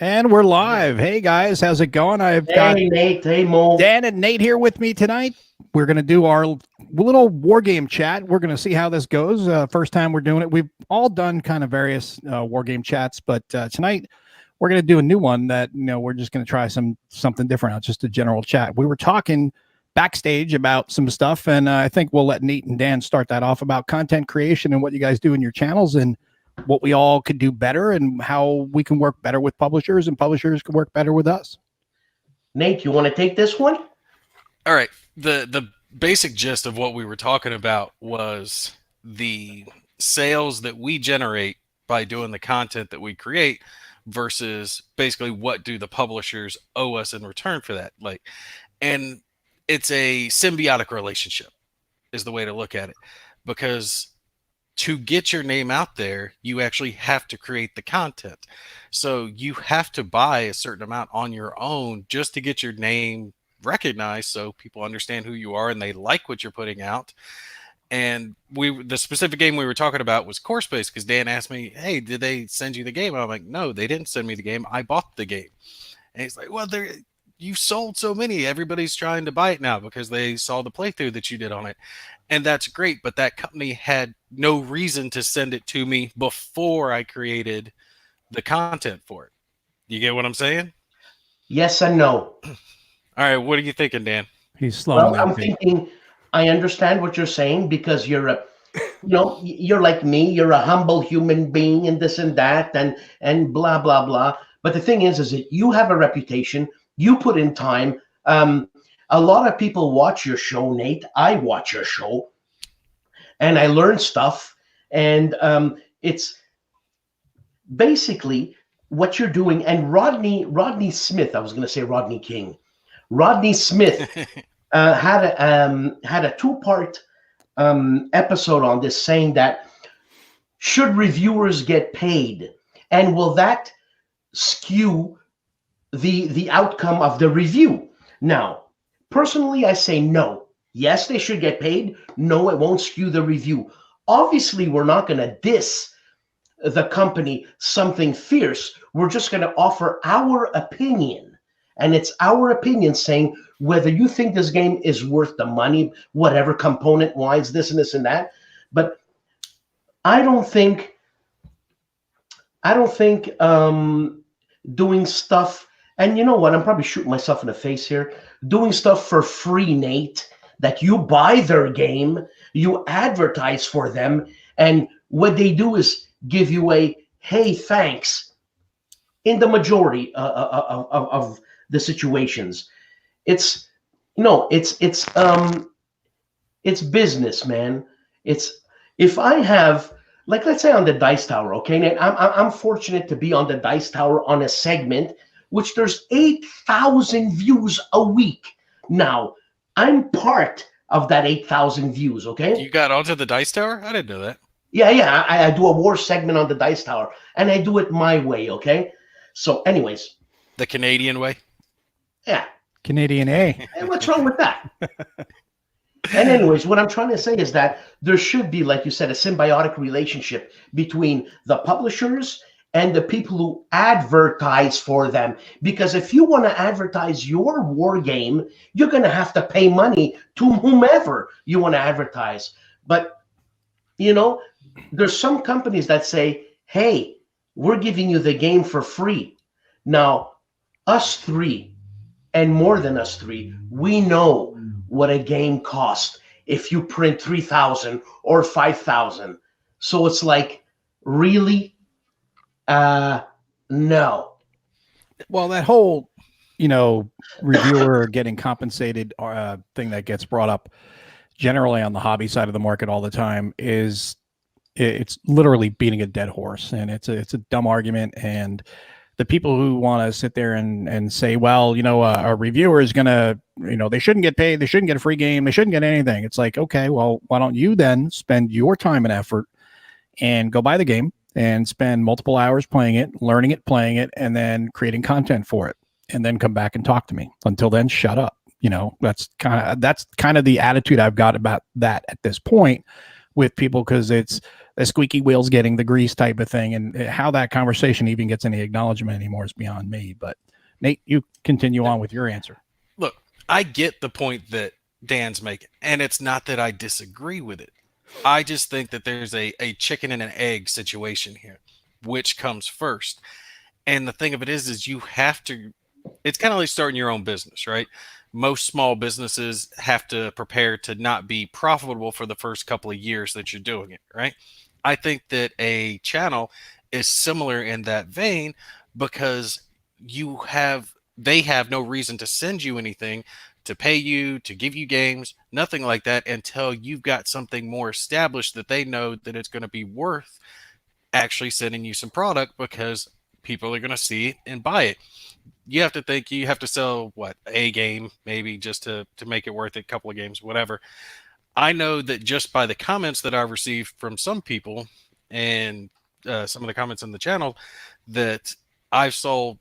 And we're live. Hey guys, how's it going? I've got Nate. Hey, Mo. Dan and Nate here with me tonight. We're going to do our little war game chat. We're going to see how this goes. First time we're doing it. We've all done kind of various war game chats, but tonight we're going to do a new one that, we're just going to try something different. It's just a general chat. We were talking backstage about some stuff, and I think we'll let Nate and Dan start that off about content creation and what you guys do in your channels and what we all could do better and how we can work better with publishers and publishers can work better with us. Nate, you want to take this one? All right. The basic gist of what we were talking about was the sales that we generate by doing the content that we create versus basically what do the publishers owe us in return for that. And it's a symbiotic relationship is the way to look at it, because to get your name out there, you actually have to create the content. So you have to buy a certain amount on your own just to get your name recognized, so people understand who you are and they like what you're putting out. And the specific game we were talking about was Core Space, because Dan asked me, hey, did they send you the game? I'm like, no, they didn't send me the game. I bought the game. And he's like, well, you sold so many. Everybody's trying to buy it now because they saw the playthrough that you did on it. And that's great, but that company had no reason to send it to me before I created the content for it. You get what I'm saying? Yes and no. All right, what are you thinking, Dan? He's slowing I'm thinking I understand what you're saying, because you're you're like me. You're a humble human being and this and that and blah, blah, blah. But the thing is that you have a reputation. You put in time. A lot of people watch your show, Nate. I watch your show, and I learn stuff. And it's basically what you're doing. And Rodney Smith, I was going to say Rodney King. Rodney Smith had a two-part episode on this, saying that should reviewers get paid, and will that skew the outcome of the review? Now, personally, I say no. Yes, they should get paid. No, it won't skew the review. Obviously, we're not going to diss the company something fierce. We're just going to offer our opinion. And it's our opinion saying whether you think this game is worth the money, whatever component-wise, this and this and that. But I don't think doing stuff, and you know what, I'm probably shooting myself in the face here, doing stuff for free, Nate, that you buy their game, you advertise for them, and what they do is give you a, hey, thanks, in the majority of the situations. It's business, man. It's, if I have, like, let's say on the Dice Tower, okay, Nate, I'm fortunate to be on the Dice Tower on a segment which there's 8,000 views a week. Now, I'm part of that 8,000 views, okay? You got onto the Dice Tower? I didn't know that. Yeah, I do a war segment on the Dice Tower, and I do it my way, okay? So anyways. The Canadian way? Yeah. Canadian A. Hey, what's wrong with that? And anyways, what I'm trying to say is that there should be, like you said, a symbiotic relationship between the publishers and the people who advertise for them. Because if you want to advertise your war game, you're going to have to pay money to whomever you want to advertise. But, there's some companies that say, hey, we're giving you the game for free. Now, us three, and more than us three, we know what a game costs if you print 3,000 or 5,000. So it's like, really? No. Well, that whole, reviewer getting compensated thing that gets brought up generally on the hobby side of the market all the time it's literally beating a dead horse, and it's a dumb argument. And the people who want to sit there and say, well, a reviewer is going to, they shouldn't get paid, they shouldn't get a free game, they shouldn't get anything. It's like, okay, well, why don't you then spend your time and effort and go buy the game and spend multiple hours playing it, learning it, playing it, and then creating content for it, and then come back and talk to me. Until then, shut up. That's kind of the attitude I've got about that at this point with people, because it's the squeaky wheel's getting the grease type of thing, and how that conversation even gets any acknowledgement anymore is beyond me. But Nate, you continue on with your answer. Look, I get the point that Dan's making, and it's not that I disagree with it. I just think that there's a chicken and an egg situation here. Which comes first? And the thing of it is you have to, it's kind of like starting your own business, right? Most small businesses have to prepare to not be profitable for the first couple of years that you're doing it, right? I think that a channel is similar in that vein because they have no reason to send you anything, to pay you, to give you games, nothing like that until you've got something more established that they know that it's going to be worth actually sending you some product because people are going to see it and buy it. You have to think you have to sell a game maybe just to make it worth it, a couple of games, whatever. I know that just by the comments that I've received from some people and some of the comments on the channel that I've sold,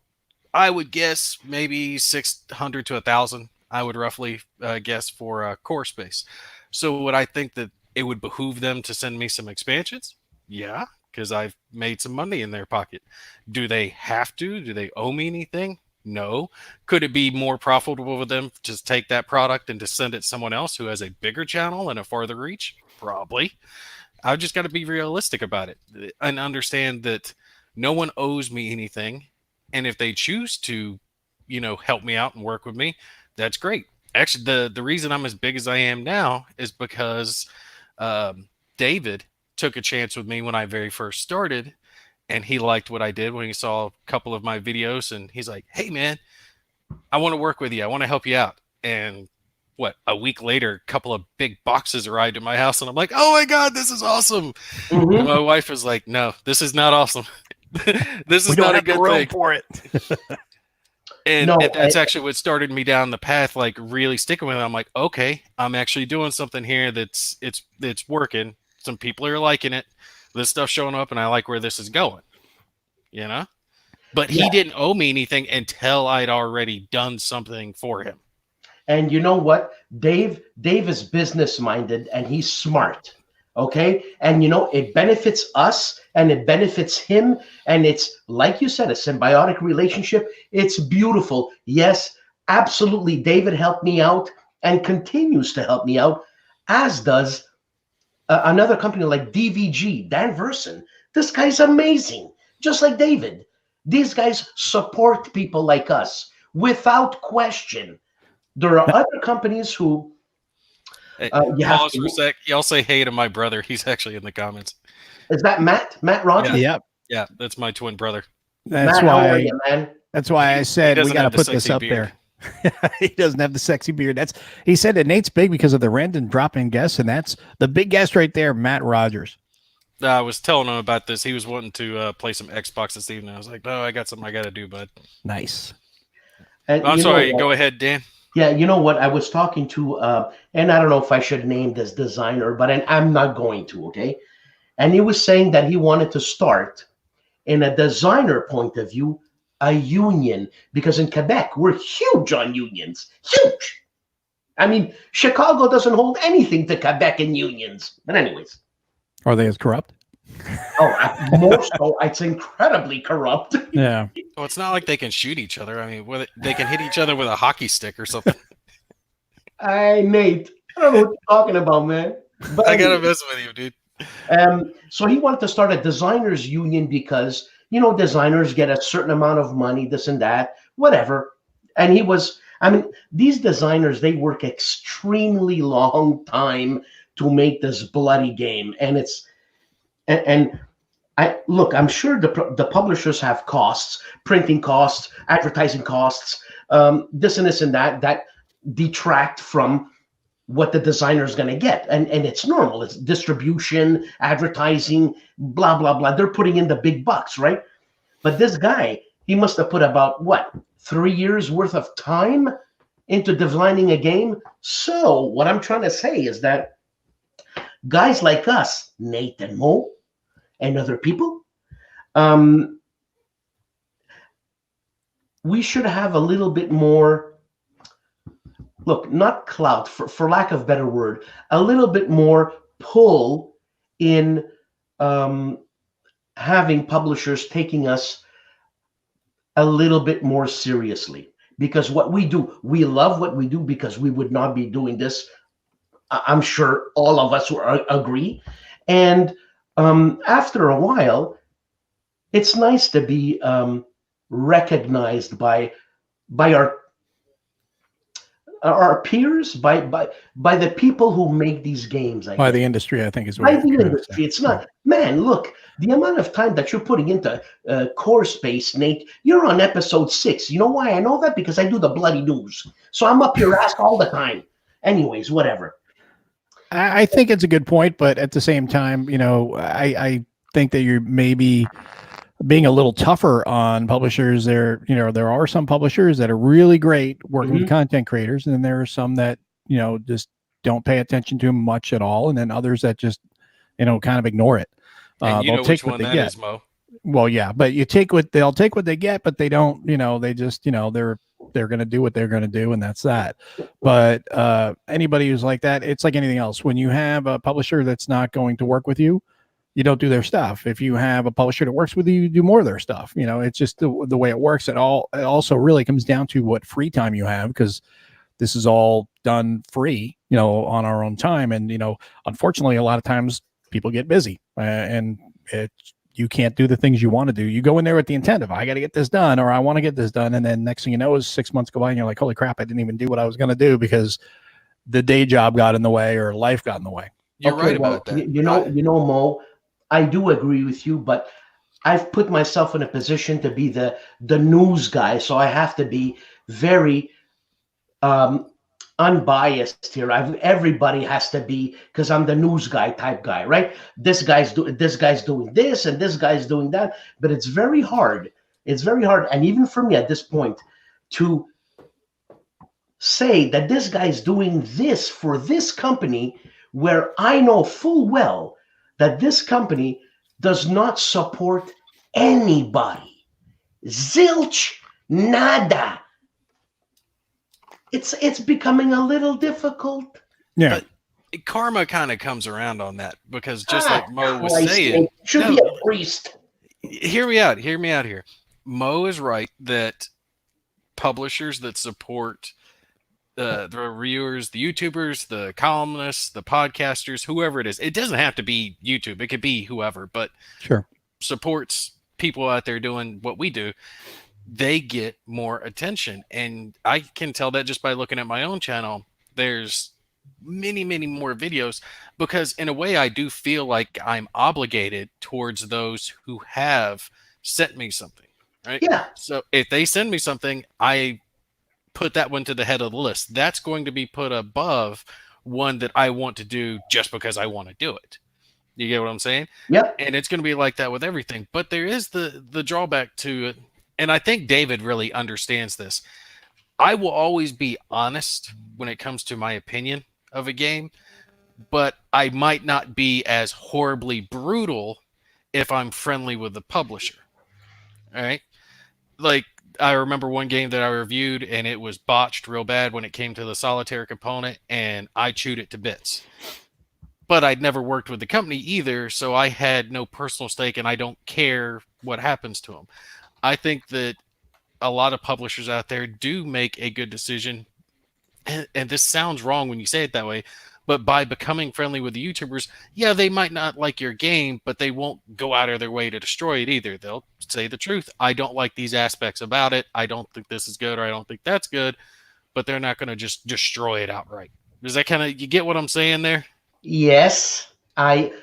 I would guess maybe 600 to 1,000. I would roughly guess for core space. So would I think that it would behoove them to send me some expansions? Yeah, because I've made some money in their pocket. Do they have to? Do they owe me anything? No. Could it be more profitable for them to just take that product and to send it to someone else who has a bigger channel and a farther reach? Probably. I've just got to be realistic about it and understand that no one owes me anything. And if they choose to, help me out and work with me, that's great. Actually, the reason I'm as big as I am now is because David took a chance with me when I very first started, and he liked what I did when he saw a couple of my videos, and he's like, "Hey, man, I want to work with you. I want to help you out." And a week later, a couple of big boxes arrived at my house, and I'm like, "Oh my God, this is awesome!" Mhm. And my wife was like, "No, this is not awesome. This is not a good thing for it." And that's actually what started me down the path, like really sticking with it. I'm like, okay, I'm actually doing something here that's working. Some people are liking it. This stuff's showing up, and I like where this is going. But he didn't owe me anything until I'd already done something for him. And you know what? Dave is business minded and he's smart. Okay. And it benefits us and it benefits him. And it's, like you said, a symbiotic relationship. It's beautiful. Yes, absolutely. David helped me out and continues to help me out, as does another company like DVG, Dan Verson. This guy's amazing. Just like David. These guys support people like us without question. There are other companies who Hey, pause for a sec. Y'all say hey to my brother. He's actually in the comments. Is that Matt? Matt Rogers? Yep. Yeah, that's my twin brother. That's Matt, why. how are you, man? That's why I said we got to put this up beard. there. He doesn't have the sexy beard. He said that Nate's big because of the random drop-in guests, and that's the big guest right there, Matt Rogers. I was telling him about this. He was wanting to play some Xbox this evening. I was like, "No, I got something I got to do, bud." Nice. And I'm sorry. Go ahead, Dan. Yeah, you know what? I was talking to, and I don't know if I should name this designer, but I'm not going to, okay? And he was saying that he wanted to start, in a designer point of view, a union, because in Quebec, we're huge on unions. Huge! I mean, Chicago doesn't hold anything to Quebec in unions. But anyways. Are they as corrupt? Oh, more so. It's incredibly corrupt. Yeah. Well, it's not like they can shoot each other. I mean, they can hit each other with a hockey stick or something. Hey, Nate. I don't know what you're talking about, man. But I gotta mess with you, dude. So he wanted to start a designers union because, designers get a certain amount of money, this and that, whatever. And these designers, they work extremely long time to make this bloody game. And I'm sure the publishers have costs, printing costs, advertising costs, this and this and that detract from what the designer is going to get. And it's normal. It's distribution, advertising, blah, blah, blah. They're putting in the big bucks, right? But this guy, he must have put about, 3 years worth of time into designing a game. So what I'm trying to say is that guys like us, Nate and Mo, and other people, we should have a little bit more, not clout, for lack of a better word, a little bit more pull in having publishers taking us a little bit more seriously, because what we do, we love what we do, because we would not be doing this. I'm sure all of us will agree. And after a while, it's nice to be recognized by our peers, by the people who make these games. By the industry, I think is what by you're the trying to industry. say. It's not, man. Look, the amount of time that you're putting into Core Space, Nate. You're on episode 6. You know why I know that? Because I do the bloody news, so I'm up your ass all the time. Anyways, whatever. I think it's a good point, but at the same time, you know, I think that you're maybe being a little tougher on publishers. There, you know, there are some publishers that are really great working with content creators, and then there are some that, you know, just don't pay attention to them much at all, and then others that just, you know, kind of ignore it. And you know which one that is, Mo. Well, yeah, but they'll take what they get, but they don't, you know, they just, you know, they're going to do what they're going to do, and that's that. But anybody who's like that, it's like anything else. When you have a publisher that's not going to work with you, you don't do their stuff. If you have a publisher that works with you, you do more of their stuff. You know, it's just the way it works. It also really comes down to what free time you have, because this is all done free, you know, on our own time. And, you know, unfortunately, a lot of times people get busy and you can't do the things you want to do. You go in there with the intent of, I got to get this done, or I want to get this done. And then next thing you know is 6 months go by and you're like, holy crap, I didn't even do what I was going to do because the day job got in the way or life got in the way. You're right about that. You know, Mo, I do agree with you, but I've put myself in a position to be the news guy. So I have to be very unbiased here. Everybody has to be, because I'm the news guy type guy, right? This guy's doing this and this guy's doing that, but it's very hard. It's very hard, and even for me at this point, to say that this guy's doing this for this company, where I know full well that this company does not support anybody. Zilch, nada. It's becoming a little difficult. Yeah. But karma kind of comes around on that, because just like Mo was saying, should be a priest. Hear me out here. Mo is right that publishers that support the reviewers, the YouTubers, the columnists, the podcasters, whoever it is, it doesn't have to be YouTube. It could be whoever, but sure, supports people out there doing what we do, they get more attention. And I can tell that just by looking at my own channel. There's many, many more videos, because in a way I do feel like I'm obligated towards those who have sent me something, right? Yeah. So if they send me something, I put that one to the head of the list. That's going to be put above one that I want to do just because I want to do it. You get what I'm saying? Yep. And it's going to be like that with everything. But there is the drawback to it. And I think David really understands this. I will always be honest when it comes to my opinion of a game, but I might not be as horribly brutal if I'm friendly with the publisher. All right? Like, I remember one game that I reviewed, and it was botched real bad when it came to the solitaire component, and I chewed it to bits. But I'd never worked with the company either, so I had no personal stake, and I don't care what happens to them. I think that a lot of publishers out there do make a good decision, and this sounds wrong when you say it that way, but by becoming friendly with the YouTubers, yeah, they might not like your game, but they won't go out of their way to destroy it either. They'll say the truth. I don't like these aspects about it. I don't think this is good, or I don't think that's good, but they're not going to just destroy it outright. Does that kind of, you get what I'm saying there? Yes, but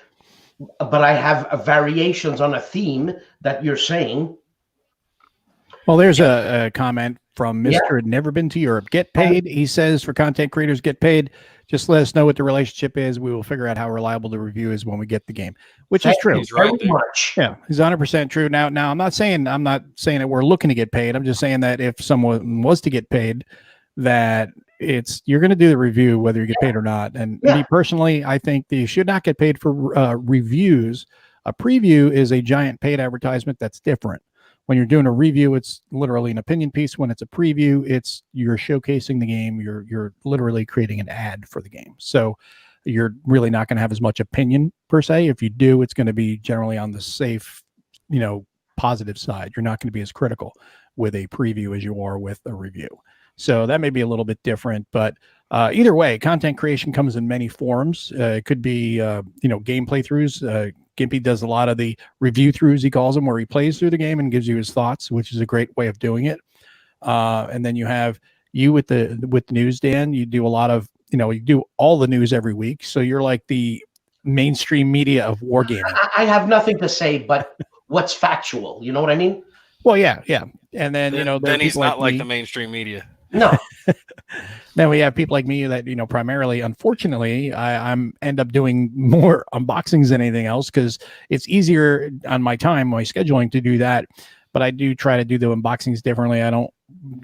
I have variations on a theme that you're saying. Well, there's a comment from Mr. Never Been to Europe. Get paid. He says, for content creators, get paid. Just let us know what the relationship is. We will figure out how reliable the review is when we get the game, which is true. He's right there. Yeah, he's 100% true. Now, I'm not saying that we're looking to get paid. I'm just saying that if someone was to get paid, that you're going to do the review whether you get paid or not. And me personally, I think that you should not get paid for reviews. A preview is a giant paid advertisement. That's different. When you're doing a review, it's literally an opinion piece. When it's a preview, you're showcasing the game. You're literally creating an ad for the game. So you're really not going to have as much opinion per se. If you do, it's going to be generally on the safe, positive side. You're not going to be as critical with a preview as you are with a review. So that may be a little bit different, but either way, content creation comes in many forms. It could be, game playthroughs. Gimpy does a lot of the review throughs, he calls them, where he plays through the game and gives you his thoughts, which is a great way of doing it. And then you have you with the news, Dan. You do a lot of, you do all the news every week. So you're like the mainstream media of wargaming. I have nothing to say but what's factual. You know what I mean? Well, yeah. And then, then he's not like me. the mainstream media. No. Then we have people like me that, primarily, unfortunately, I'm end up doing more unboxings than anything else because it's easier on my time, my scheduling to do that. But I do try to do the unboxings differently. I don't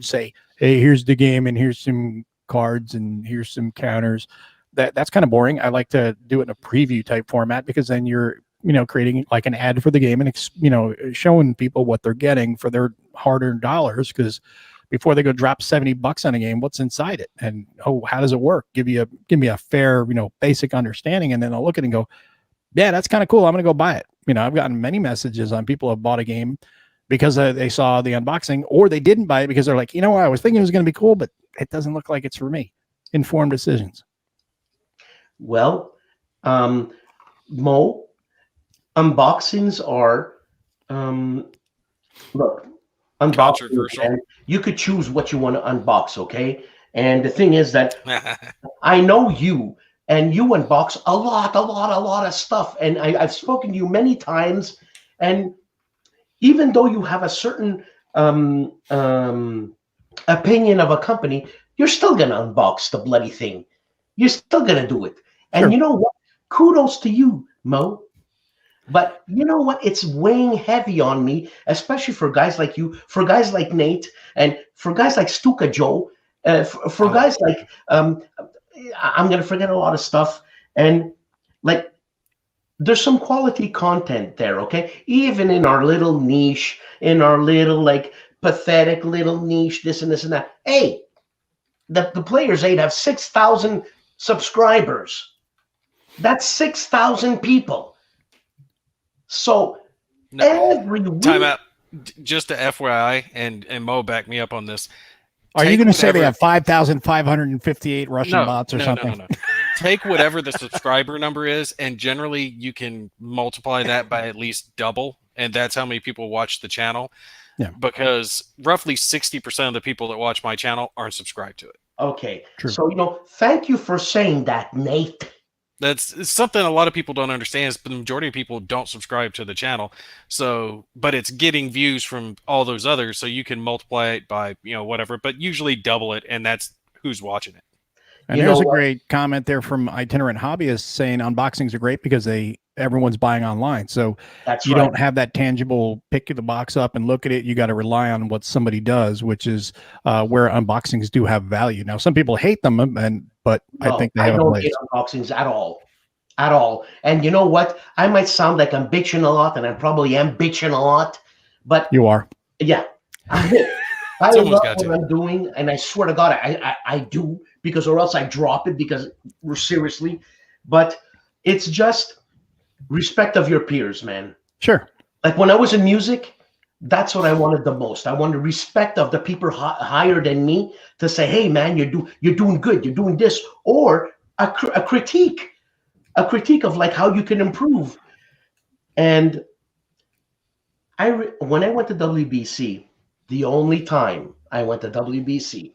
say, hey, here's the game and here's some cards and here's some counters. That's kind of boring. I like to do it in a preview type format because then you're, creating like an ad for the game and, showing people what they're getting for their hard-earned dollars. Because before they go drop $70 on a game, what's inside it? And, how does it work? Give me a fair, basic understanding. And then I'll look at it and go, yeah, that's kind of cool. I'm going to go buy it. I've gotten many messages on people who have bought a game because they saw the unboxing, or they didn't buy it because they're like, I was thinking it was going to be cool, but it doesn't look like it's for me. Informed decisions. Well, Mo, unboxings are, look, unboxing. Controversial. You could choose what you want to unbox, okay? And the thing is that I know you, and you unbox a lot of stuff. And I've spoken to you many times, and even though you have a certain opinion of a company, you're still going to unbox the bloody thing. You're still going to do it. And Sure. You know what? Kudos to you, Mo. But you know what? It's weighing heavy on me, especially for guys like you, for guys like Nate, and for guys like Stuka Joe, for guys like, I'm going to forget a lot of stuff. And like, there's some quality content there, okay? Even in our little niche, in our little, like, pathetic little niche, this and this and that. Hey, the Players 8 have 6,000 subscribers. That's 6,000 people. So every week... Time out. Just to FYI, and Mo back me up on this. Are you going to say they have 5,558 Russian bots or something? No. Take whatever the subscriber number is, and generally you can multiply that by at least double, and that's how many people watch the channel. Yeah. Because roughly 60% of the people that watch my channel aren't subscribed to it. Okay. True. So, thank you for saying that, Nate. It's something a lot of people don't understand is the majority of people don't subscribe to the channel. So, but it's getting views from all those others. So you can multiply it by, whatever, but usually double it. And that's who's watching it. And there's a great comment there from Itinerant Hobbyists saying unboxings are great because everyone's buying online. So you don't have that tangible pick the box up and look at it. You got to rely on what somebody does, which is where unboxings do have value. Now, some people hate them, but I think they have a place. I don't hate unboxings at all. And you know what? I might sound like I'm bitching a lot, and I probably am bitching a lot, but you are. Yeah. I love what I'm doing, and I swear to God, I do, because or else I drop it because we're seriously. But it's just respect of your peers, man. Sure. Like when I was in music, that's what I wanted the most. I wanted respect of the people higher than me to say, "Hey, man, you're doing good. You're doing this," or a critique of like how you can improve. And when I went to WBC. The only time I went to WBC,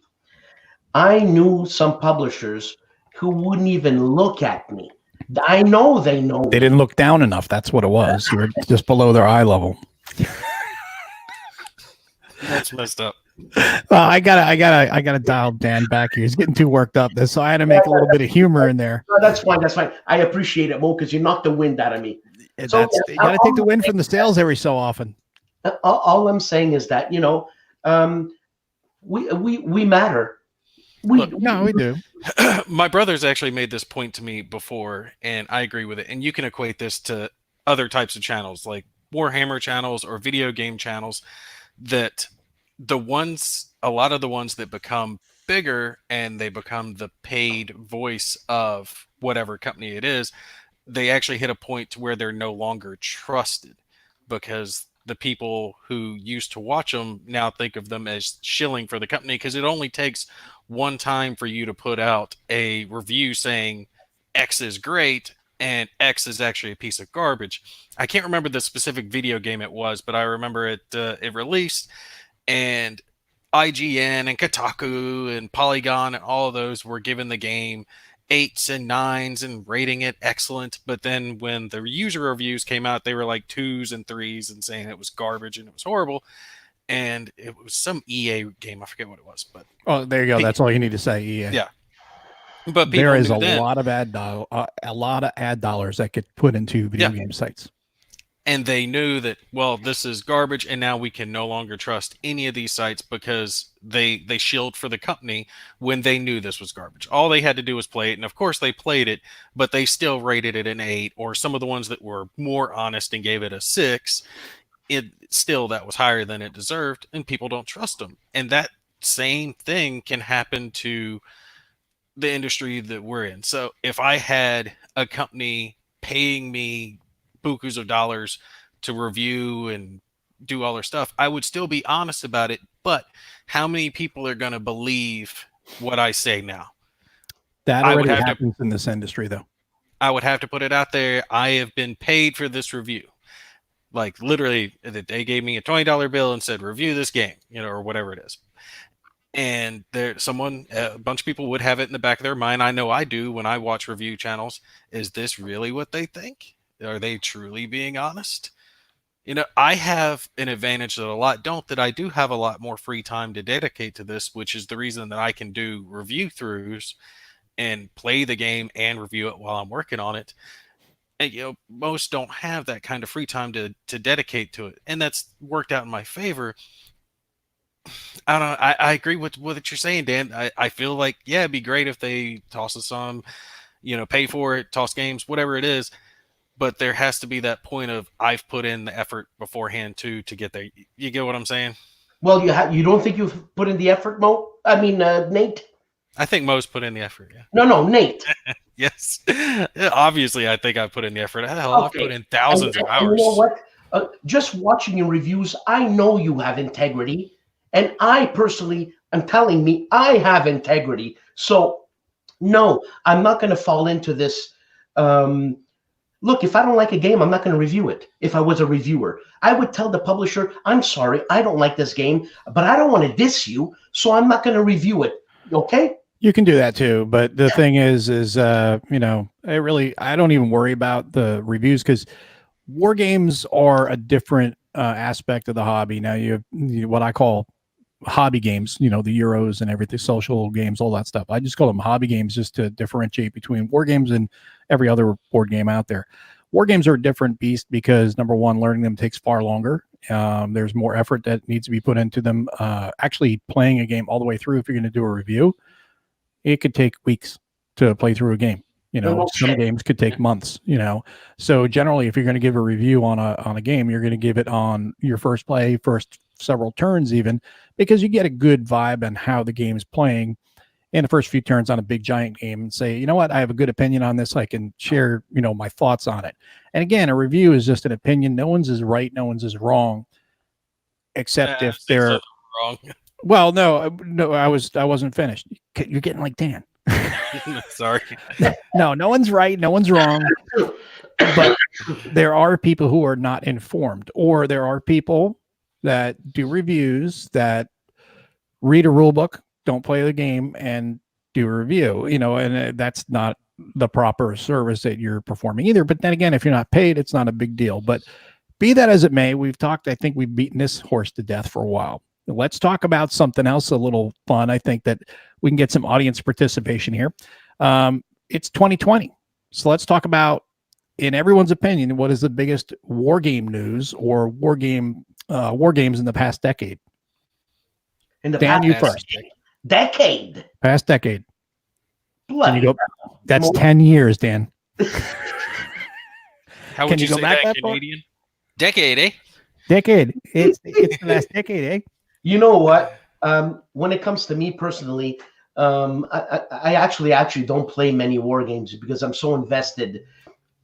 I knew some publishers who wouldn't even look at me. I know they know. They didn't look down enough. That's what it was. You were just below their eye level. That's messed up. I gotta dial Dan back here. He's getting too worked up. So I had to make a little bit of humor in there. No, that's fine. That's fine. I appreciate it, Mo, because you knocked the wind out of me. You gotta take the wind from the sails every so often. All I'm saying is that we matter. We do. My brother's actually made this point to me before, and I agree with it. And you can equate this to other types of channels, like Warhammer channels or video game channels. That a lot of the ones that become bigger and they become the paid voice of whatever company it is, they actually hit a point to where they're no longer trusted because the people who used to watch them now think of them as shilling for the company, because it only takes one time for you to put out a review saying X is great and X is actually a piece of garbage. I can't remember the specific video game it was, but I remember it released, and IGN and Kotaku and Polygon and all of those were giving the game 8s and 9s and rating it excellent. But then when the user reviews came out, they were like 2s and 3s and saying it was garbage and it was horrible. And it was some EA game. I forget what it was, but Oh, there you go. That's all you need to say. EA. yeah. But There is a then, lot of ad dollars that get put into video game sites. and they knew that, well, this is garbage, and now we can no longer trust any of these sites because they shield for the company when they knew this was garbage. All they had to do was play it, and of course they played it, but they still rated it an 8, or some of the ones that were more honest and gave it a 6. It still, that was higher than it deserved, and people don't trust them. And that same thing can happen to the industry that we're in. So if I had a company paying me bukus of dollars to review and do all their stuff, I would still be honest about it. But how many people are going to believe what I say now? That already happens in this industry, though. I would have to put it out there. I have been paid for this review. Like literally, they gave me a $20 bill and said, review this game, or whatever it is. And a bunch of people would have it in the back of their mind. I know I do when I watch review channels. Is this really what they think? Are they truly being honest? I have an advantage that a lot don't, that I do have a lot more free time to dedicate to this, which is the reason that I can do review throughs and play the game and review it while I'm working on it. And, most don't have that kind of free time to dedicate to it. And that's worked out in my favor. I don't know. I agree with what you're saying, Dan. I feel like, yeah, it'd be great if they toss us some, pay for it, toss games, whatever it is. But there has to be that point of I've put in the effort beforehand to get there. You get what I'm saying? Well, you don't think you've put in the effort, Mo? I mean, Nate? I think most put in the effort, yeah. No, Nate. Yes. Obviously, I think I've put in the effort. Hell, I've put in thousands of hours. You know what? Just watching your reviews, I know you have integrity. And I personally am telling me I have integrity. So, no, I'm not going to fall into this. Look, if I don't like a game, I'm not going to review it. If I was a reviewer, I would tell the publisher, I'm sorry, I don't like this game, but I don't want to diss you, so I'm not going to review it. Okay? You can do that too. But the thing is I don't even worry about the reviews, because war games are a different aspect of the hobby. Now you have what I call hobby games, the Euros and everything, social games, all that stuff. I just call them hobby games just to differentiate between war games and every other board game out there. War games are a different beast because, number one, learning them takes far longer. There's more effort that needs to be put into them. Actually playing a game all the way through, if you're going to do a review, it could take weeks to play through a game. Some games could take months, So generally, if you're going to give a review on a game, you're going to give it on your first play, first several turns even, because you get a good vibe on how the game is playing in the first few turns on a big giant game, and say, you know what, I have a good opinion on this. I can share, my thoughts on it. And again, a review is just an opinion. No one's is right. No one's is wrong, except if they're wrong. Well, no, I wasn't finished. You're getting like Dan. Sorry. No one's right. No one's wrong. But there are people who are not informed, or there are people that do reviews that read a rule book, don't play the game, and do a review, and that's not the proper service that you're performing either. But then again, if you're not paid, it's not a big deal. But be that as it may, I think we've beaten this horse to death for a while. Let's talk about something else, a little fun. I think that we can get some audience participation here. It's 2020. So let's talk about, in everyone's opinion, what is the biggest war game news or war games in the past decade? Dan, you first. Decade. Past decade. Bloody Can you go? That's 10 years, Dan. How would you say that, Canadian? Decade, eh? Decade. It's the last decade, eh? You know what? When it comes to me personally, I actually don't play many war games because I'm so invested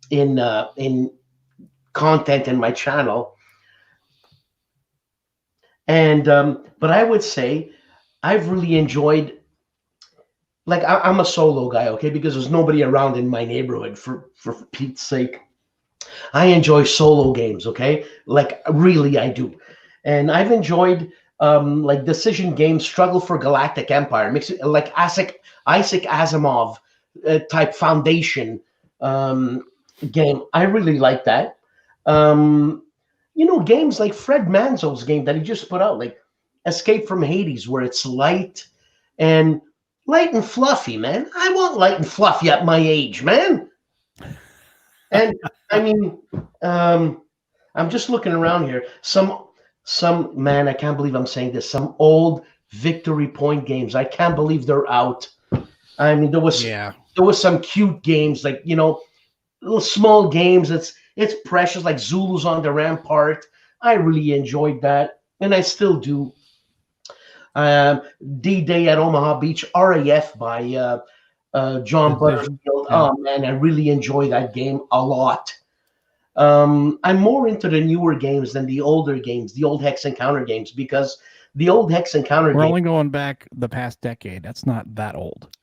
in content in my channel. And but I would say I've really enjoyed. Like I'm a solo guy, okay, because there's nobody around in my neighborhood. For Pete's sake, I enjoy solo games, okay? Like really, I do. And I've enjoyed like decision games, Struggle for Galactic Empire, mix it like Isaac Asimov type Foundation game. I really like that. Um, games like Fred Manzo's game that he just put out, like Escape from Hades, where it's and light and fluffy, man. I want light and fluffy at my age, man. And I mean, I'm just looking around here. Some man, I can't believe I'm saying this. Some old Victory Point games. I can't believe they're out. I mean, there was some cute games like little small games. It's precious, like Zulus on the Rampart. I really enjoyed that, and I still do. D-Day at Omaha Beach, RAF by John Butterfield. Yeah. Oh man, I really enjoy that game a lot. I'm more into the newer games than the older games, the old Hex Encounter games, because the old Hex Encounter We're games. only going back the past decade. That's not that old.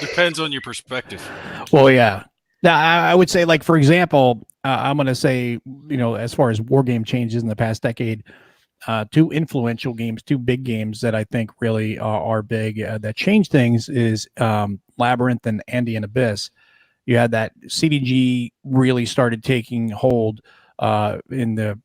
Depends on your perspective. Well, yeah. Now, I would say, like, for example, I'm going to say, as far as war game changes in the past decade, two influential games, two big games that I think really are big that change things is Labyrinth and Andean Abyss. You had that CDG really started taking hold in the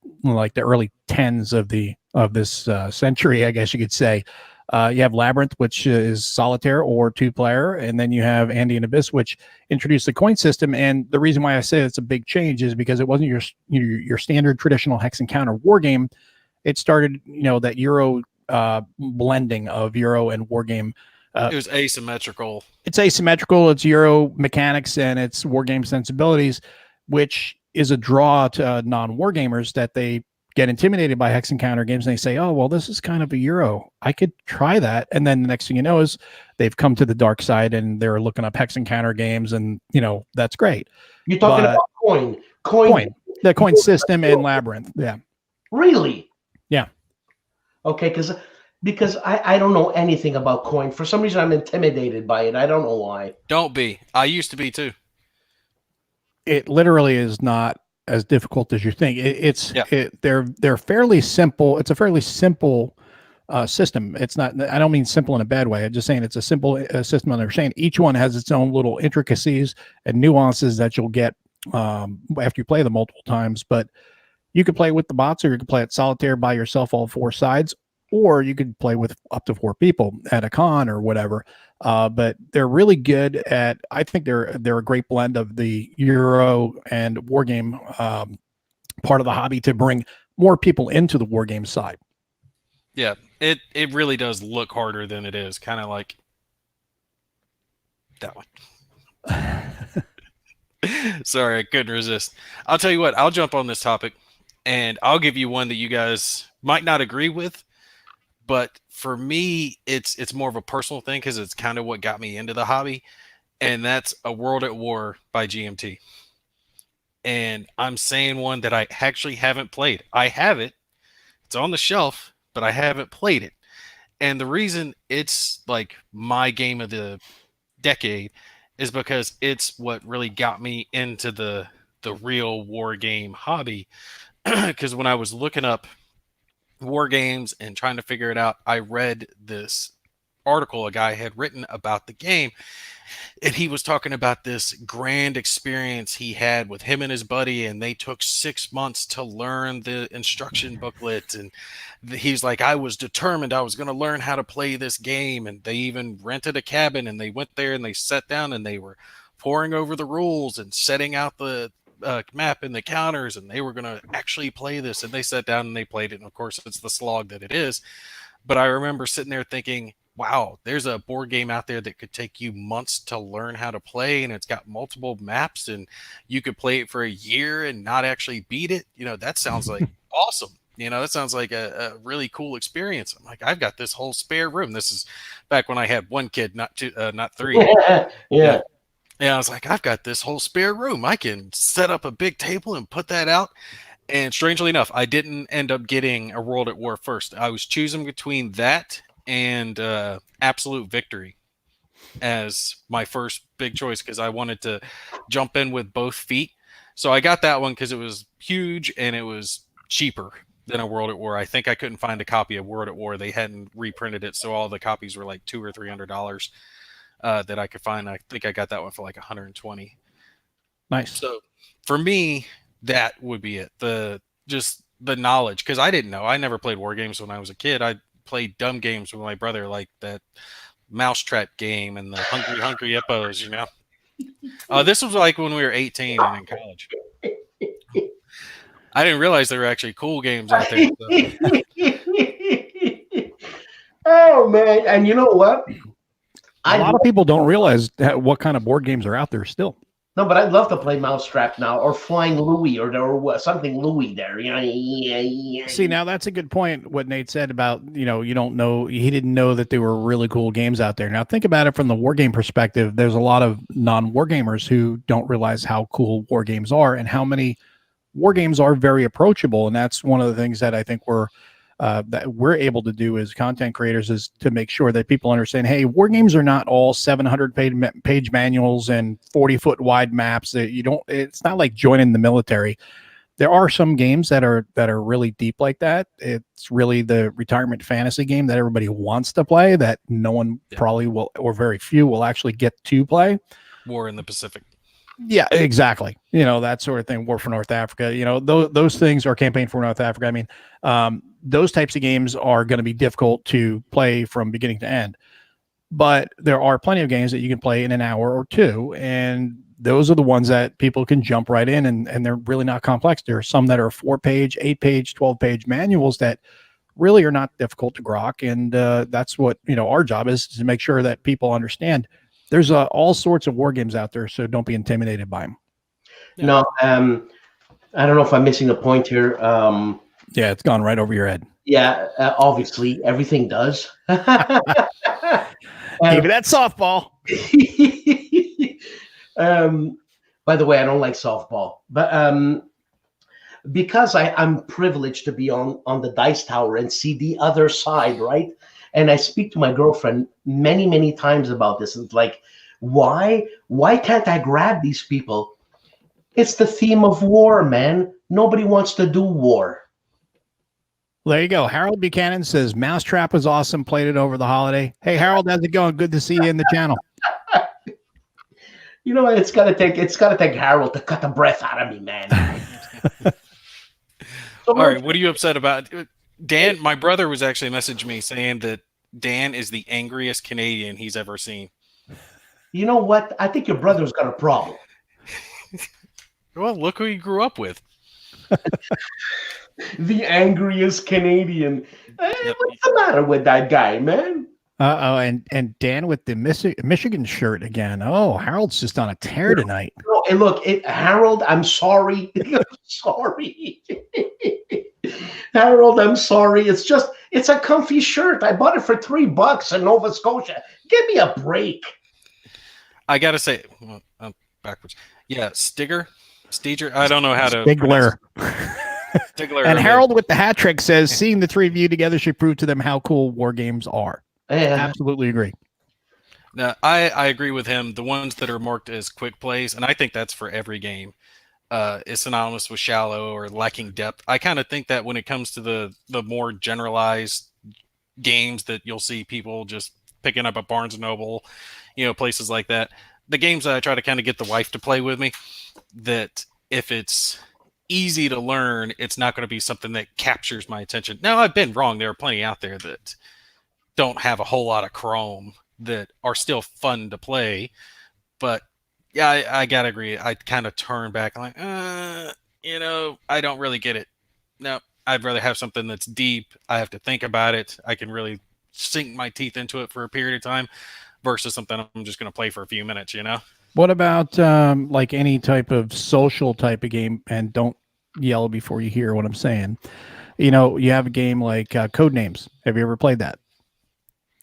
early tens of this century, I guess you could say. You have Labyrinth, which is solitaire or 2-player, and then you have Andean Abyss, which introduced the coin system. And the reason why I say it's a big change is because it wasn't your standard traditional Hex Encounter war game. It started, that Euro blending of Euro and war game. It was asymmetrical. It's asymmetrical. It's Euro mechanics and it's war game sensibilities, which is a draw to non-war gamers that they get intimidated by Hex Encounter games. And they say, oh, well, this is kind of a Euro. I could try that. And then the next thing you know is they've come to the dark side and they're looking up Hex Encounter games. And, that's great. You're talking about coin. The coin system and Labyrinth. Yeah. Really? Yeah. Okay, because I don't know anything about coin. For some reason, I'm intimidated by it. I don't know why. Don't be. I used to be too. It literally is not as difficult as you think. They're fairly simple. It's a fairly simple system. It's not. I don't mean simple in a bad way. I'm just saying it's a simple system to understand. Each one has its own little intricacies and nuances that you'll get after you play them multiple times. But you could play with the bots, or you could play it solitaire by yourself, all four sides, or you could play with up to 4 people at a con or whatever. But they're really good at. I think they're a great blend of the Euro and wargame part of the hobby to bring more people into the wargame side. Yeah, it really does look harder than it is. Kind of like that one. Sorry, I couldn't resist. I'll tell you what. I'll jump on this topic, and I'll give you one that you guys might not agree with. But for me, it's more of a personal thing because it's kind of what got me into the hobby, and that's A World at War by GMT. And I'm saying one that I actually haven't played. I have it. It's on the shelf, but I haven't played it. And the reason it's like my game of the decade is because it's what really got me into the real war game hobby. Because when I was looking up war games and trying to figure it out, I read this article a guy had written about the game, and he was talking about this grand experience he had with him and his buddy, and they took 6 months to learn the instruction booklet, and he's like, I was determined I was going to learn how to play this game, and they even rented a cabin, and they went there and they sat down and they were poring over the rules and setting out the map and the counters, and they were going to actually play this, and they sat down and they played it, and of course it's the slog that it is. But I remember sitting there thinking, wow, there's a board game out there that could take you months to learn how to play, and it's got multiple maps, and you could play it for a year and not actually beat it. That sounds like awesome. You know, that sounds like a really cool experience. I'm like, I've got this whole spare room. This is back when I had one kid, not two, not three. Yeah. Yeah, I was like, I've got this whole spare room. I can set up a big table and put that out. And strangely enough, I didn't end up getting a World at War first. I was choosing between that and Absolute Victory as my first big choice because I wanted to jump in with both feet. So I got that one because it was huge and it was cheaper than a World at War. I think I couldn't find a copy of World at War. They hadn't reprinted it, so all the copies were like $200 or $300 that I could find. I think I got that one for like 120. Nice. So for me, that would be it. Just the knowledge, because I didn't know. I never played war games when I was a kid. I played dumb games with my brother, like that Mousetrap game and the Hungry Hippos. You know, this was like when we were 18 and in college. I didn't realize there were actually cool games out there. So. Oh man! And you know what? A lot of people don't realize what kind of board games are out there still. No, but I'd love to play Mousetrap now, or Flying Louie, or something Louie there. See, now that's a good point. What Nate said about, you don't know, he didn't know that there were really cool games out there. Now think about it from the war game perspective. There's a lot of non-war gamers who don't realize how cool war games are and how many war games are very approachable. And that's one of the things that I think that we're able to do as content creators, is to make sure that people understand, hey, war games are not all 700 page manuals and 40-foot wide maps. That it's not like joining the military. There are some games that are really deep like that. It's really the retirement fantasy game that everybody wants to play that no one probably will, or very few will actually get to play. War in the Pacific. Yeah, exactly. That sort of thing. War for North Africa. Those things are Campaign for North Africa. I mean, those types of games are going to be difficult to play from beginning to end. But there are plenty of games that you can play in an hour or two, and those are the ones that people can jump right in, and they're really not complex. There are some that are 4-page, 8-page, 12-page manuals that really are not difficult to grok, and that's what our job is to make sure that people understand. There's all sorts of war games out there, so don't be intimidated by them. Yeah. No, I don't know if I'm missing a point here. Yeah, it's gone right over your head. Yeah, obviously everything does. Give me that softball. By the way, I don't like softball, but because I'm privileged to be on the dice tower and see the other side, right? And I speak to my girlfriend many, many times about this. It's like, why can't I grab these people? It's the theme of war, man. Nobody wants to do war. There you go. Harold Buchanan says Mousetrap was awesome. Played it over the holiday. Hey, Harold, how's it going? Good to see you in the channel. It's gotta take Harold to cut the breath out of me, man. All right, what are you upset about? Dan, my brother was actually messaging me saying that Dan is the angriest Canadian he's ever seen. You know what? I think your brother's got a problem. Well, look who he grew up with. The angriest Canadian. Yep. What's the matter with that guy, man? And Dan with the Michigan shirt again. Oh, Harold's just on a tear tonight. No, and look, Harold, I'm sorry. I'm sorry. Harold, I'm sorry. It's a comfy shirt. I bought it for $3 in Nova Scotia. Give me a break. I gotta say, I'm backwards. Yeah, Stiger. I don't know how to. Stigler. Stigler. And Harold with the hat trick says, seeing the three of you together should prove to them how cool war games are. Absolutely agree. Now, I agree with him. The ones that are marked as quick plays, and I think that's for every game, is synonymous with shallow or lacking depth. I kind of think that when it comes to the more generalized games that you'll see people just picking up at Barnes & Noble, places like that, the games that I try to kind of get the wife to play with me, that if it's easy to learn, it's not going to be something that captures my attention. Now, I've been wrong. There are plenty out there that don't have a whole lot of chrome that are still fun to play. But yeah, I gotta agree. I kind of turn back. I'm like, I don't really get it. No, I'd rather have something that's deep. I have to think about it. I can really sink my teeth into it for a period of time versus something I'm just going to play for a few minutes, What about like any type of social type of game? And don't yell before you hear what I'm saying. You know, you have a game like Code Names. Have you ever played that?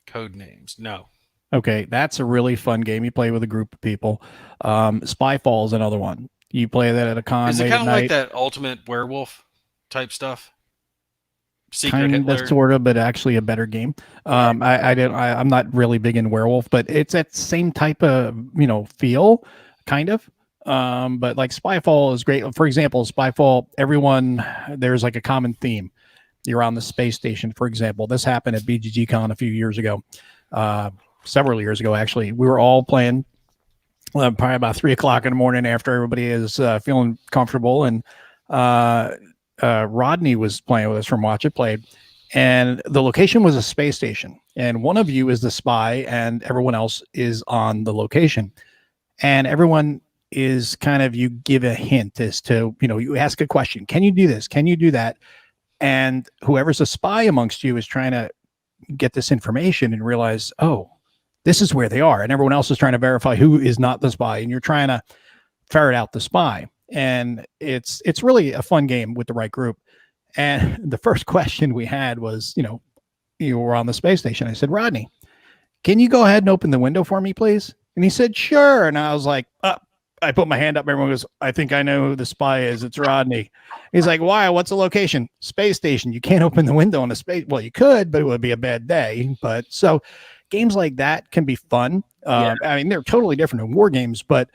Code names. No. Okay, that's a really fun game. You play with a group of people. Spyfall is another one. You play that at a con Is it late at kind of like night. that Ultimate Werewolf type stuff? Secret Kind of, Hitler. sort of, but actually a better game. I'm not really big in Werewolf, but it's that same type of feel, kind of. But like Spyfall is great. For example, Spyfall, everyone there's like a common theme. You're on the space station, for example. This happened at BGG Con a few years ago, several years ago actually. We were all playing probably about 3 o'clock in the morning after everybody is feeling comfortable, and Rodney was playing with us from Watch It Played, and the location was a space station, and one of you is the spy, and everyone else is on the location, and everyone is kind of, you give a hint as to, you ask a question, can you do this, can you do that, and whoever's a spy amongst you is trying to get this information and realize, oh, this is where they are, and everyone else is trying to verify who is not the spy, and you're trying to ferret out the spy. And it's really a fun game with the right group. And the first question we had was, you were on the space station. I said, Rodney, can you go ahead and open the window for me, please? And he said, sure. And I was like, I put my hand up. Everyone goes, I think I know who the spy is. It's Rodney. He's like, why? What's the location? Space station. You can't open the window on a space. Well, you could, but it would be a bad day. But so games like that can be fun. I mean, they're totally different in war games, but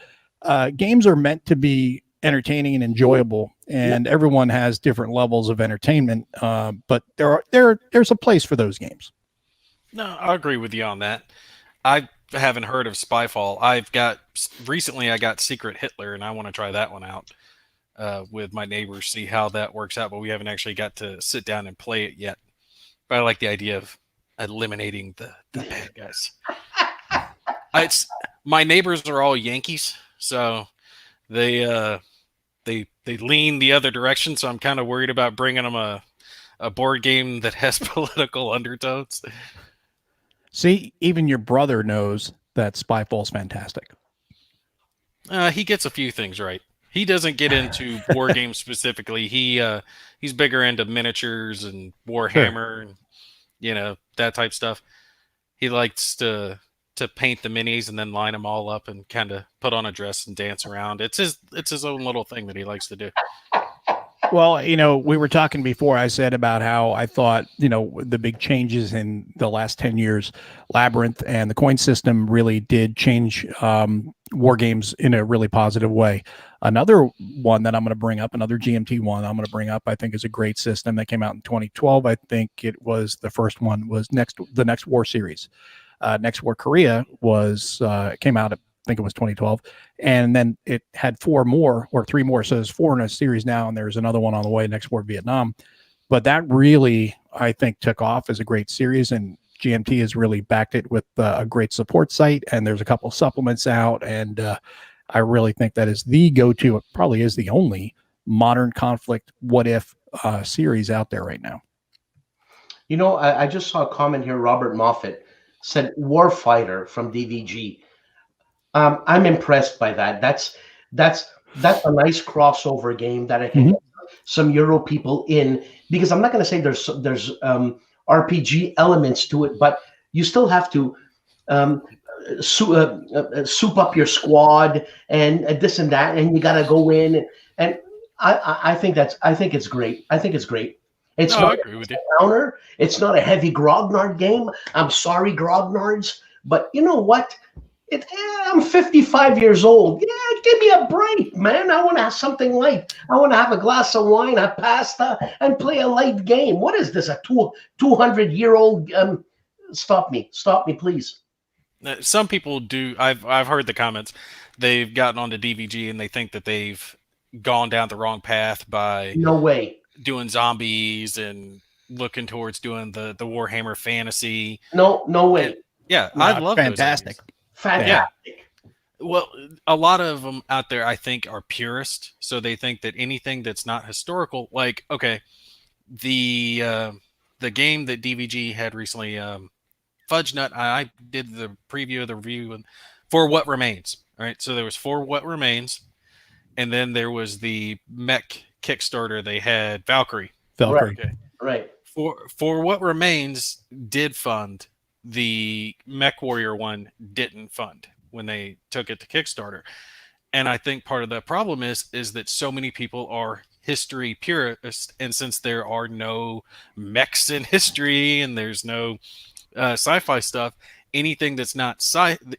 games are meant to be entertaining and enjoyable, and everyone has different levels of entertainment. But there's a place for those games. No, I agree with you on that. I haven't heard of Spyfall. Recently I got Secret Hitler, and I want to try that one out with my neighbors, see how that works out. But we haven't actually got to sit down and play it yet. But I like the idea of eliminating the bad guys. My neighbors are all Yankees, so they lean the other direction. So I'm kind of worried about bringing them a board game that has political undertones. See, even your brother knows that Spyfall's fantastic. He gets a few things right. He doesn't get into war games specifically. He's bigger into miniatures and Warhammer and that type stuff. He likes to paint the minis and then line them all up and kind of put on a dress and dance around. It's his own little thing that he likes to do. Well, we were talking before. I said about how I thought, the big changes in the last 10 years, Labyrinth and the coin system really did change war games in a really positive way. Another one that I'm going to bring up, another GMT one I'm going to bring up, I think is a great system that came out in 2012. I think it was the first one, was the Next War series. Next War Korea came out, I think it was 2012, and then it had 3 more. So there's 4 in a series now, and there's another one on the way, Next War Vietnam. But that really, I think, took off as a great series, and GMT has really backed it with a great support site, and there's a couple of supplements out, and I really think that is the go-to. It probably is the only modern conflict what if series out there right now. I just saw a comment here. Robert Moffat said Warfighter from DVG. I'm impressed by that. That's a nice crossover game that I can get some Euro people in, because I'm not going to say there's RPG elements to it, but you still have to soup up your squad and this and that, and you got to go in, and I think it's great. I think it's great. It's not a counter. It's not a heavy grognard game. I'm sorry, grognards, but you know what? I'm 55 years old. Yeah, give me a break, man. I want to have something light. I want to have a glass of wine, a pasta, and play a light game. What is this? A 200-year-old? Stop me, please. Some people do. I've heard the comments. They've gotten onto DVG and they think that they've gone down the wrong path by no way doing zombies and looking towards doing the Warhammer fantasy. No way. And, yeah, I love fantastic. Fantastic. Yeah. Well, a lot of them out there, I think, are purist, so they think that anything that's not historical, like the game that DVG had recently, Fudge Nut. I did the preview of the review and For What Remains. All right, so there was For What Remains, and then there was the mech Kickstarter. They had Valkyrie. Right. Okay. Right. For What Remains did fund. The Mech Warrior one didn't fund when they took it to Kickstarter. And I think part of the problem is that so many people are history purists, and since there are no mechs in history and there's no sci-fi stuff, anything that's not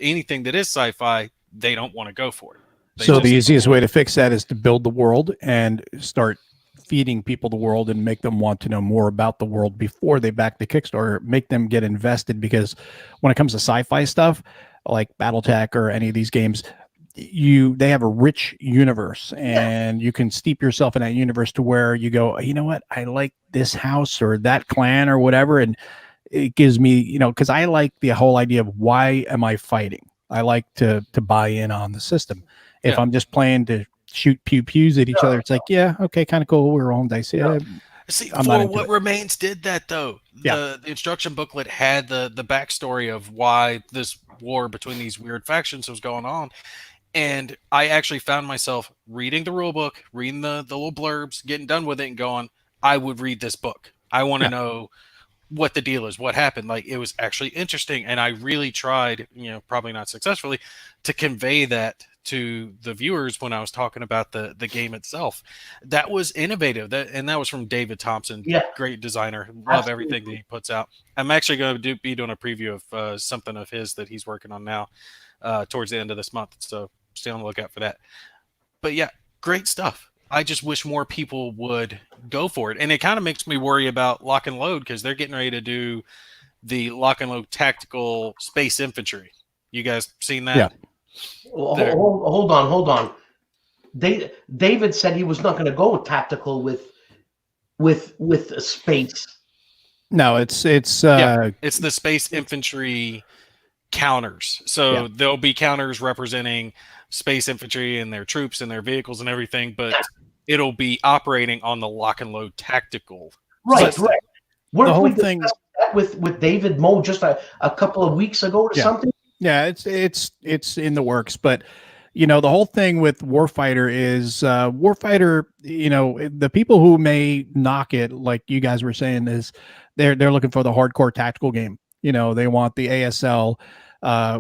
anything that is sci-fi, they don't want to go for it. So the easiest way to fix that is to build the world and start feeding people the world and make them want to know more about the world before they back the Kickstarter, make them get invested. Because when it comes to sci-fi stuff like Battletech or any of these games, they have a rich universe, and you can steep yourself in that universe to where you go, you know what, I like this house or that clan or whatever. And it gives me, because I like the whole idea of why am I fighting? I like to buy in on the system. If I'm just playing to shoot pews at each other, it's like, yeah, okay, kind of cool. We're rolling dice. Yeah. See, For What Remains did that though. The instruction booklet had the backstory of why this war between these weird factions was going on. And I actually found myself reading the rule book, reading the little blurbs, getting done with it and going, I would read this book. I want to know what the deal is, what happened. Like, it was actually interesting. And I really tried, probably not successfully, to convey that to the viewers when I was talking about the game itself. That was innovative. And that was from David Thompson, great designer. Love everything that he puts out. I'm actually going to be doing a preview of something of his that he's working on now towards the end of this month. So stay on the lookout for that. But yeah, great stuff. I just wish more people would go for it. And it kind of makes me worry about Lock and Load, because they're getting ready to do the Lock and Load Tactical Space Infantry. You guys seen that? Yeah. Hold on. David said he was not going to go tactical with space. No, it's it's the Space Infantry counters. So there'll be counters representing space infantry and their troops and their vehicles and everything, but it'll be operating on the Lock and Load Tactical. Right. The whole thing with David Moe just a couple of weeks ago or something. Yeah, it's in the works, but the whole thing with Warfighter is Warfighter. The people who may knock it, like you guys were saying, is they're looking for the hardcore tactical game. They want the ASL,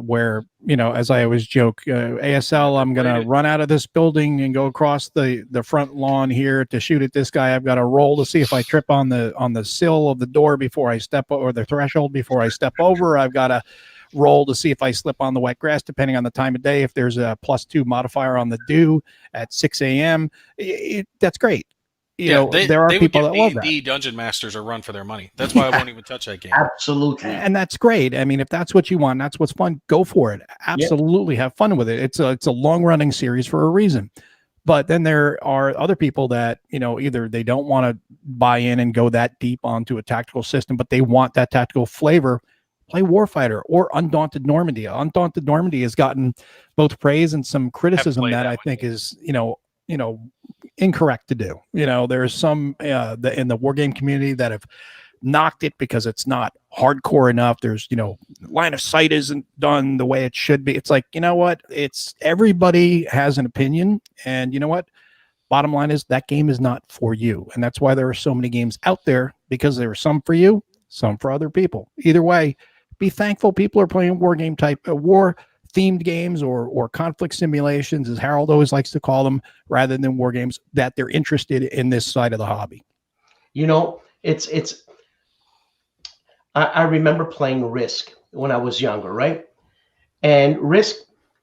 where as I always joke, ASL. I'm gonna run out of this building and go across the front lawn here to shoot at this guy. I've got to roll to see if I trip on the sill of the door before I step, or the threshold before I step over. I've got to roll to see if I slip on the wet grass, depending on the time of day. If there's a +2 modifier on the dew at 6 a.m., that's great. There are people that love that. The dungeon masters are run for their money. That's why I won't even touch that game. Absolutely. And that's great. I mean, if that's what you want, that's what's fun, go for it. Absolutely have fun with it. It's a long running series for a reason. But then there are other people that, either they don't want to buy in and go that deep onto a tactical system, but they want that tactical flavor. Play Warfighter or Undaunted Normandy. Undaunted Normandy has gotten both praise and some criticism that I think is, incorrect to do. There's some in the wargame community that have knocked it because it's not hardcore enough. There's, line of sight isn't done the way it should be. It's like, what? It's everybody has an opinion, and you know what? Bottom line is that game is not for you. And that's why there are so many games out there, because there are some for you, some for other people. Either way, be thankful people are playing wargame type war themed games or conflict simulations, as Harold always likes to call them, rather than war games, that they're interested in this side of the hobby. I remember playing Risk when I was younger, right? And Risk,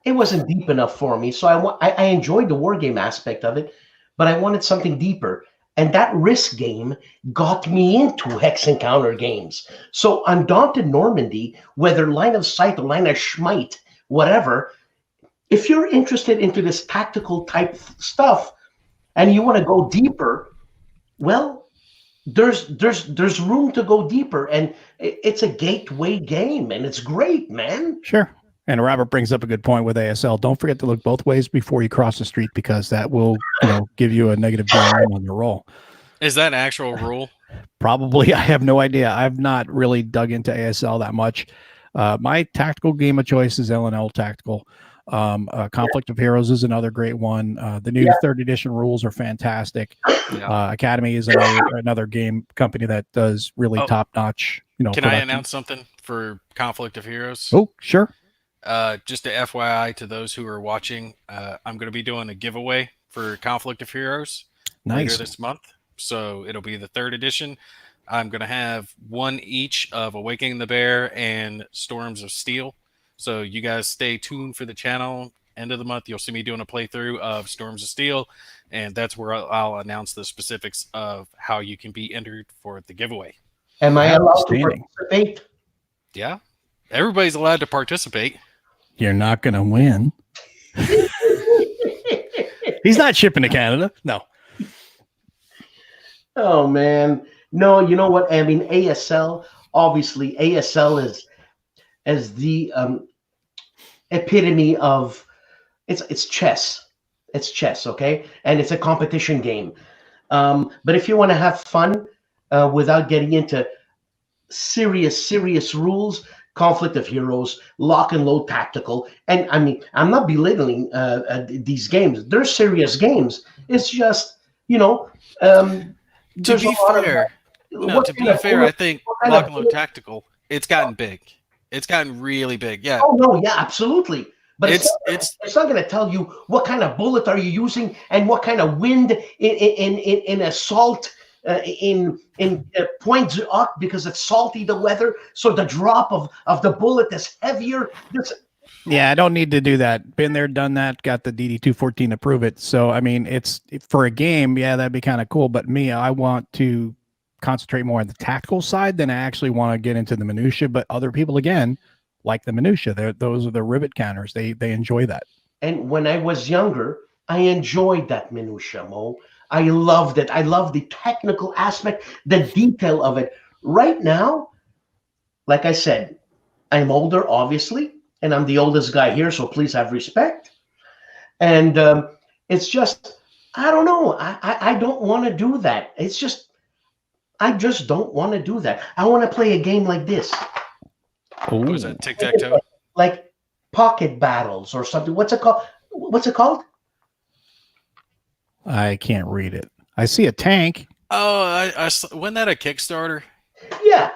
it wasn't deep enough for me. So I enjoyed the war game aspect of it, but I wanted something deeper. And that Risk game got me into hex encounter games. So Undaunted Normandy, whether line of sight or line of schmight, whatever, if you're interested into this tactical type stuff and you want to go deeper, well, there's room to go deeper, and it's a gateway game, and it's great, man. Sure. And Robert brings up a good point with ASL. Don't forget to look both ways before you cross the street, because that will, give you a negative GM on your roll. Is that an actual rule? Probably. I have no idea. I've not really dug into ASL that much. My tactical game of choice is L&L Tactical. Conflict of Heroes is another great one. The new third edition rules are fantastic. Academy is another game company that does really top notch. Can I announce something for Conflict of Heroes? Oh, sure. Just a FYI to those who are watching, I'm going to be doing a giveaway for Conflict of Heroes later this month. So it'll be the third edition. I'm going to have one each of Awakening the Bear and Storms of Steel. So you guys stay tuned for the channel. End of the month, you'll see me doing a playthrough of Storms of Steel, and that's where I'll announce the specifics of how you can be entered for the giveaway. Am I allowed to participate? Yeah, everybody's allowed to participate. You're not going to win. He's not shipping to Canada. No. Oh, man. No, you know what? I mean, ASL, obviously, ASL is the epitome of it's chess. It's chess, okay? And it's a competition game. But if you want to have fun without getting into serious rules, Conflict of Heroes, Lock and Load Tactical, and I mean, I'm not belittling these games. They're serious games. It's just, to be fair, I think Lock and Load Tactical, it's gotten big. It's gotten really big. Yeah. Oh no, yeah, absolutely. But it's not going to tell you what kind of bullet are you using and what kind of wind in assault in points up because it's salty, the weather, so the drop of the bullet is heavier. Yeah, I don't need to do that. Been there, done that. Got the DD214 to prove it. So I mean, it's for a game. Yeah, that'd be kind of cool. But me, I want to concentrate more on the tactical side than I actually want to get into the minutia. But other people, again, like the minutia. Those are the rivet counters. They enjoy that. And when I was younger, I enjoyed that minutia, Mo. I loved it. I love the technical aspect, the detail of it. Right now, like I said, I'm older, obviously, and I'm the oldest guy here, so please have respect. And it's just, I don't know. I don't want to do that. It's just, I just don't want to do that. I want to play a game like this. What was that? Tic-tac-toe? Like pocket battles or something. What's it called? What's it called? I can't read it. I see a tank. Oh, wasn't that a Kickstarter? Yeah.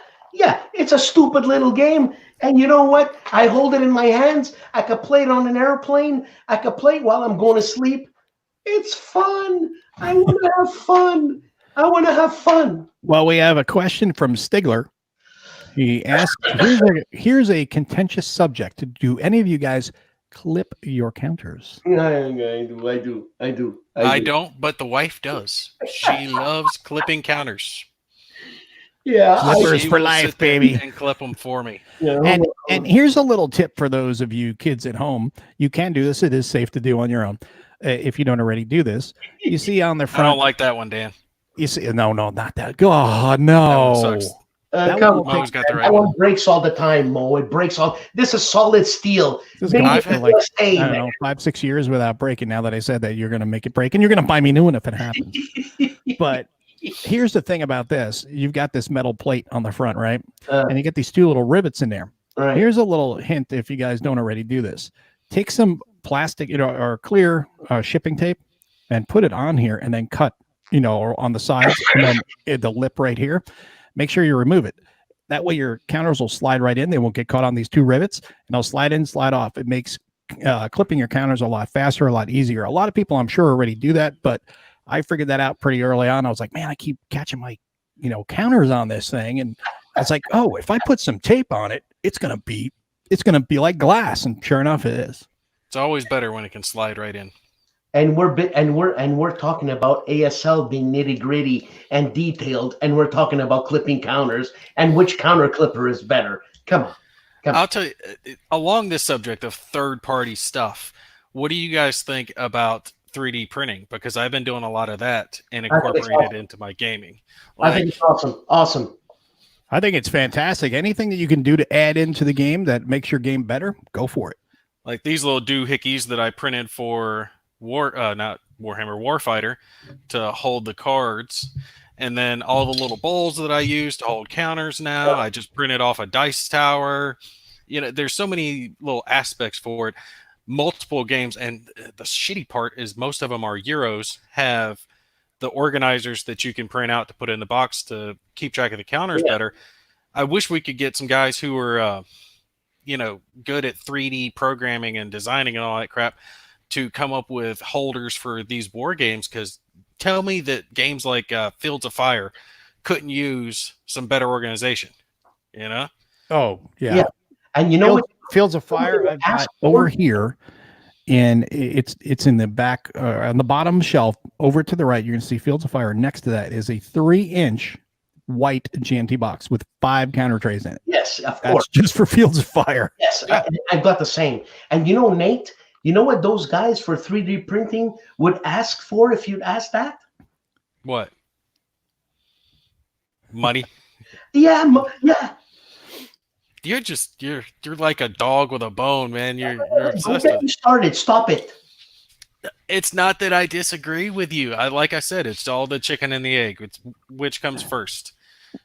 It's a stupid little game. And you know what? I hold it in my hands. I could play it on an airplane. I could play it while I'm going to sleep. It's fun. I want to have fun. Well, we have a question from Stigler. He asked, here's a contentious subject. Do any of you guys clip your counters? I do. I don't, but the wife does. She loves clipping counters. Yeah, clippers for life, baby, and clip them for me. Yeah. And here's a little tip for those of you kids at home. You can do this. It is safe to do on your own. If you don't already do this, you see on the front. I don't like that one, Dan. You see, no, not that. God, no. That one sucks. That one breaks all the time, Mo. It breaks all. This is solid steel. This is going for like, I don't know, 5-6 years without breaking. Now that I said that, you're going to make it break, and you're going to buy me new one if it happens. But here's the thing about this: you've got this metal plate on the front, right? And you get these two little rivets in there. Right. Here's a little hint if you guys don't already do this: take some plastic, or clear shipping tape, and put it on here, and then cut, or on the sides, and then the lip right here. Make sure you remove it. That way your counters will slide right in. They won't get caught on these two rivets, and they'll slide in, slide off. It makes clipping your counters a lot faster, a lot easier. A lot of people, I'm sure, already do that, but I figured that out pretty early on. I was like, man, I keep catching my, counters on this thing. And I was like, oh, if I put some tape on it, it's going to be like glass. And sure enough, it is. It's always better when it can slide right in. And we're talking about ASL being nitty gritty and detailed, and we're talking about clipping counters and which counter clipper is better. Come on. I'll tell you, along this subject of third-party stuff, what do you guys think about 3D printing? Because I've been doing a lot of that and incorporated it into my gaming. I think it's awesome. I think it's fantastic. Anything that you can do to add into the game that makes your game better, go for it. Like these little doohickeys that I printed for not Warhammer Warfighter to hold the cards, and then all the little bowls that I use to hold counters now. I just printed off a dice tower. There's so many little aspects for it. multiple games, and the shitty part is most of them are Euros, have the organizers that you can print out to put in the box to keep track of the counters better. I wish we could get some guys who were, good at 3D programming and designing and all that crap to come up with holders for these war games. Because tell me that games like Fields of Fire couldn't use some better organization, Oh yeah. Yeah. And you know what? Fields of Fire I've got over here, and it's in the back on the bottom shelf over to the right. You're gonna see Fields of Fire. Next to that is a 3-inch white GMT box with 5 counter trays in it. Yes, of That's course. just for Fields of Fire. Yes, I've got the same. And Nate, you know what those guys for 3D printing would ask for if you'd ask that? What? Money? Yeah, yeah. You're like a dog with a bone, man. You're Don't obsessed get with me started. Stop it. It's not that I disagree with you. Like I said, it's all the chicken and the egg. It's which comes first.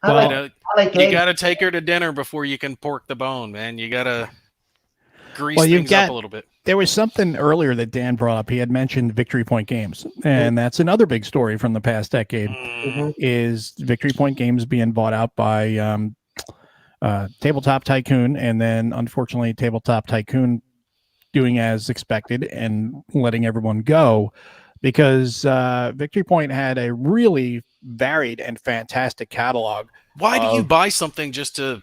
I like You eggs. got to take her to dinner before you can pork the bone, man. You got to grease Well, things up a little bit. There was something earlier that Dan brought up. He had mentioned Victory Point Games, and that's another big story from the past decade. Is Victory Point Games being bought out by Tabletop Tycoon, and then unfortunately Tabletop Tycoon doing as expected and letting everyone go, because Victory Point had a really varied and fantastic catalog. Why do you buy something just to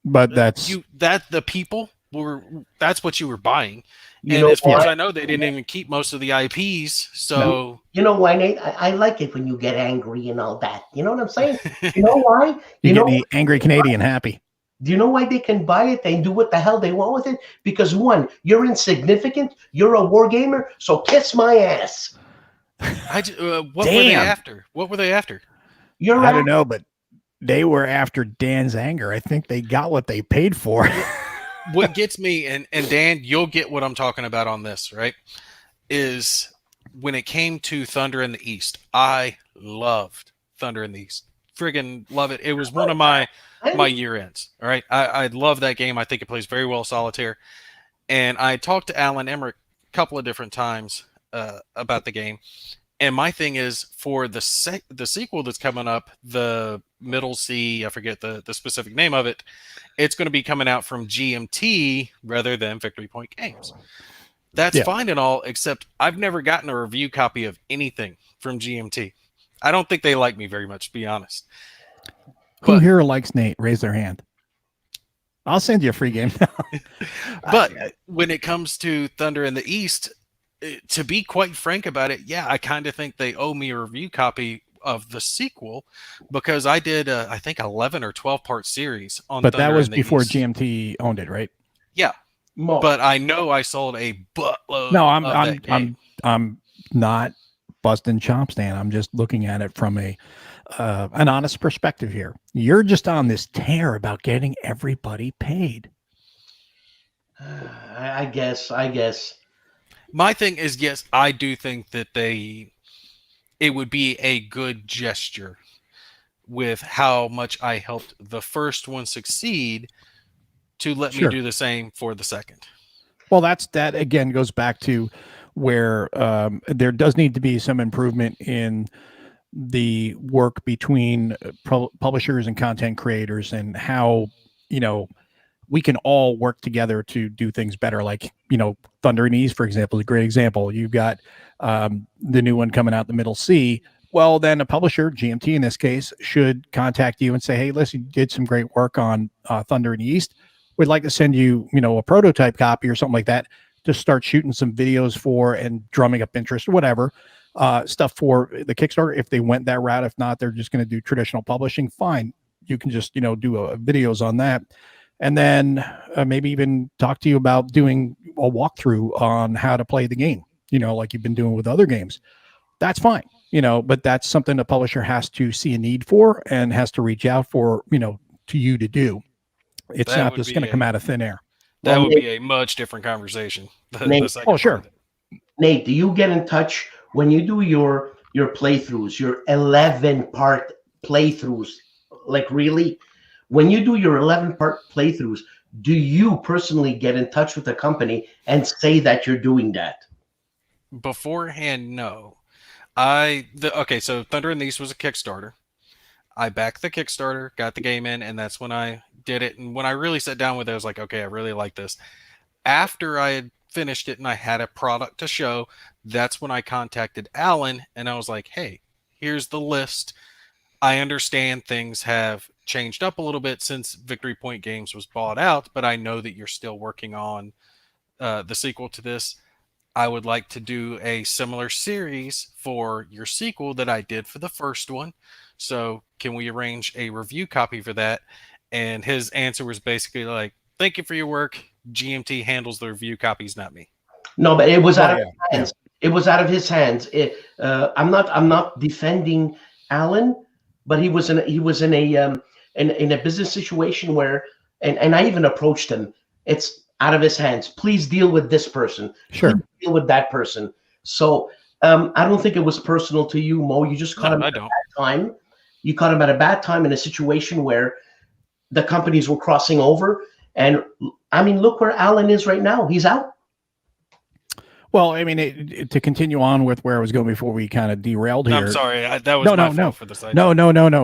but that's the people were that's what you were buying. You And know as far as why? I know, they didn't even keep most of the IPs. So You know why, Nate? I like it when you get angry and all that. You know what I'm saying? You know why? you know get the angry Canadian happy. Do you know why they can buy it and do what the hell they want with it? Because one, you're insignificant. You're a war gamer, so kiss my ass. what were they after? What were they after? I don't know, but they were after Dan's anger. I think they got what they paid for. What gets me, and Dan, you'll get what I'm talking about on this, right? Is when it came to Thunder in the East. I loved Thunder in the East. Friggin' love it. It was one of my year ends. All right. I love that game. I think it plays very well solitaire. And I talked to Alan Emmerich a couple of different times about the game. And my thing is for the sequel that's coming up, the Middle Sea, I forget the specific name of it. It's going to be coming out from GMT rather than Victory Point Games. That's fine and all, except I've never gotten a review copy of anything from GMT. I don't think they like me very much, to be honest. Who here likes Nate? Raise their hand. I'll send you a free game. But when it comes to Thunder in the East, to be quite frank about it, I kind of think they owe me a review copy of the sequel, because I did, I think, 11 or 12 part series on But Thunder that was in the before East. GMT owned it, right? Yeah. But I know I sold a buttload. No, I'm not busting chops, Dan. I'm just looking at it from an honest perspective here. You're just on this tear about getting everybody paid. I guess. My thing is, yes, I do think that it would be a good gesture with how much I helped the first one succeed to let me do the same for the second. Well, that again goes back to where there does need to be some improvement in the work between publishers and content creators, and how, we can all work together to do things better. Like, Thunder and Ease, for example, is a great example. You've got the new one coming out, the Middle Sea. Well, then a publisher, GMT in this case, should contact you and say, hey, listen, you did some great work on Thunder and East. We'd like to send you, a prototype copy or something like that to start shooting some videos for and drumming up interest or whatever stuff for the Kickstarter. If they went that route, if not, they're just going to do traditional publishing. Fine. You can just, do videos on that. And then maybe even talk to you about doing a walkthrough on how to play the game, like you've been doing with other games. That's fine, but that's something the publisher has to see a need for and has to reach out for, to you to do. It's not just going to come out of thin air. That would be a much different conversation. Sure. Nate, do you get in touch when you do your playthroughs, your 11-part playthroughs? Like, really? When you do your 11-part playthroughs, do you personally get in touch with the company and say that you're doing that? Beforehand, no. Okay, so Thunder and the East was a Kickstarter. I backed the Kickstarter, got the game in, and that's when I did it. And when I really sat down with it, I was like, okay, I really like this. After I had finished it and I had a product to show, that's when I contacted Alan and I was like, hey, here's the list. I understand things have changed up a little bit since Victory Point Games was bought out, but I know that you're still working on the sequel to this. I would like to do a similar series for your sequel that I did for the first one. So, can we arrange a review copy for that? And his answer was basically like, thank you for your work. GMT handles the review copies, not me. No, but it was Oh, out of yeah, his hands. It was out of his hands. I'm not defending Alan, but he was in a business situation where, and I even approached him. It's out of his hands. Please deal with this person. Sure. Please deal with that person. So I don't think it was personal to you, Mo. You just caught him I at a don't. bad time. You caught him at a bad time in a situation where the companies were crossing over. And I mean, look where Alan is right now. He's out. Well, I mean, to continue on with where I was going before we kind of derailed here. I'm sorry. That was my fault for this. No.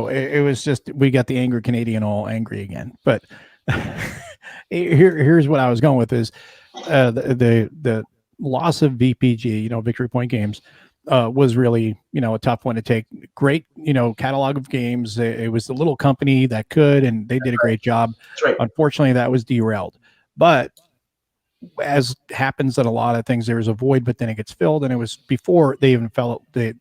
It was just we got the angry Canadian all angry again. But here's what I was going with is the loss of VPG, Victory Point Games, was really a tough one to take. Great catalog of games. It was the little company that could, and they did a great job. That's right. Unfortunately, that was derailed. But as happens in a lot of things, there's a void, but then it gets filled. And it was before they even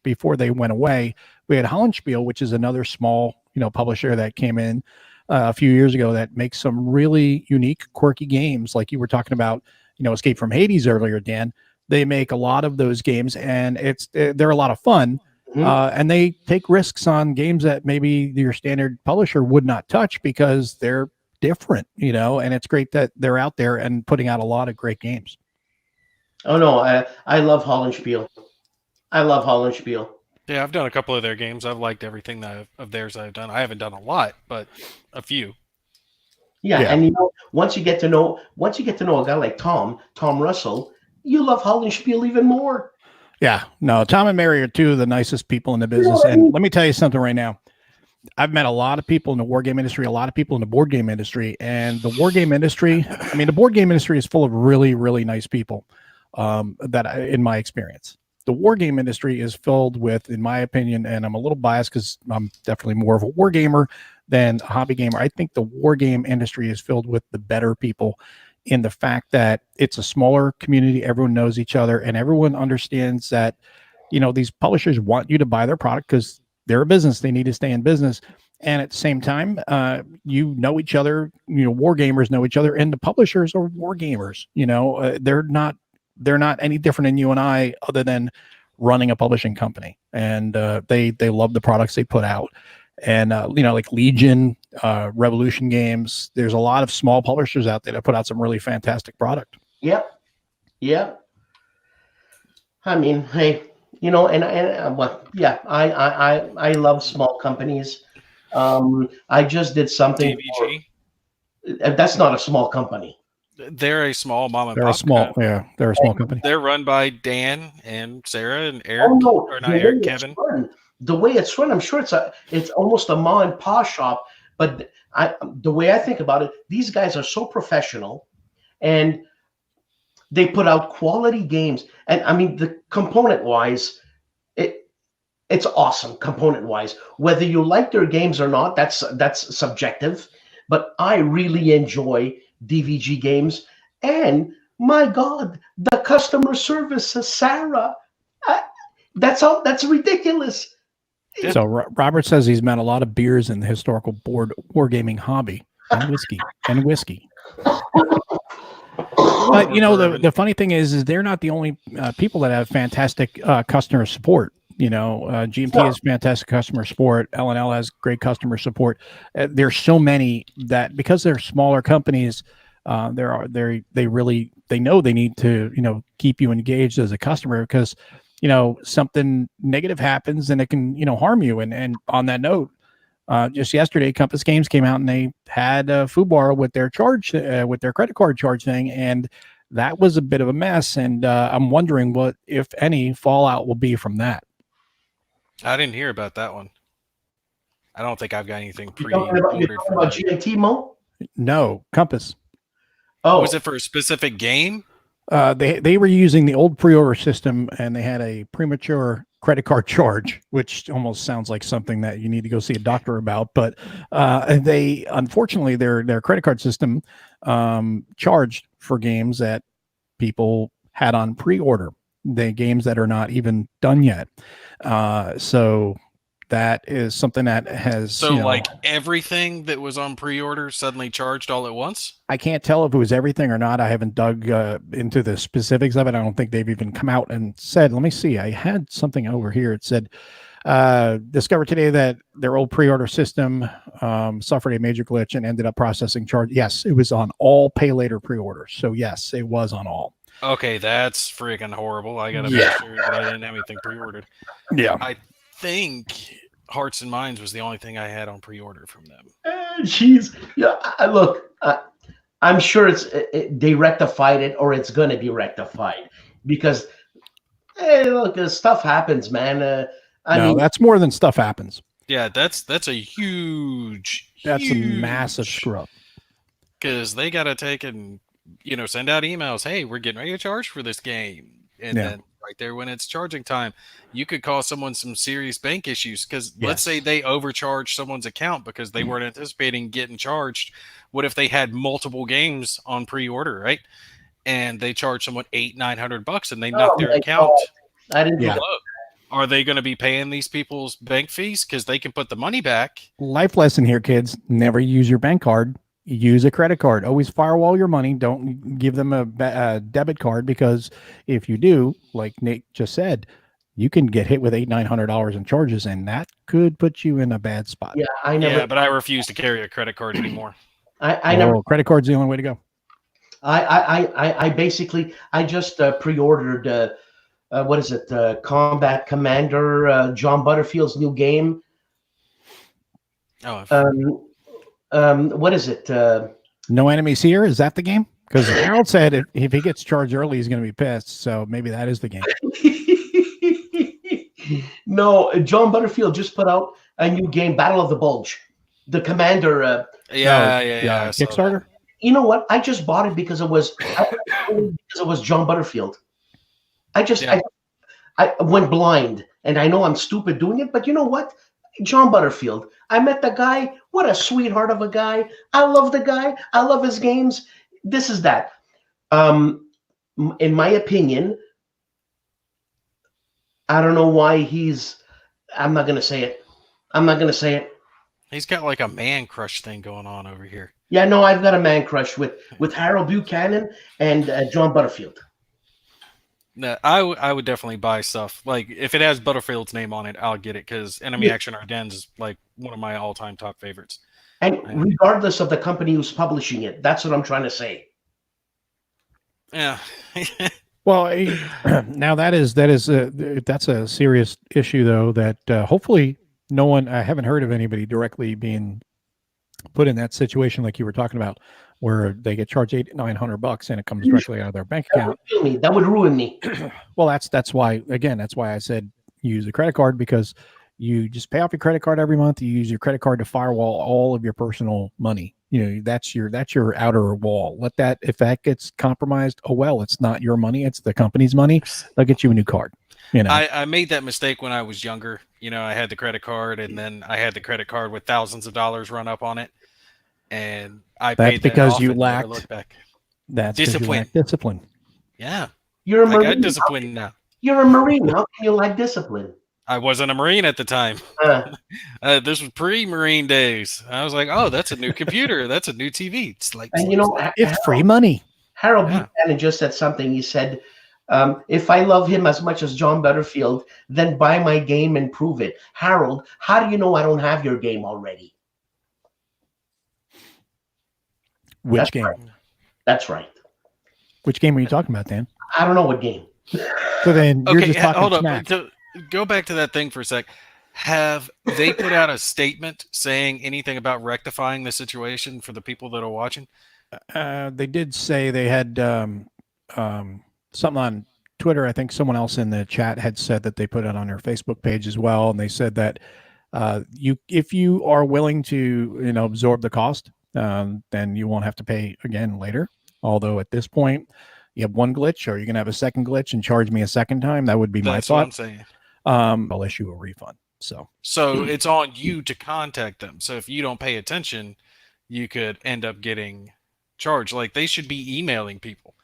before they went away, we had Hollenspiel, which is another small, publisher that came in a few years ago that makes some really unique, quirky games. Like you were talking about, Escape from Hades earlier, Dan. They make a lot of those games, and they're a lot of fun. And they take risks on games that maybe your standard publisher would not touch because they're different, and it's great that they're out there and putting out a lot of great games. Oh no, I love Hollenspiel. I love Hollenspiel. Yeah, I've done a couple of their games. I've liked everything of theirs I've done. I haven't done a lot, but a few. Yeah, and once you get to know a guy like Tom Russell, you love Hollenspiel even more. Yeah, no, Tom and Mary are two of the nicest people in the business. And let me tell you something right now. I've met a lot of people in the wargame industry, a lot of people in the board game industry, and the wargame industry. I mean, the board game industry is full of really, really nice people. In my experience, the wargame industry is filled with, in my opinion, and I'm a little biased because I'm definitely more of a war gamer than a hobby gamer. I think the wargame industry is filled with the better people, in the fact that it's a smaller community. Everyone knows each other, and everyone understands that, these publishers want you to buy their product because they're a business. They need to stay in business. And at the same time, know each other, war gamers know each other, and the publishers are war gamers. They're not any different than you and I, other than running a publishing company. And they love the products they put out. And, like Legion, Revolution Games, there's a lot of small publishers out there that put out some really fantastic product. Yep. I mean, hey, I love small companies. I just did something. DVG? That's not a small company. They're a small mom and They're pop. they're a small company. They're run by Dan and Sarah and Eric. Oh no, or not Eric, Kevin. The way it's run, I'm sure it's almost a mom and pop shop. But the way I think about it, these guys are so professional, and they put out quality games. And I mean, the component wise, it's awesome component wise. Whether you like their games or not, that's subjective. But I really enjoy DVG games, and my God, the customer service, Sarah, that's ridiculous. So Robert says he's met a lot of beers in the historical wargaming hobby, and whiskey. But the funny thing is they're not the only people that have fantastic customer support. GMT has fantastic customer support. L&L has great customer support. There's so many that, because they're smaller companies, they know they need to keep you engaged as a customer, because something negative happens and it can harm you. And on that note, Just yesterday, Compass Games came out and they had Fubar with their charge, with their credit card charge thing, and that was a bit of a mess. And I'm wondering what, if any, fallout will be from that. I didn't hear about that one. I don't think I've got anything You're talking pre-ordered for about that. GMT, Mo? No, Compass. Oh, Was it for a specific game? They were using the old pre-order system, and they had a premature credit card charge, which almost sounds like something that you need to go see a doctor about. But they, unfortunately, their credit card system charged for games that people had on pre-order, the games that are not even done yet. So that is something that has, So like everything that was on pre-order suddenly charged all at once? I can't tell if it was everything or not. I haven't dug into the specifics of it. I don't think they've even come out and said, let me see. I had something over here. It said, discovered today that their old pre-order system suffered a major glitch and ended up processing charge. Yes, it was on all pay later pre-orders. So yes, it was on all. Okay, that's freaking horrible. I gotta make sure that I didn't have anything pre-ordered. Yeah. I think Hearts and Minds was the only thing I had on pre-order from them. Jeez. Yeah, look, I'm sure they rectified it, or it's going to be rectified, because, hey, look, stuff happens, man. I mean, that's more than stuff happens. Yeah, that's a huge. That's a massive screw up. Because they gotta take and send out emails. Hey, we're getting ready to charge for this game, and then right there when it's charging time, you could cause someone some serious bank issues. Because let's say they overcharge someone's account because they weren't anticipating getting charged. What if they had multiple games on pre-order, right? And they charge someone $800-900 and they knock their account. I didn't do that. Are they going to be paying these people's bank fees because they can put the money back? Life lesson here, kids: never use your bank card. Use a credit card. Always firewall your money. Don't give them a debit card, because if you do, like Nate just said, you can get hit with $800-900 in charges, and that could put you in a bad spot. Yeah, I never. Yeah, but I refuse to carry a credit card anymore. I never. Credit card's the only way to go. I basically just pre-ordered. What is it? Combat Commander, John Butterfield's new game. Oh. What is it? No Enemies Here? Is that the game? Because Harold said if he gets charged early, he's going to be pissed. So maybe that is the game. No, John Butterfield just put out a new game, Battle of the Bulge. The Commander. Yeah. Kickstarter. You know what? I just bought it because it was John Butterfield. I went blind, and I know I'm stupid doing it, but you know what? John Butterfield. I met the guy. What a sweetheart of a guy. I love the guy. I love his games. This is that. In my opinion, I don't know why I'm not going to say it. He's got like a man crush thing going on over here. Yeah, no, I've got a man crush with Harold Buchanan and John Butterfield. No, I would definitely buy stuff. Like, if it has Butterfield's name on it, I'll get it, because Enemy Action Ardennes is like one of my all-time top favorites. And regardless of the company who's publishing it, that's what I'm trying to say. Yeah. Well, now that's a serious issue, though, that hopefully no one, I haven't heard of anybody directly being put in that situation like you were talking about, where they get charged $800-900 and it comes directly out of their bank account. That would ruin me. Well, that's why I said use a credit card, because you just pay off your credit card every month. You use your credit card to firewall all of your personal money. That's your outer wall. If that gets compromised, oh well, it's not your money, it's the company's money. They'll get you a new card. I made that mistake when I was younger. I had the credit card, and then I had the credit card with thousands of dollars run up on it. And I paid that because off you and lacked never looked back. That's discipline. Discipline. Yeah. You're a Marine. I got discipline now. You're a Marine. How can you lack discipline? I wasn't a Marine at the time. This was pre-Marine days. I was like, oh, that's a new computer. That's a new TV. It's like, it's free money. Harold Buchanan just said something. He said, if I love him as much as John Butterfield, then buy my game and prove it. Harold, how do you know I don't have your game already? Which game? Right. That's right. Which game are you talking about, Dan? I don't know what game. So then you're just talking hold smack. up. Go back to that thing for a sec. Have they put out a statement saying anything about rectifying the situation for the people that are watching? They did say they had something on Twitter. I think someone else in the chat had said that they put it on their Facebook page as well, and they said that if you are willing to absorb the cost, then you won't have to pay again later. Although at this point, you have one glitch, or you're gonna have a second glitch and charge me a second time. That would be my That's what I'm thought. saying. I'll issue a refund. So it's on you to contact them. So if you don't pay attention, you could end up getting charged. Like, they should be emailing people.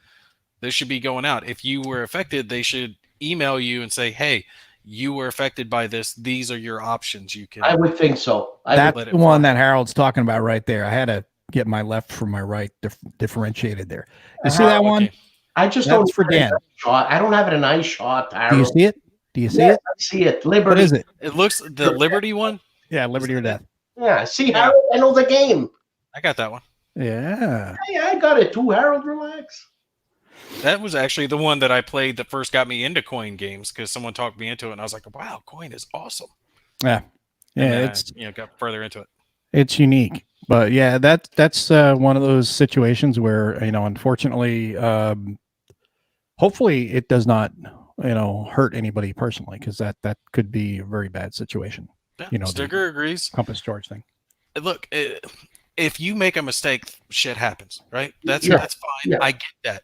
They should be going out. If you were affected, they should email you and say, "Hey, you were affected by this. These are your options. You can." I would think so. that's the one that Harold's talking about right there. I had to get my left from my right differentiated there. You see that one? I just That's don't for Dan. Shot. I don't have it an eye shot. Harold. Do you see it? Do you see Yes, it? I see it. Liberty. What is it? It looks the Liberty one. Yeah, Liberty or Death. Yeah. See, Harold, I know the game. I got that one. Yeah. Hey, I got it too. Harold, relax. That was actually the one that I played that first got me into coin games, because someone talked me into it, and I was like, "Wow, coin is awesome." Yeah. Yeah, and it's got further into it. It's unique, but yeah, that's one of those situations where unfortunately, hopefully it does not hurt anybody personally, because that could be a very bad situation. Yeah, Sticker agrees. Compass charge thing. Look, if you make a mistake, shit happens, right? That's fine. Yeah. I get that.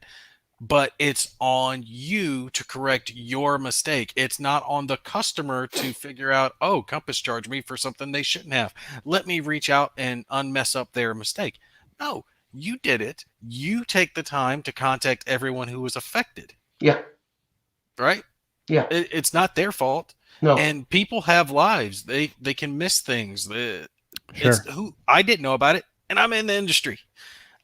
But it's on you to correct your mistake. It's not on the customer to figure out, oh, Compass charged me for something they shouldn't have. Let me reach out and unmess up their mistake. No, you did it. You take the time to contact everyone who was affected. Yeah. Right? Yeah. It's not their fault. No. And people have lives. They can miss things. Sure. I didn't know about it, and I'm in the industry.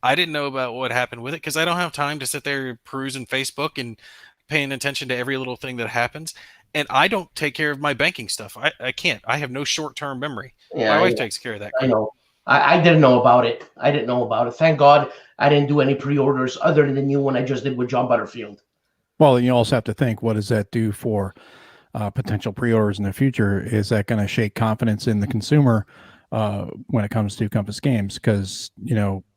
I didn't know about what happened with it because I don't have time to sit there perusing Facebook and paying attention to every little thing that happens. And I don't take care of my banking stuff. I can't. I have no short-term memory. Yeah, my wife takes care of that. I know. I didn't know about it. Thank God I didn't do any pre-orders other than the new one I just did with John Butterfield. Well, you also have to think, what does that do for potential pre-orders in the future? Is that going to shake confidence in the consumer when it comes to Compass Games? Because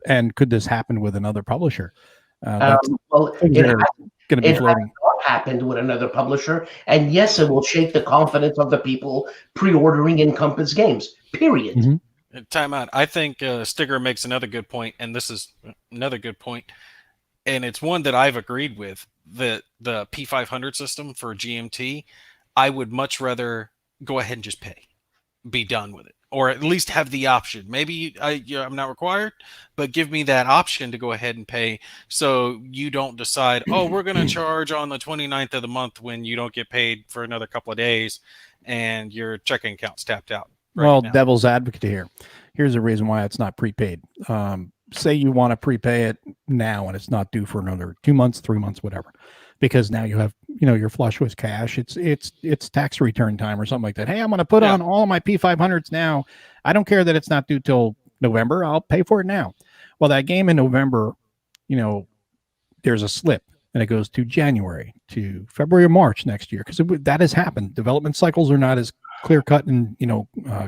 and could this happen with another publisher? Well, it going to be floating. Happened with another publisher, and yes, it will shake the confidence of the people pre-ordering in Compass Games. Period. Mm-hmm. Time out. I think Stigger makes another good point, and this is another good point, and it's one that I've agreed with. The P500 system for GMT, I would much rather go ahead and just pay, be done with it, or at least have the option. Maybe I'm not required, but give me that option to go ahead and pay, so you don't decide, oh, we're going to charge on the 29th of the month when you don't get paid for another couple of days and your checking account's tapped out. Well, devil's advocate here. Here's a reason why it's not prepaid. Say you want to prepay it now and it's not due for another 2 months, 3 months, whatever, because now you have, you're flush with cash. It's tax return time or something like that. Hey, I'm going to put on all of my P500s now. I don't care that it's not due till November. I'll pay for it now. Well, that game in November, there's a slip and it goes to January, to February or March next year, because that has happened. Development cycles are not as clear cut and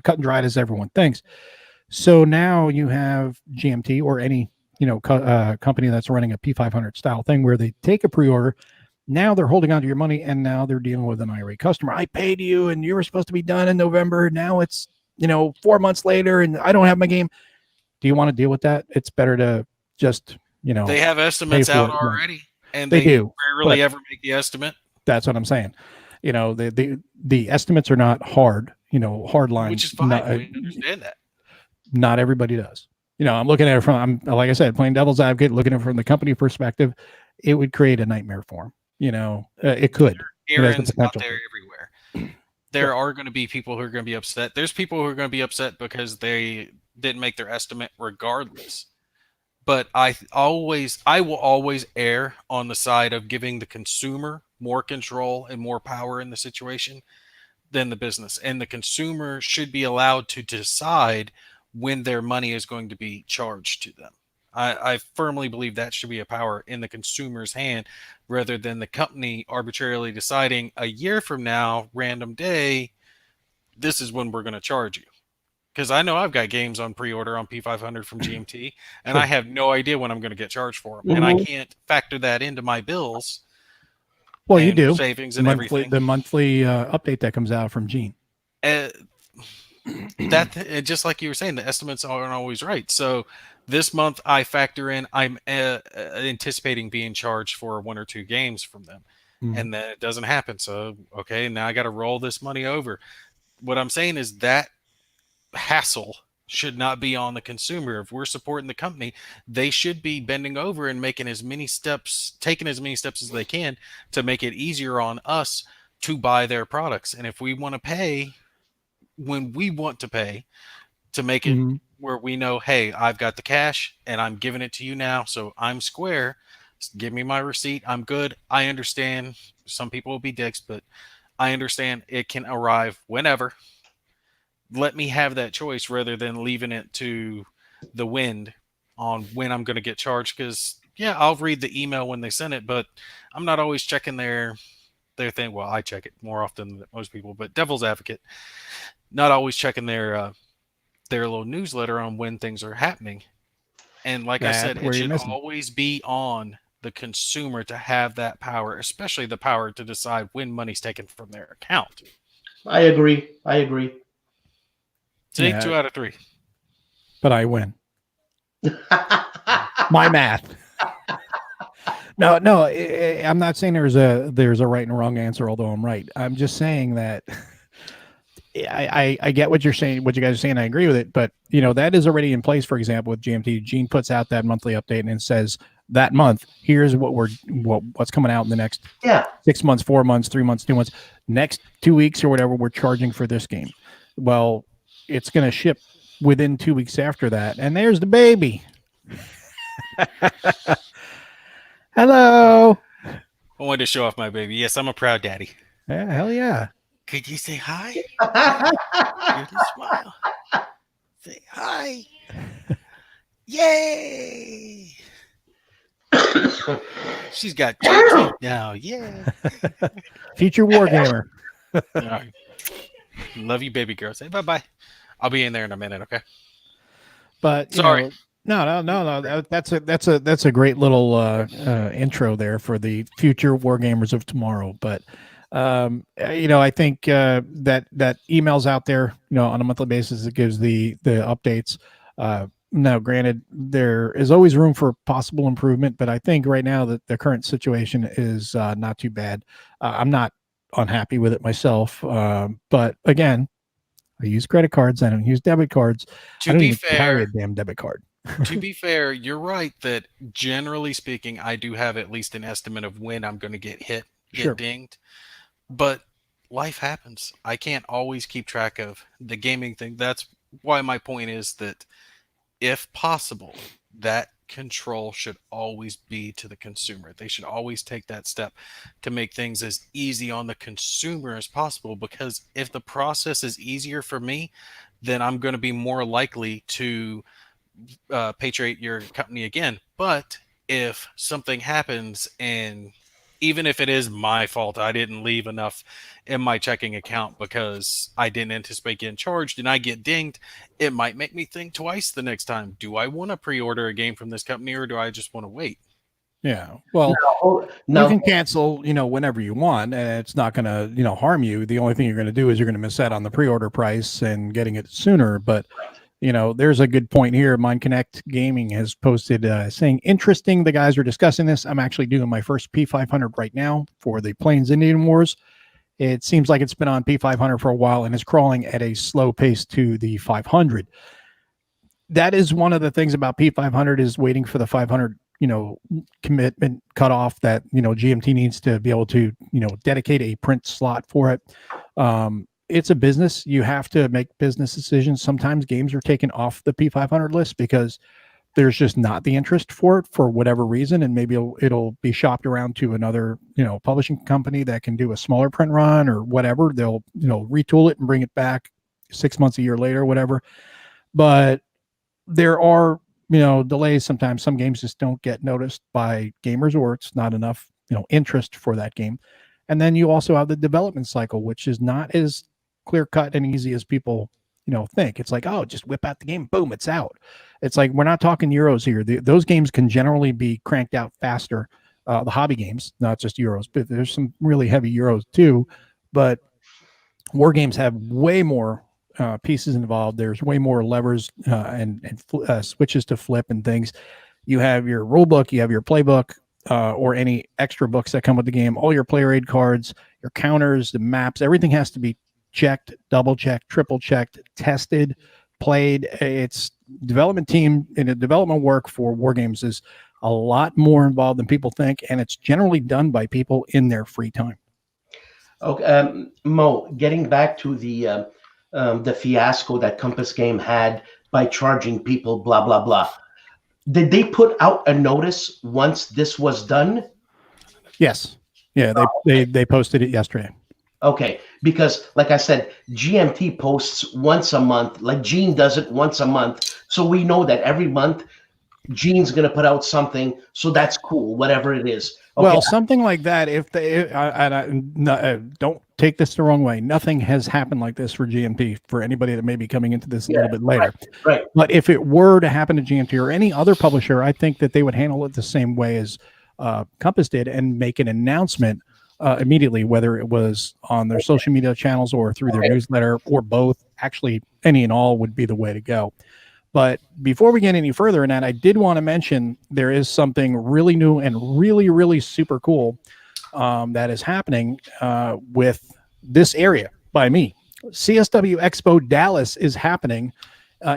cut and dried as everyone thinks. So now you have GMT or any company that's running a P500 style thing where they take a pre-order. Now they're holding on to your money, and now they're dealing with an irate customer. I paid you, and you were supposed to be done in November. Now it's 4 months later, and I don't have my game. Do you want to deal with that? It's better to just they have estimates out already, and they do rarely ever make the estimate. That's what I'm saying. The estimates are not hard. Hard lines, which is fine. We understand that. Not everybody does. I'm looking at it from, like I said, playing devil's advocate, looking at it from the company perspective. It would create a nightmare for them. It could. Errands out there everywhere. There are going to be people who are going to be upset. There's people who are going to be upset because they didn't make their estimate regardless. But I will always err on the side of giving the consumer more control and more power in the situation than the business. And the consumer should be allowed to decide when their money is going to be charged to them. I firmly believe that should be a power in the consumer's hand, rather than the company arbitrarily deciding a year from now, random day, this is when we're going to charge you. Because I know I've got games on pre-order on P500 from GMT, and Sure. I have no idea when I'm going to get charged for them, and I can't factor that into my bills Well, you and do. savings and everything. The monthly update that comes out from Gene. That just like you were saying, the estimates aren't always right. So this month I factor in I'm anticipating being charged for 1 or 2 games from them, and then it doesn't happen. So okay, now I got to roll this money over. What I'm saying is that hassle should not be on the consumer. If we're supporting the company, they should be bending over and making as many steps, taking as many steps as they can to make it easier on us to buy their products. And if we want to pay when we want to pay, to make it where we know, hey, I've got the cash and I'm giving it to you now, so I'm square. Give me my receipt. I'm good. I understand some people will be dicks, but I understand it can arrive whenever. Let me have that choice rather than leaving it to the wind on when I'm going to get charged. Because yeah, I'll read the email when they send it, but I'm not always checking their thing. Well, I check it more often than most people, but devil's advocate, not always checking their little newsletter on when things are happening. And like I said, it should always be on the consumer to have that power, especially the power to decide when money's taken from their account. I agree. See, 2 out of 3. But I win. My math. No, I'm not saying there's a right and wrong answer, although I'm right. I'm just saying that I get what you're saying, what you guys are saying. I agree with it, but that is already in place. For example, with GMT, Gene puts out that monthly update and it says that month, here's what's coming out in the next 6 months, 4 months, 3 months, 2 months, next 2 weeks or whatever we're charging for this game. Well, it's going to ship within 2 weeks after that. And there's the baby. Hello. I wanted to show off my baby. Yes, I'm a proud daddy. Yeah, hell yeah. Could you say hi? Give a smile. Say hi. Yay. She's got 2 teeth now. Yeah. Future Wargamer. Right. Love you, baby girl. Say bye-bye. I'll be in there in a minute, okay? But sorry. No. That's a great little intro there for the future Wargamers of tomorrow. But I think that emails out there, on a monthly basis, it gives the updates. Now, granted, there is always room for possible improvement, but I think right now that the current situation is not too bad. I'm not unhappy with it myself, but again, I use credit cards. I don't use debit cards. I don't even carry a damn debit card. To be fair, you're right that generally speaking, I do have at least an estimate of when I'm going to get dinged. But life happens. I can't always keep track of the gaming thing. That's why my point is that if possible, that control should always be to the consumer. They should always take that step to make things as easy on the consumer as possible, because if the process is easier for me, then I'm going to be more likely to patriate your company again. But if something happens, and even if it is my fault, I didn't leave enough in my checking account because I didn't anticipate getting charged and I get dinged, it might make me think twice the next time. Do I want to pre-order a game from this company, or do I just want to wait? Yeah. Well, no. You can cancel, whenever you want, and it's not going to, harm you. The only thing you're going to do is you're going to miss out on the pre-order price and getting it sooner. But there's a good point here. Mind Connect Gaming has posted saying, interesting. The guys are discussing this. I'm actually doing my first P500 right now for the Plains Indian Wars. It seems like it's been on P500 for a while and is crawling at a slow pace to the 500. That is one of the things about P500 is waiting for the 500, commitment cutoff that, GMT needs to be able to, dedicate a print slot for it. It's a business. You have to make business decisions. Sometimes games are taken off the P500 list because there's just not the interest for it for whatever reason. And maybe it'll be shopped around to another, publishing company that can do a smaller print run or whatever. They'll, retool it and bring it back 6 months, a year later, whatever. But there are, delays. Sometimes some games just don't get noticed by gamers, or it's not enough, interest for that game. And then you also have the development cycle, which is not as clear cut and easy as people think. It's like, oh, just whip out the game, boom, it's out. It's like, we're not talking euros here. Those games can generally be cranked out faster. The hobby games, not just euros, but there's some really heavy euros too. But war games have way more pieces involved. There's way more levers and switches to flip and things. You have your rule book, you have your playbook, or any extra books that come with the game, all your player aid cards, your counters, the maps, everything has to be checked, double checked, triple checked, tested, played. It's development team and the development work for war games is a lot more involved than people think, and it's generally done by people in their free time. Okay, Mo, getting back to the fiasco that Compass Game had by charging people, blah blah blah. Did they put out a notice once this was done? Yes. Yeah, they posted it yesterday. Okay, because like I said, GMT posts once a month, like Gene does it once a month. So we know that every month Gene's going to put out something. So that's cool, whatever it is. Okay. Well, something like that, if they, don't take this the wrong way, nothing has happened like this for GMT for anybody that may be coming into this a little bit later. Right. But if it were to happen to GMT or any other publisher, I think that they would handle it the same way as Compass did and make an announcement immediately, whether it was on their social media channels or through their newsletter or both. Actually, any and all would be the way to go. But before we get any further in that, I did want to mention there is something really new and really, really super cool that is happening with this area by me. CSW Expo Dallas is happening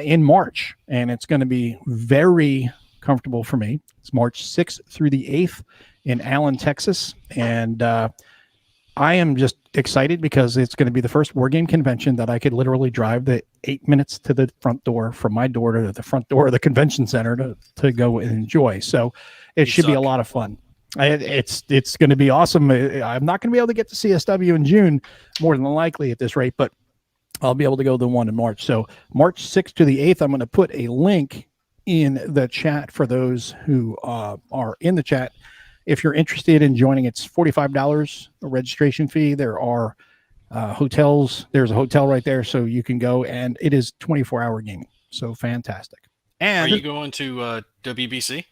in March, and it's going to be very comfortable for me. It's March 6th through the 8th in Allen, Texas. And I am just excited because it's going to be the first war game convention that I could literally drive the 8 minutes to the front door from my door to the front door of the convention center to go and enjoy. So it should be a lot of fun. It's going to be awesome. I'm not going to be able to get to CSW in June, more than likely at this rate, but I'll be able to go to the one in March. So March 6th to the 8th, I'm going to put a link in the chat for those who are in the chat. If you're interested in joining, it's $45 a registration fee. There are hotels. There's a hotel right there, so you can go, and it is 24-hour gaming. So fantastic. And are you going to WBC?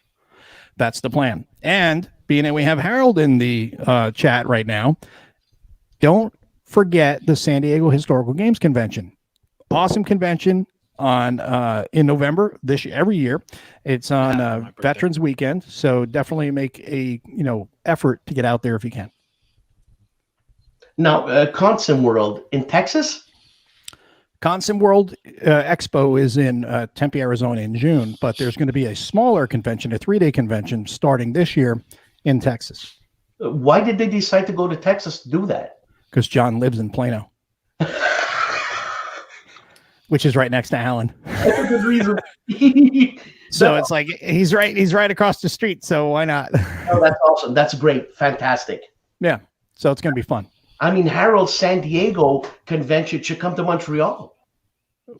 That's the plan. And being that we have Harold in the chat right now, don't forget the San Diego Historical Games Convention. Awesome convention on in November every year. It's on Veterans Weekend, so definitely make a effort to get out there if you can. Now, Consim World in Texas. Consim World Expo is in Tempe, Arizona in June, but there's going to be a smaller convention, a 3-day convention starting this year in Texas. Why did they decide to go to Texas to do that? Because John lives in Plano. Which is right next to Allen. That's a good reason. So it's like he's right across the street. So why not? Oh, that's awesome. That's great. Fantastic. Yeah. So it's going to be fun. I mean, Harold's San Diego convention should come to Montreal.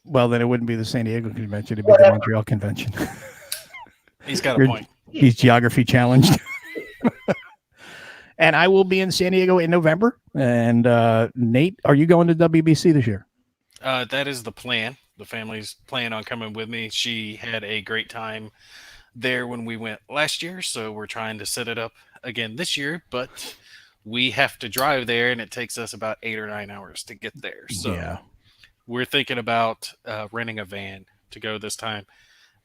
Well, then it wouldn't be the San Diego convention. It'd be the Montreal convention. He's got a point. He's geography challenged. And I will be in San Diego in November. And Nate, are you going to WBC this year? That is the plan. The family's planning on coming with me. She had a great time there when we went last year, so we're trying to set it up again this year, but we have to drive there, and it takes us about 8 or 9 hours to get there. So we're thinking about renting a van to go this time,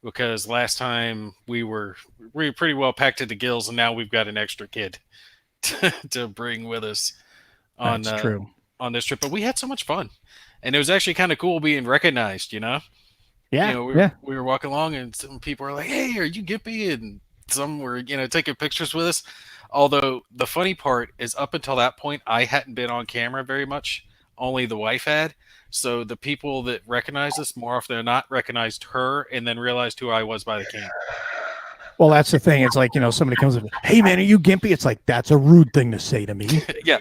because last time we were pretty well packed to the gills, and now we've got an extra kid to bring with us on this trip. But we had so much fun. And it was actually kind of cool being recognized, Yeah. We were walking along and some people were like, "Hey, are you Gimpy?" And some were, taking pictures with us. Although the funny part is up until that point, I hadn't been on camera very much. Only the wife had. So the people that recognized us more often than not recognized her and then realized who I was by the camera. Well, that's the thing. It's like, somebody comes up, hey, man, are you gimpy? It's like, that's a rude thing to say to me. Yeah.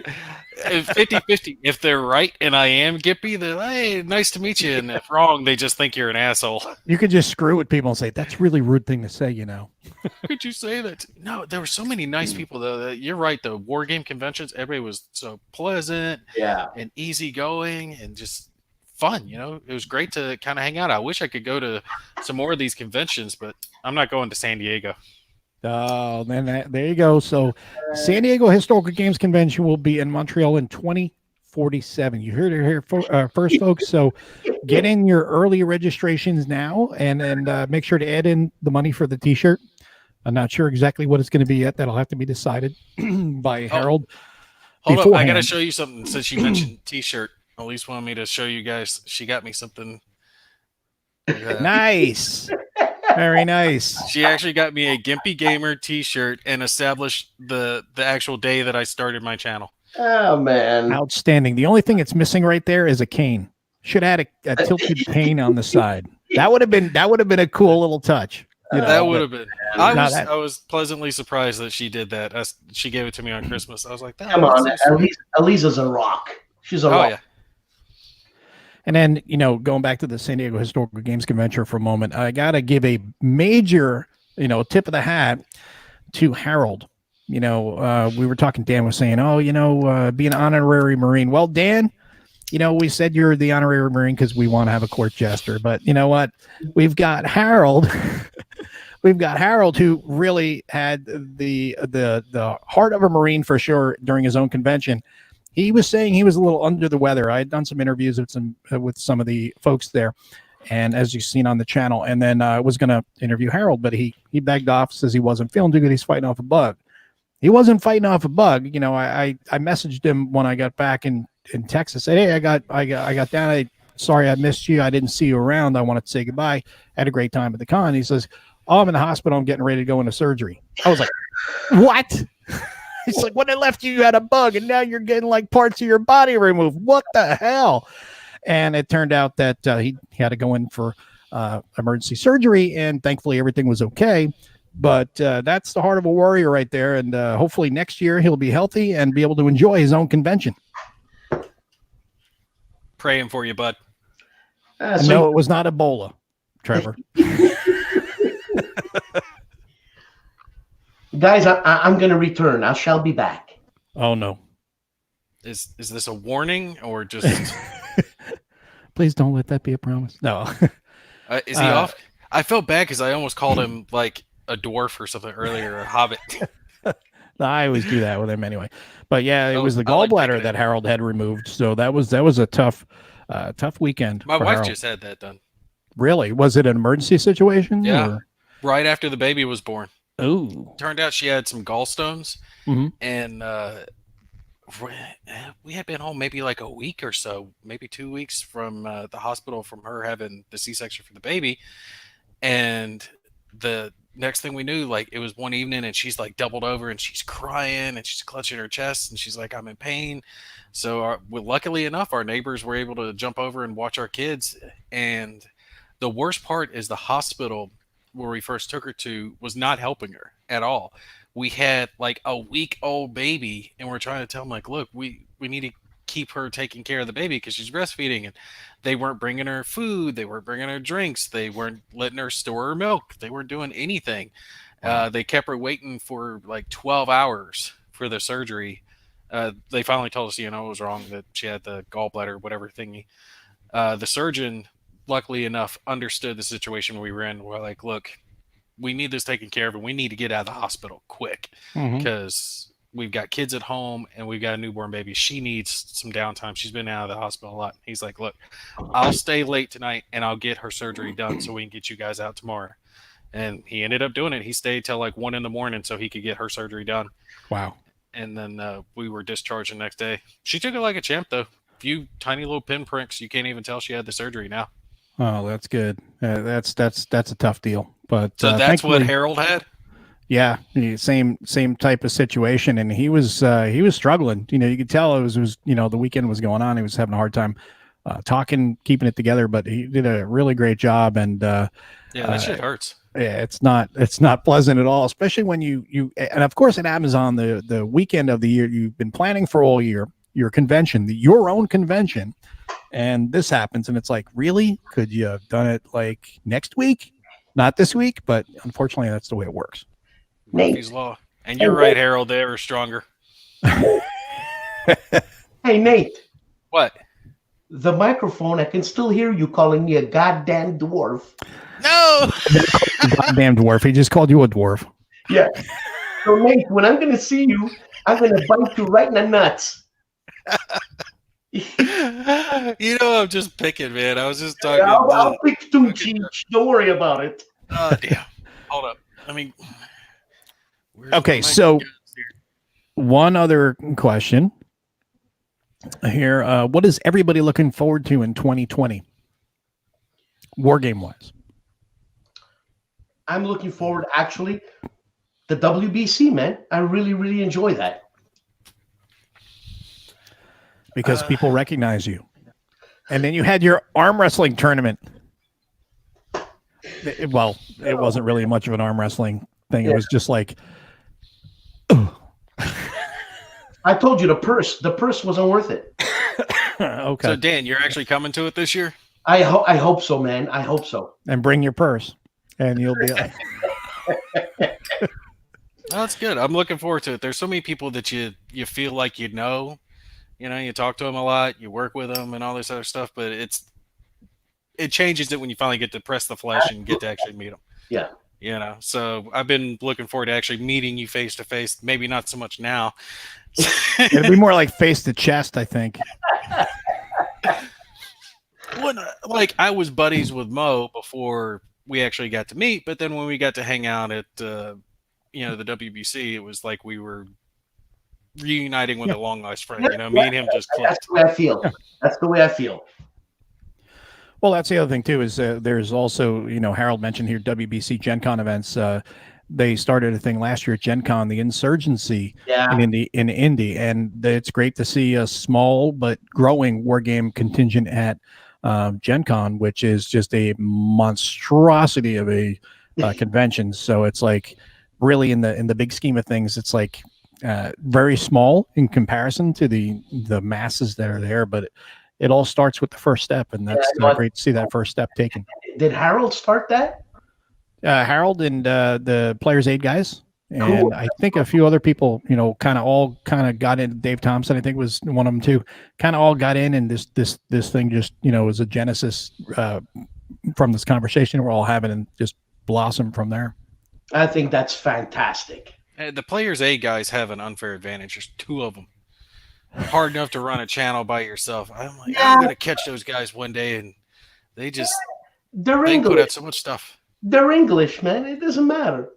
50-50. If they're right and I am gimpy, they're like, hey, nice to meet you. And if wrong, they just think you're an asshole. You could just screw with people and say, that's really rude thing to say, Could you say that? No, there were so many nice people, though. You're right, though. War game conventions, everybody was so pleasant and easygoing and just fun. It was great to kind of hang out. I wish I could go to some more of these conventions, but I'm not going to San Diego. Oh, then there you go. So, San Diego Historical Games Convention will be in Montreal in 2047. You heard it here first, folks. So, get in your early registrations now, and make sure to add in the money for the T-shirt. I'm not sure exactly what it's going to be yet. That'll have to be decided by Harold. Hold up, I got to show you something since you mentioned T-shirt. Elise wanted me to show you guys. She got me something. Nice. Very nice. She actually got me a GimpyGamer T-shirt and established the actual day that I started my channel. Oh man, outstanding. The only thing it's missing right there is a cane. Should add a tilted cane on the side. That would have been a cool little touch. That would have been. I was pleasantly surprised that she did that. She gave it to me on Christmas. I was like, come on, Elisa's a rock. She's a rock. Yeah. And then, going back to the San Diego Historical Games Convention for a moment, I got to give a major, tip of the hat to Harold. We were talking, Dan was saying, be an honorary Marine. Well, Dan, we said you're the honorary Marine because we want to have a court jester. But you know what? We've got Harold. We've got Harold, who really had the heart of a Marine for sure during his own convention. He was saying he was a little under the weather. I had done some interviews with some of the folks there, and as you've seen on the channel, and then I was going to interview Harold, but he begged off, says he wasn't feeling too good. He's fighting off a bug. He wasn't fighting off a bug. I messaged him when I got back in Texas. Said, hey, I got down. Sorry I missed you. I didn't see you around. I wanted to say goodbye. Had a great time at the con. He says, oh, I'm in the hospital. I'm getting ready to go into surgery. I was like, what? He's like, when I left you, you had a bug, and now you're getting like parts of your body removed. What the hell? And it turned out that he had to go in for emergency surgery, and thankfully everything was okay. But that's the heart of a warrior right there. And hopefully next year he'll be healthy and be able to enjoy his own convention. Praying for you, bud. No, it was not Ebola, Trevor. Guys, I'm going to return. I shall be back. Oh, no. Is this a warning or just... Please don't let that be a promise. No. Is he off? I felt bad because I almost called him like a dwarf or something earlier, a hobbit. I always do that with him anyway. But yeah, it was the gallbladder that Harold had removed. So that was a tough weekend. My wife Harold. just had that done. Really? Was it an emergency situation? Yeah. Or? Right after the baby was born. Oh. Turned out she had some gallstones, and we had been home maybe like a week or so, maybe 2 weeks from the hospital from her having the C-section for the baby. And the next thing we knew, like it was one evening and she's like doubled over and she's crying and she's clutching her chest and she's like, I'm in pain. So luckily enough, our neighbors were able to jump over and watch our kids. And the worst part is the hospital where we first took her to was not helping her at all. We had like a week-old baby and we're trying to tell them like, look, we need to keep her taking care of the baby because she's breastfeeding, and they weren't bringing her food. They weren't bringing her drinks. They weren't letting her store her milk. They weren't doing anything. They kept her waiting for like 12 hours for the surgery. They finally told us, it was wrong, that she had the gallbladder, whatever thingy. The surgeon, luckily enough, understood the situation we were in. We're like, look, we need this taken care of, and we need to get out of the hospital quick because we've got kids at home and we've got a newborn baby. She needs some downtime. She's been out of the hospital a lot. He's like, look, I'll stay late tonight and I'll get her surgery done so we can get you guys out tomorrow. And he ended up doing it. He stayed till like 1 a.m. so he could get her surgery done. Wow. And then we were discharged the next day. She took it like a champ, though. A few tiny little pinpricks. You can't even tell she had the surgery now. Oh, that's good. That's a tough deal. But so that's what Harold had. Yeah, same type of situation, and he was struggling. You could tell it was the weekend was going on. He was having a hard time talking, keeping it together. But he did a really great job, and Yeah, that shit hurts. yeah, it's not pleasant at all, especially when you and of course at Amazon the weekend of the year you've been planning for all year, your convention, your own convention, and this happens, and it's like, really? Could you have done it like next week? Not this week, but unfortunately that's the way it works. Murphy's Law. And you're right, Harold, they were stronger. Hey, Nate. What? The microphone, I can still hear you calling me a goddamn dwarf. No! Goddamn dwarf. He just called you a dwarf. Yeah. So, Nate, when I'm going to see you, I'm going to bite you right in the nuts. I'm just picking, man. I was just talking. I'll pick two cheeks. Don't worry about it. Oh, damn. Hold up. I mean, okay, so one other question here. What is everybody looking forward to in 2020? Wargame wise. I'm looking forward, actually, the WBC, man. I really, really enjoy that. Because people recognize you. And then you had your arm wrestling tournament. It wasn't really much of an arm wrestling thing. Yeah. It was just like, I told you the purse wasn't worth it. Okay. So Dan, you're actually coming to it this year? I hope so, man. I hope so. And bring your purse, and you'll be. Oh, that's good. I'm looking forward to it. There's so many people that you feel like you know. You talk to them a lot, you work with them, and all this other stuff. But it changes it when you finally get to press the flesh and get to actually meet them. Yeah. So I've been looking forward to actually meeting you face to face. Maybe not so much now. It'll be more like face to chest, I think. I was buddies with Mo before we actually got to meet, but then when we got to hang out at the WBC, it was like we were reuniting with a long lost friend. Me and him just clicked. That's the way I feel. That's the way I feel. Well, that's the other thing too. Is there's also Harold mentioned here WBC Gen Con events. They started a thing last year at Gen Con, the Insurgency in Indy, and it's great to see a small but growing wargame contingent at Gen Con, which is just a monstrosity of a convention. So it's like really in the big scheme of things, it's like very small in comparison to the masses that are there, but it all starts with the first step, and that's great to see that first step taken. Did Harold start that? Harold and the Players Aid guys, and I think a few other people, kind of got in. Dave Thompson, I think, was one of them too. Kind of all got in, and this thing just was a genesis from this conversation we're all having, and just blossomed from there. I think that's fantastic. The Players Aid guys have an unfair advantage. There's two of them. Hard enough to run a channel by yourself. I'm like, I'm gonna catch those guys one day, and they put out so much stuff. They're English, man. It doesn't matter.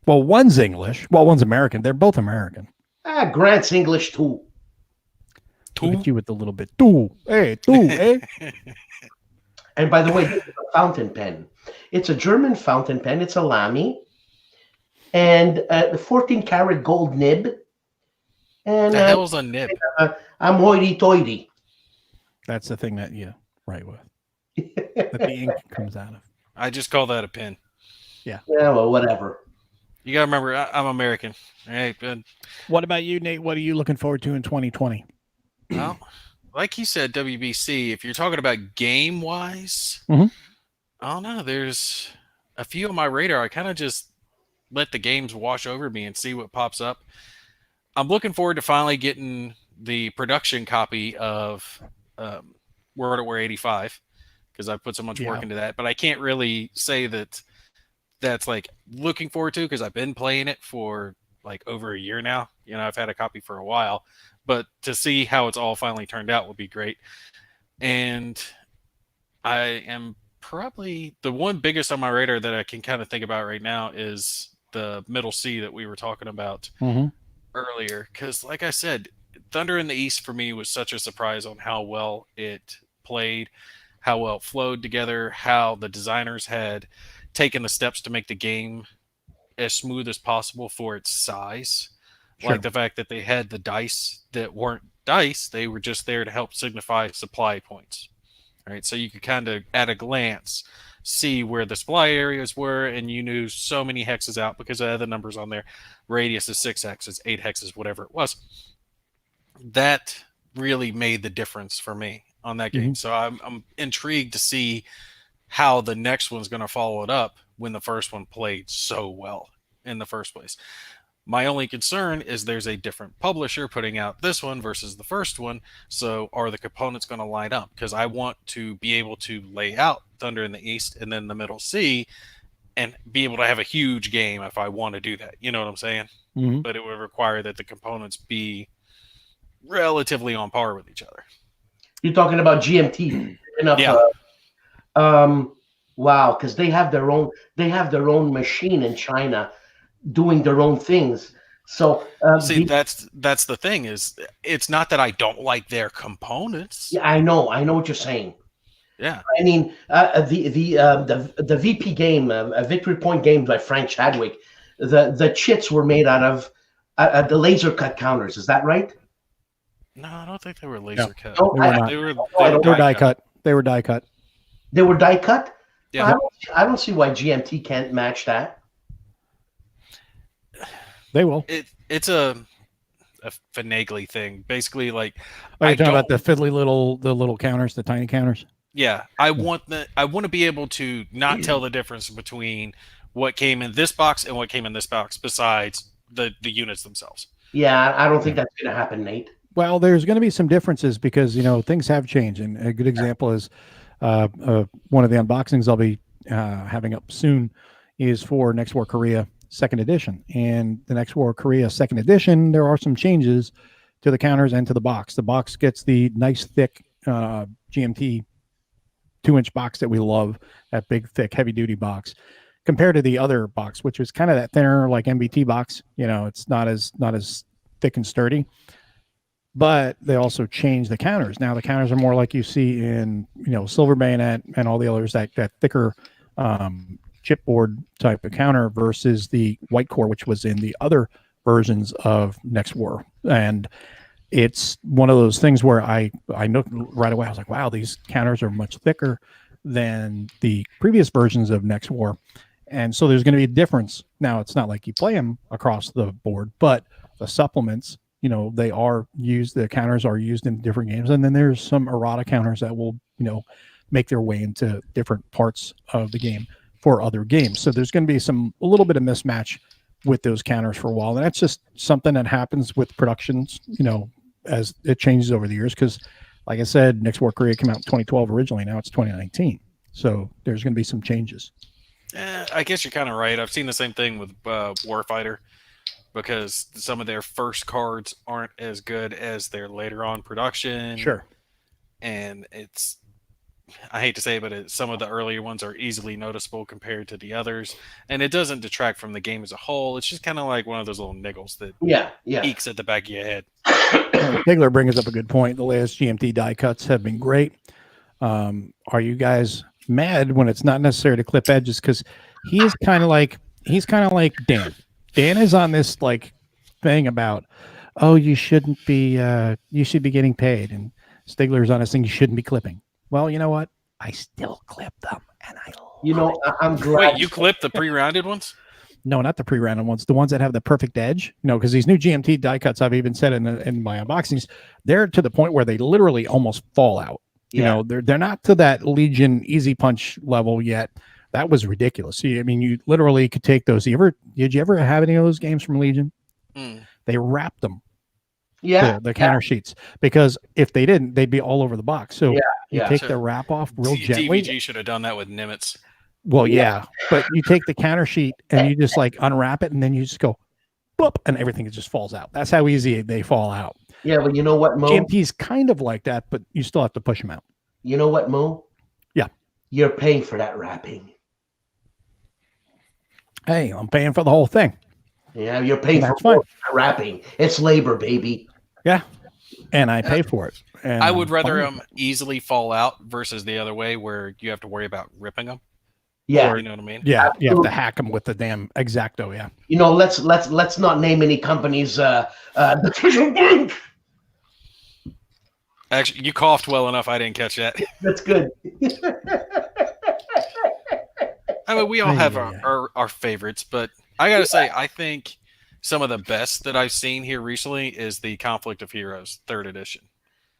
Well, one's English. Well, one's American. They're both American. Grant's English too. Look at you with the little bit. Too. Hey, too, eh? And by the way, this is a fountain pen. It's a German fountain pen. It's a Lamy. And the 14-karat gold nib. And the hell's a nib? I'm hoity-toity. That's the thing that you write with. That the ink comes out of. I just call that a pen. Yeah. Yeah, well, whatever. You got to remember, I'm American. All right, Ben. What about you, Nate? What are you looking forward to in 2020? Well, like he said, WBC, if you're talking about game-wise, mm-hmm. I don't know. There's a few on my radar. I kind of just let the games wash over me and see what pops up. I'm looking forward to finally getting the production copy of World at War 85 because I put so much work into that. But I can't really say that that's like looking forward to because I've been playing it for like over a year now. I've had a copy for a while. But to see how it's all finally turned out would be great. And I am probably the one biggest on my radar that I can kind of think about right now is the Middle Sea that we were talking about earlier. Because like I said, Thunder in the East for me was such a surprise on how well it played, how well it flowed together, how the designers had taken the steps to make the game as smooth as possible for its size. Sure. Like the fact that they had the dice that weren't dice, they were just there to help signify supply points. right? So you could kind of, at a glance, see where the supply areas were, and you knew so many hexes out because I had the numbers on there. Radius is 6 hexes, 8 hexes, whatever it was. That really made the difference for me on that game. So I'm intrigued to see how the next one's going to follow it up when the first one played so well in the first place. My only concern is there's a different publisher putting out this one versus the first one. So are the components going to line up? Because I want to be able to lay out Thunder in the East and then the Middle Sea and be able to have a huge game if I want to do that. You know what I'm saying? But it would require that the components be relatively on par with each other. You're talking about GMT. Yeah. Wow, because they have their own machine in China doing their own things. So see, that's the thing, is it's not that I don't like their components. Yeah, I know what you're saying. Yeah, I mean the VP game, Victory Point Games by Frank Chadwick. The chits were made out of the laser cut counters. Is that right? No, I don't think they were laser cut. No, They were die cut. They were die cut. They were die cut. Yeah, I don't see why GMT can't match that. They will. It's a finagly thing, basically. Like, are you talking about the fiddly little counters, the tiny counters? Yeah, I want to be able to not tell the difference between what came in this box and what came in this box, besides the units themselves. Yeah, I don't think that's going to happen, Nate. Well, there's going to be some differences because things have changed, and a good example is one of the unboxings I'll be having up soon is for Next War Korea 2nd edition. And the Next War Korea 2nd edition, there are some changes to the counters and to the box. The box gets the nice thick GMT 2-inch box that we love, that big thick heavy duty box, compared to the other box, which was kind of that thinner like MBT box. It's not as thick and sturdy. But they also changed the counters. Now the counters are more like you see in Silver Bayonet and all the others, that thicker chipboard type of counter versus the white core, which was in the other versions of Next War. And it's one of those things where I know right away, I was like, wow, these counters are much thicker than the previous versions of Next War. And so there's going to be a difference. Now, it's not like you play them across the board, but the supplements, they are used, the counters are used in different games. And then there's some errata counters that will, make their way into different parts of the game for other games. So there's going to be a little bit of mismatch with those counters for a while. And that's just something that happens with productions, as it changes over the years. Because like I said, Next War Korea came out in 2012 originally. Now it's 2019. So there's going to be some changes. I guess you're kind of right. I've seen the same thing with Warfighter, because some of their first cards aren't as good as their later on production. Sure. And I hate to say it, but some of the earlier ones are easily noticeable compared to the others. And it doesn't detract from the game as a whole. It's just kind of like one of those little niggles that eeks at the back of your head. Bigler brings up a good point. The latest GMT die cuts have been great. Are you guys mad when it's not necessary to clip edges? Because he's kind of like Dan. Dan is on this thing about, you shouldn't be you should be getting paid, and Stigler's on this thing, you shouldn't be clipping. Well, you know what? I still clip them, and I'm glad. Wait, you clip the pre-rounded ones? No, not the pre-rounded ones. The ones that have the perfect edge. Because these new GMT die cuts, I've even said in my unboxings, they're to the point where they literally almost fall out. They're not to that Legion Easy Punch level yet. That was ridiculous. You literally could take those. Did you ever have any of those games from Legion? They wrapped them. Yeah. The counter sheets, because if they didn't, they'd be all over the box. So you take the wrap off real gently. TVG should have done that with Nimitz. Well, yeah, but you take the counter sheet and you just unwrap it, and then you just go, boop, and everything just falls out. That's how easy they fall out. Yeah, but you know what, Mo? GMT's kind of like that, but you still have to push them out. You know what, Mo? Yeah. You're paying for that wrapping. Hey, I'm paying for the whole thing. Yeah, you're paying for wrapping. It's labor, baby. Yeah, and I pay for it. And I would rather them easily fall out versus the other way, where you have to worry about ripping them. Yeah, you know what I mean. Yeah, you have to hack them with the damn X-Acto. Yeah. Let's not name any companies. Actually, you coughed well enough. I didn't catch that. That's good. I mean, we all have Ay, ay, ay. our favorites, but I gotta say, I think some of the best that I've seen here recently is the Conflict of Heroes 3rd edition.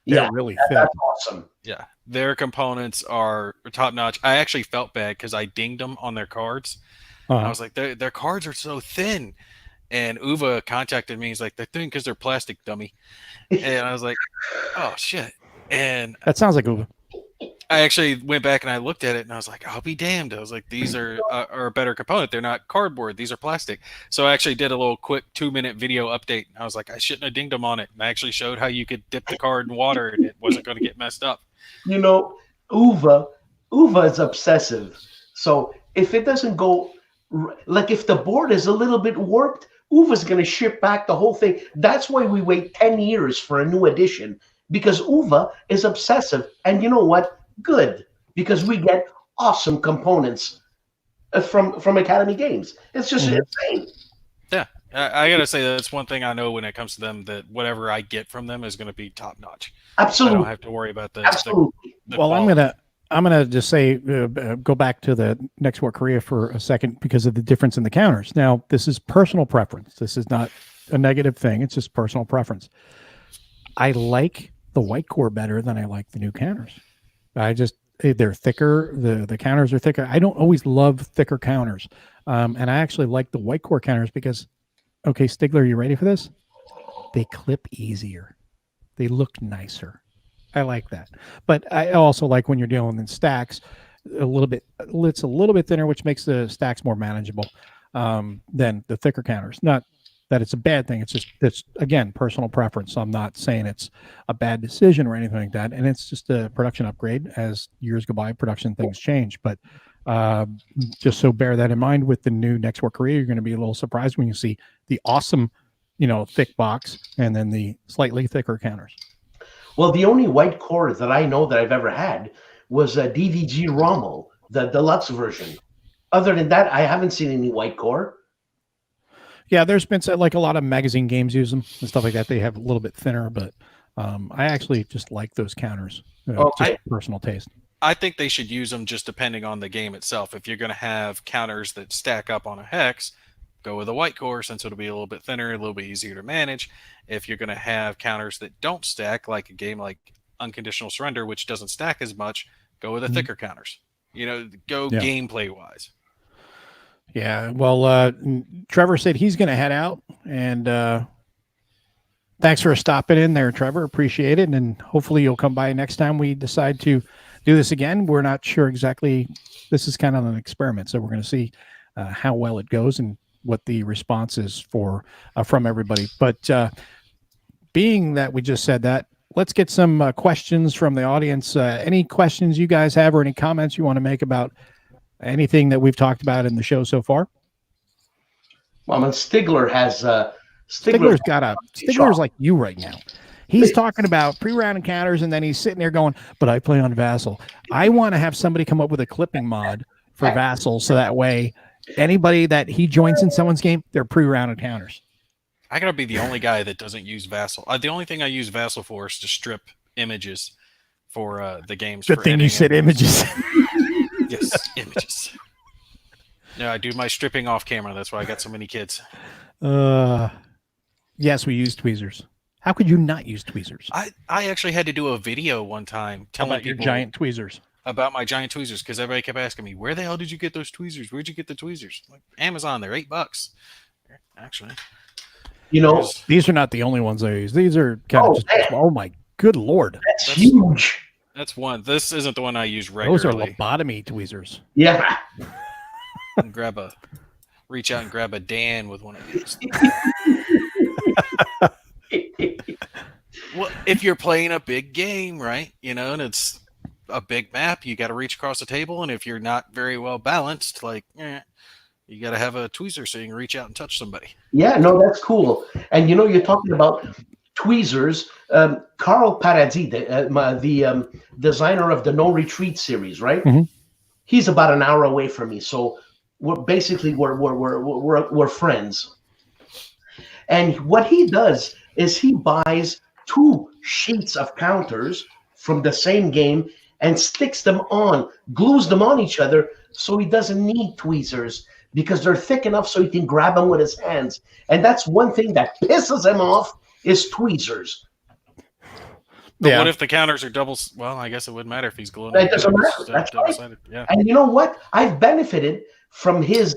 They're Yeah, really fit. that's awesome. Yeah, their components are top notch. I actually felt bad because I dinged them on their cards. I was like, their cards are so thin. And Uva contacted me. He's like, they're thin because they're plastic, dummy. And I was like, oh shit. And That sounds like Uva. I actually went back and I looked at it and I was like, I'll be damned. I was like, these are a better component. They're not cardboard. These are plastic. So I actually did a little quick 2-minute video update. I was like, I shouldn't have dinged them on it. And I actually showed how you could dip the card in water and it wasn't going to get messed up. You know, Uva is obsessive. So if it doesn't go, like if the board is a little bit warped, Uva's going to ship back the whole thing. That's why we wait 10 years for a new edition, because Uva is obsessive. And you know what? Good, because we get awesome components from Academy Games. It's just insane. Yeah. I got to say, that's one thing I know when it comes to them, that whatever I get from them is going to be top notch. Absolutely. I don't have to worry about the Well, quality. I'm gonna just say go back to the Next War Korea for a second because of the difference in the counters. Now, this is personal preference. This is not a negative thing. It's just personal preference. I like the white core better than I like the new counters. They're thicker. The counters are thicker. I don't always love thicker counters, and I actually like the white core counters because, okay, Stigler, you ready for this? They clip easier. They look nicer. I like that. But I also like when you're dealing in stacks, it's a little bit thinner, which makes the stacks more manageable than the thicker counters. Not that it's a bad thing. It's again, personal preference. So I'm not saying it's a bad decision or anything like that. And it's just a production upgrade. As years go by, production things change. But just so bear that in mind with the new Next War Korea, you're going to be a little surprised when you see the awesome, thick box and then the slightly thicker counters. Well, the only white core that I know that I've ever had was a DVG Rommel, the deluxe version. Other than that, I haven't seen any white core. Yeah, there's been like a lot of magazine games use them and stuff like that. They have a little bit thinner, but I actually just like those counters. Personal taste. I think they should use them just depending on the game itself. If you're going to have counters that stack up on a hex, go with a white core since it'll be a little bit thinner, a little bit easier to manage. If you're going to have counters that don't stack, like a game like Unconditional Surrender, which doesn't stack as much, go with the thicker counters. Gameplay wise. Yeah, well, Trevor said he's going to head out, and thanks for stopping in there, Trevor. Appreciate it, and hopefully you'll come by next time we decide to do this again. We're not sure exactly. This is kind of an experiment, so we're going to see how well it goes and what the response is from everybody. But being that we just said that, let's get some questions from the audience. Any questions you guys have or any comments you want to make about anything that we've talked about in the show so far? Well, and Stigler has Stigler's like you right now. He's talking about pre-round encounters, and then he's sitting there going, but I play on Vassal. I want to have somebody come up with a clipping mod for Vassal, so that way anybody that he joins in someone's game, they're pre-round encounters. I gotta be the only guy that doesn't use Vassal. The only thing I use Vassal for is to strip images for the games. Good thing you said images. Yes, images. Yeah, I do my stripping off camera. That's why I got so many kids. Yes, we use tweezers. How could you not use tweezers? I actually had to do a video one time telling about your people giant tweezers. About my giant tweezers, because everybody kept asking me, where the hell did you get those tweezers? Where'd you get the tweezers? Like, Amazon, they're $8. Actually. These are not the only ones I use. These are kind of just, oh my good Lord. That's huge. That's one. This isn't the one I use regularly. Those are lobotomy tweezers. Yeah. And reach out and grab a Dan with one of these. Well, if you're playing a big game, right? And it's a big map, you got to reach across the table. And if you're not very well balanced, you got to have a tweezer so you can reach out and touch somebody. Yeah, no, that's cool. And you're talking about tweezers. Carl Paradis, the designer of the No Retreat series, right? Mm-hmm. He's about an hour away from me, so we're friends. And what he does is he buys 2 sheets of counters from the same game and sticks them on, glues them on each other, so he doesn't need tweezers because they're thick enough so he can grab them with his hands. And that's one thing that pisses him off is tweezers. But what if the counters are double? Well, I guess it wouldn't matter if he's gluing them. It doesn't matter. That's right. Yeah. And you know what? I've benefited from his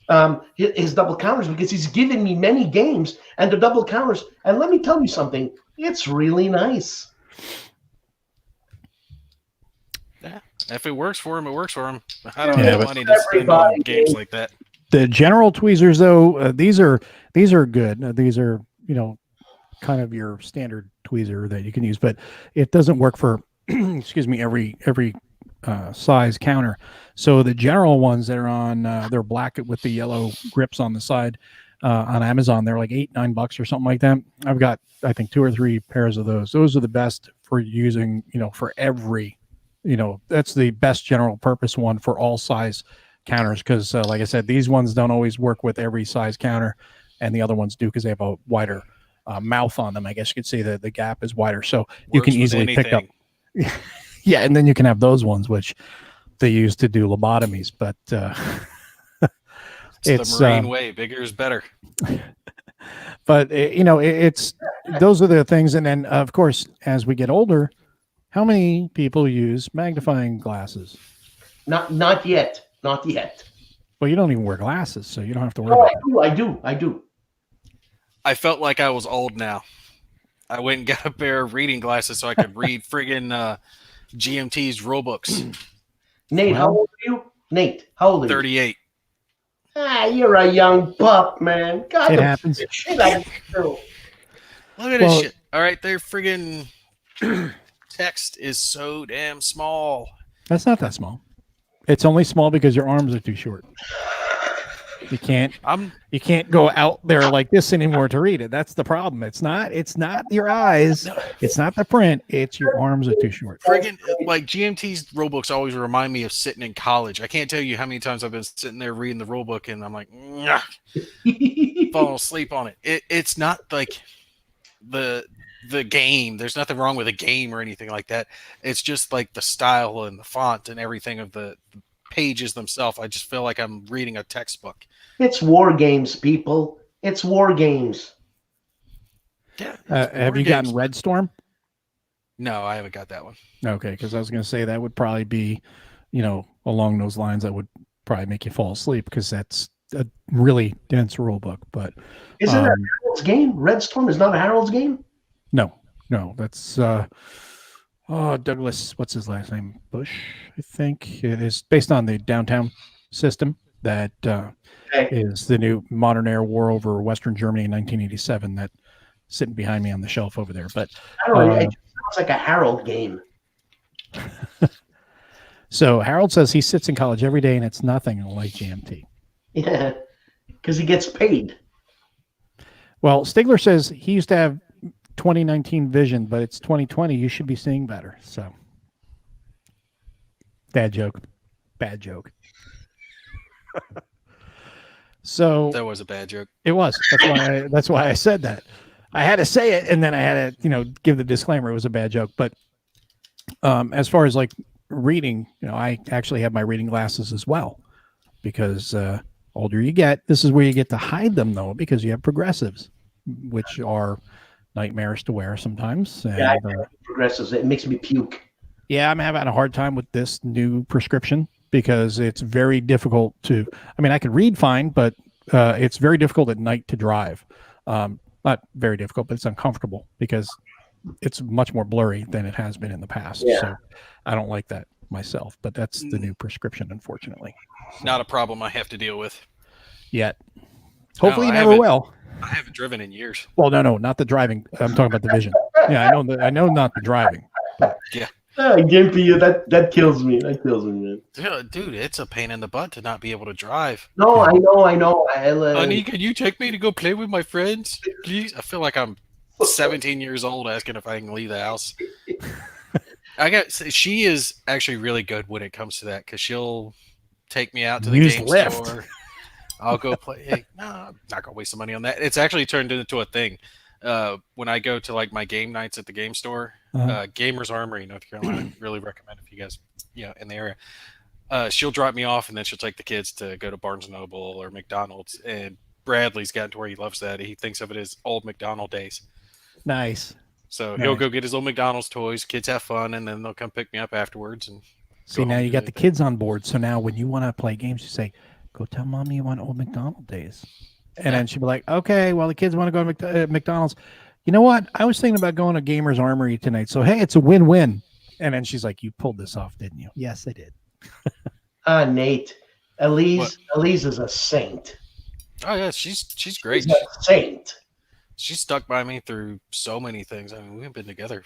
double counters because he's given me many games and the double counters. And let me tell you something. It's really nice. Yeah. If it works for him, it works for him. I don't have money to spend on games like that. The general tweezers, though, these are good. These are, kind of your standard tweezer that you can use, but it doesn't work for, excuse me, every size counter. So the general ones that are on, they're black with the yellow grips on the side on Amazon. They're like $8-9 or something like that. I've got, I think, 2 or 3 pairs of those. Those are the best for using, for every, that's the best general purpose one for all size counters. Because like I said, these ones don't always work with every size counter, and the other ones do because they have a wider mouth on them. I guess you could say that the gap is wider, so you can easily pick up. Yeah, and then you can have those ones which they use to do lobotomies, but it's the Marine way. Bigger is better. But it's those are the things. And then of course, as we get older, how many people use magnifying glasses? Not yet. Well, you don't even wear glasses, so you don't have to worry about it. I do. I felt like I was old now. I went and got a pair of reading glasses so I could read friggin' GMT's rulebooks. Nate, how old are you? Nate, how old are you? 38. You're a young pup, man. God, it happens. Shit out of you. Look at this shit. All right, their friggin' text is so damn small. That's not that small. It's only small because your arms are too short. You can't go out there like this anymore to read it. That's the problem. It's not your eyes. It's not the print. It's your arms are too short. Friggin' like GMT's rulebooks always remind me of sitting in college. I can't tell you how many times I've been sitting there reading the rulebook and I'm like, falling asleep on it. It's not like the game. There's nothing wrong with a game or anything like that. It's just like the style and the font and everything of the pages themselves. I just feel like I'm reading a textbook. It's war games, people. It's war games. Yeah. Have you gotten Red Storm? No, I haven't got that one. Okay, because I was going to say that would probably be, along those lines. That would probably make you fall asleep because that's a really dense rule book. But isn't that Harold's game? Red Storm is not a Harold's game. No, that's Douglas. What's his last name? Bush, I think. It is based on the Downtown system that is the new modern era war over Western Germany in 1987. That sitting behind me on the shelf over there. But I don't know. It sounds like a Harold game. So Harold says he sits in college every day and it's nothing like GMT. Yeah, because he gets paid. Well, Stigler says he used to have 2019 vision, but it's 2020. You should be seeing better. So, bad joke. So that was a bad joke. It was. That's why I said that. I had to say it, and then I had to, give the disclaimer. It was a bad joke. But as far as like reading, I actually have my reading glasses as well, because older you get, this is where you get to hide them though, because you have progressives, which are nightmares to wear sometimes. And, yeah, progressives. It makes me puke. Yeah, I'm having a hard time with this new prescription because it's very difficult to. I mean, I can read fine, but it's very difficult at night to drive. Not very difficult, but it's uncomfortable because it's much more blurry than it has been in the past. Yeah. So I don't like that myself, but that's the new prescription, unfortunately. Not a problem I have to deal with yet. Hopefully you never will. I haven't driven in years. Well, no, not the driving. I'm talking about the vision. Yeah, I know not the driving. But. Yeah. Gimpy, that kills me. That kills me, man. Dude, it's a pain in the butt to not be able to drive. No, I know. Honey, can you take me to go play with my friends, please? I feel like I'm 17 years old asking if I can leave the house. She is actually really good when it comes to that because she'll take me out to the game store. I'll go play. Hey, no, I'm not gonna waste some money on that. It's actually turned into a thing. when I go to like my game nights at the game store, Gamers Armory, North Carolina, really recommend if you guys, in the area. She'll drop me off, and then she'll take the kids to go to Barnes and Noble or McDonald's. And Bradley's gotten to where he loves that. He thinks of it as old McDonald days. Nice. So he'll go get his old McDonald's toys. Kids have fun, and then they'll come pick me up afterwards. And see, now you got the kids on board. So now when you want to play games, you say, "Go tell mommy you want old McDonald days," and then she'll be like, "Okay, well the kids want to go to McDonald's. You know what? I was thinking about going to Gamers Armory tonight. So hey, it's a win-win." And then she's like, "You pulled this off, didn't you?" Yes, I did. Nate, Elise is a saint. Oh yeah, she's great. She's a saint. She stuck by me through so many things. I mean, we've been together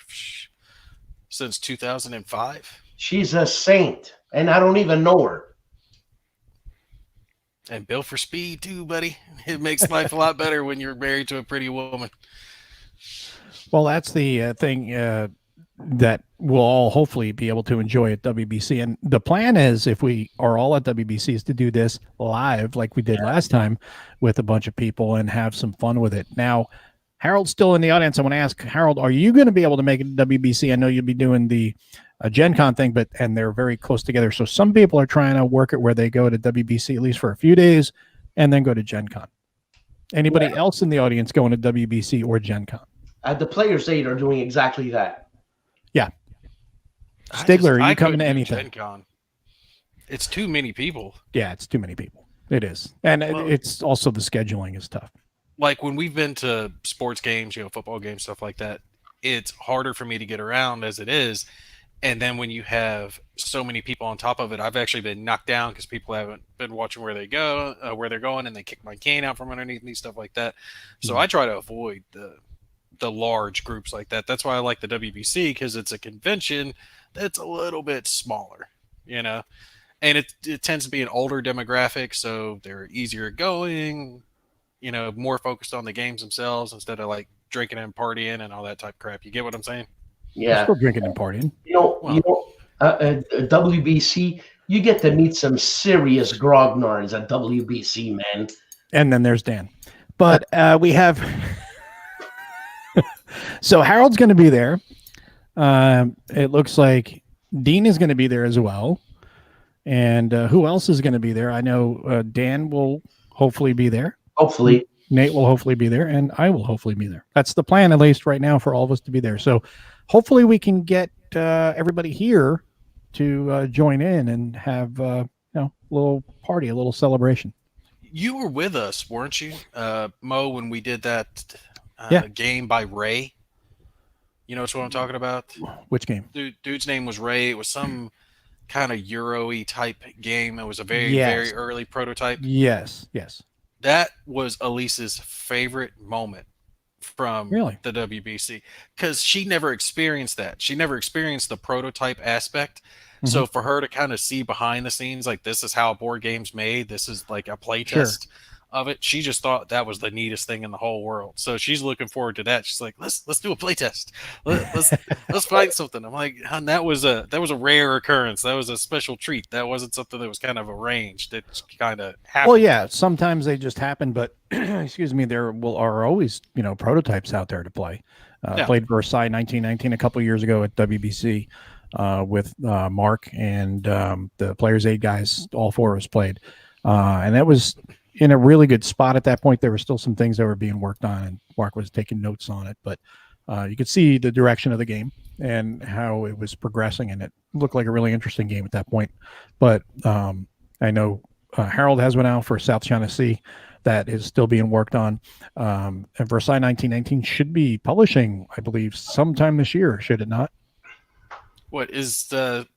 since 2005. She's a saint, and I don't even know her. And built for speed too, buddy. It makes life a lot better when you're married to a pretty woman. Well, that's the thing that we'll all hopefully be able to enjoy at WBC. And the plan is, if we are all at WBC, is to do this live like we did last time with a bunch of people and have some fun with it. Now, Harold's still in the audience. I want to ask Harold, are you going to be able to make it to WBC? I know you'll be doing the Gen Con thing, and they're very close together. So some people are trying to work it where they go to WBC at least for a few days and then go to Gen Con. Anybody else in the audience going to WBC or Gen Con? The Players Aid are doing exactly that. Yeah. Stigler, are you coming to anything? Gen Con. It's too many people. Yeah, it's too many people. It is. And it's also the scheduling is tough. Like when we've been to sports games, football games, stuff like that, it's harder for me to get around as it is. And then when you have so many people on top of it, I've actually been knocked down because people haven't been watching where they're going, and they kick my cane out from underneath me, stuff like that. So I try to avoid the large groups like that. That's why I like the WBC, because it's a convention that's a little bit smaller, and it tends to be an older demographic, so they're easier going, more focused on the games themselves instead of like drinking and partying and all that type of crap. You get what I'm saying? Yeah, still drinking and partying. WBC, you get to meet some serious grognards at WBC, man. And then there's Dan. But we have so Harold's going to be there. It looks like Dean is going to be there as well. And who else is going to be there? I know Dan will hopefully be there. Hopefully. Nate will hopefully be there, and I will hopefully be there. That's the plan, at least right now, for all of us to be there. So hopefully we can get everybody here to join in and have a little party, a little celebration. You were with us, weren't you, Mo, when we did that game by Ray? You know what I'm talking about? Which game? Dude's name was Ray. It was some kind of Euro-y type game. It was a very early prototype. Yes. That was Elise's favorite moment from the WBC, because she never experienced that. She never experienced the prototype aspect. Mm-hmm. So for her to kind of see behind the scenes, like, this is how a board game's made, this is like a play test of it, she just thought that was the neatest thing in the whole world. So she's looking forward to that. She's like, let's do a play test. Let's find something. I'm like, hon, that was a rare occurrence. That was a special treat. That wasn't something that was kind of arranged. It kind of happened. Well, yeah, sometimes they just happen, but excuse me, there are always prototypes out there to play. Played Versailles 1919 a couple years ago at WBC with Mark and the Players Aid guys. All four of us played, and that was in a really good spot at that point. There were still some things that were being worked on, and Mark was taking notes on it, but you could see the direction of the game and how it was progressing, and it looked like a really interesting game at that point. But I know Harold has one out for South China Sea that is still being worked on. And Versailles 1919 should be publishing, I believe, sometime this year, should it not? What is the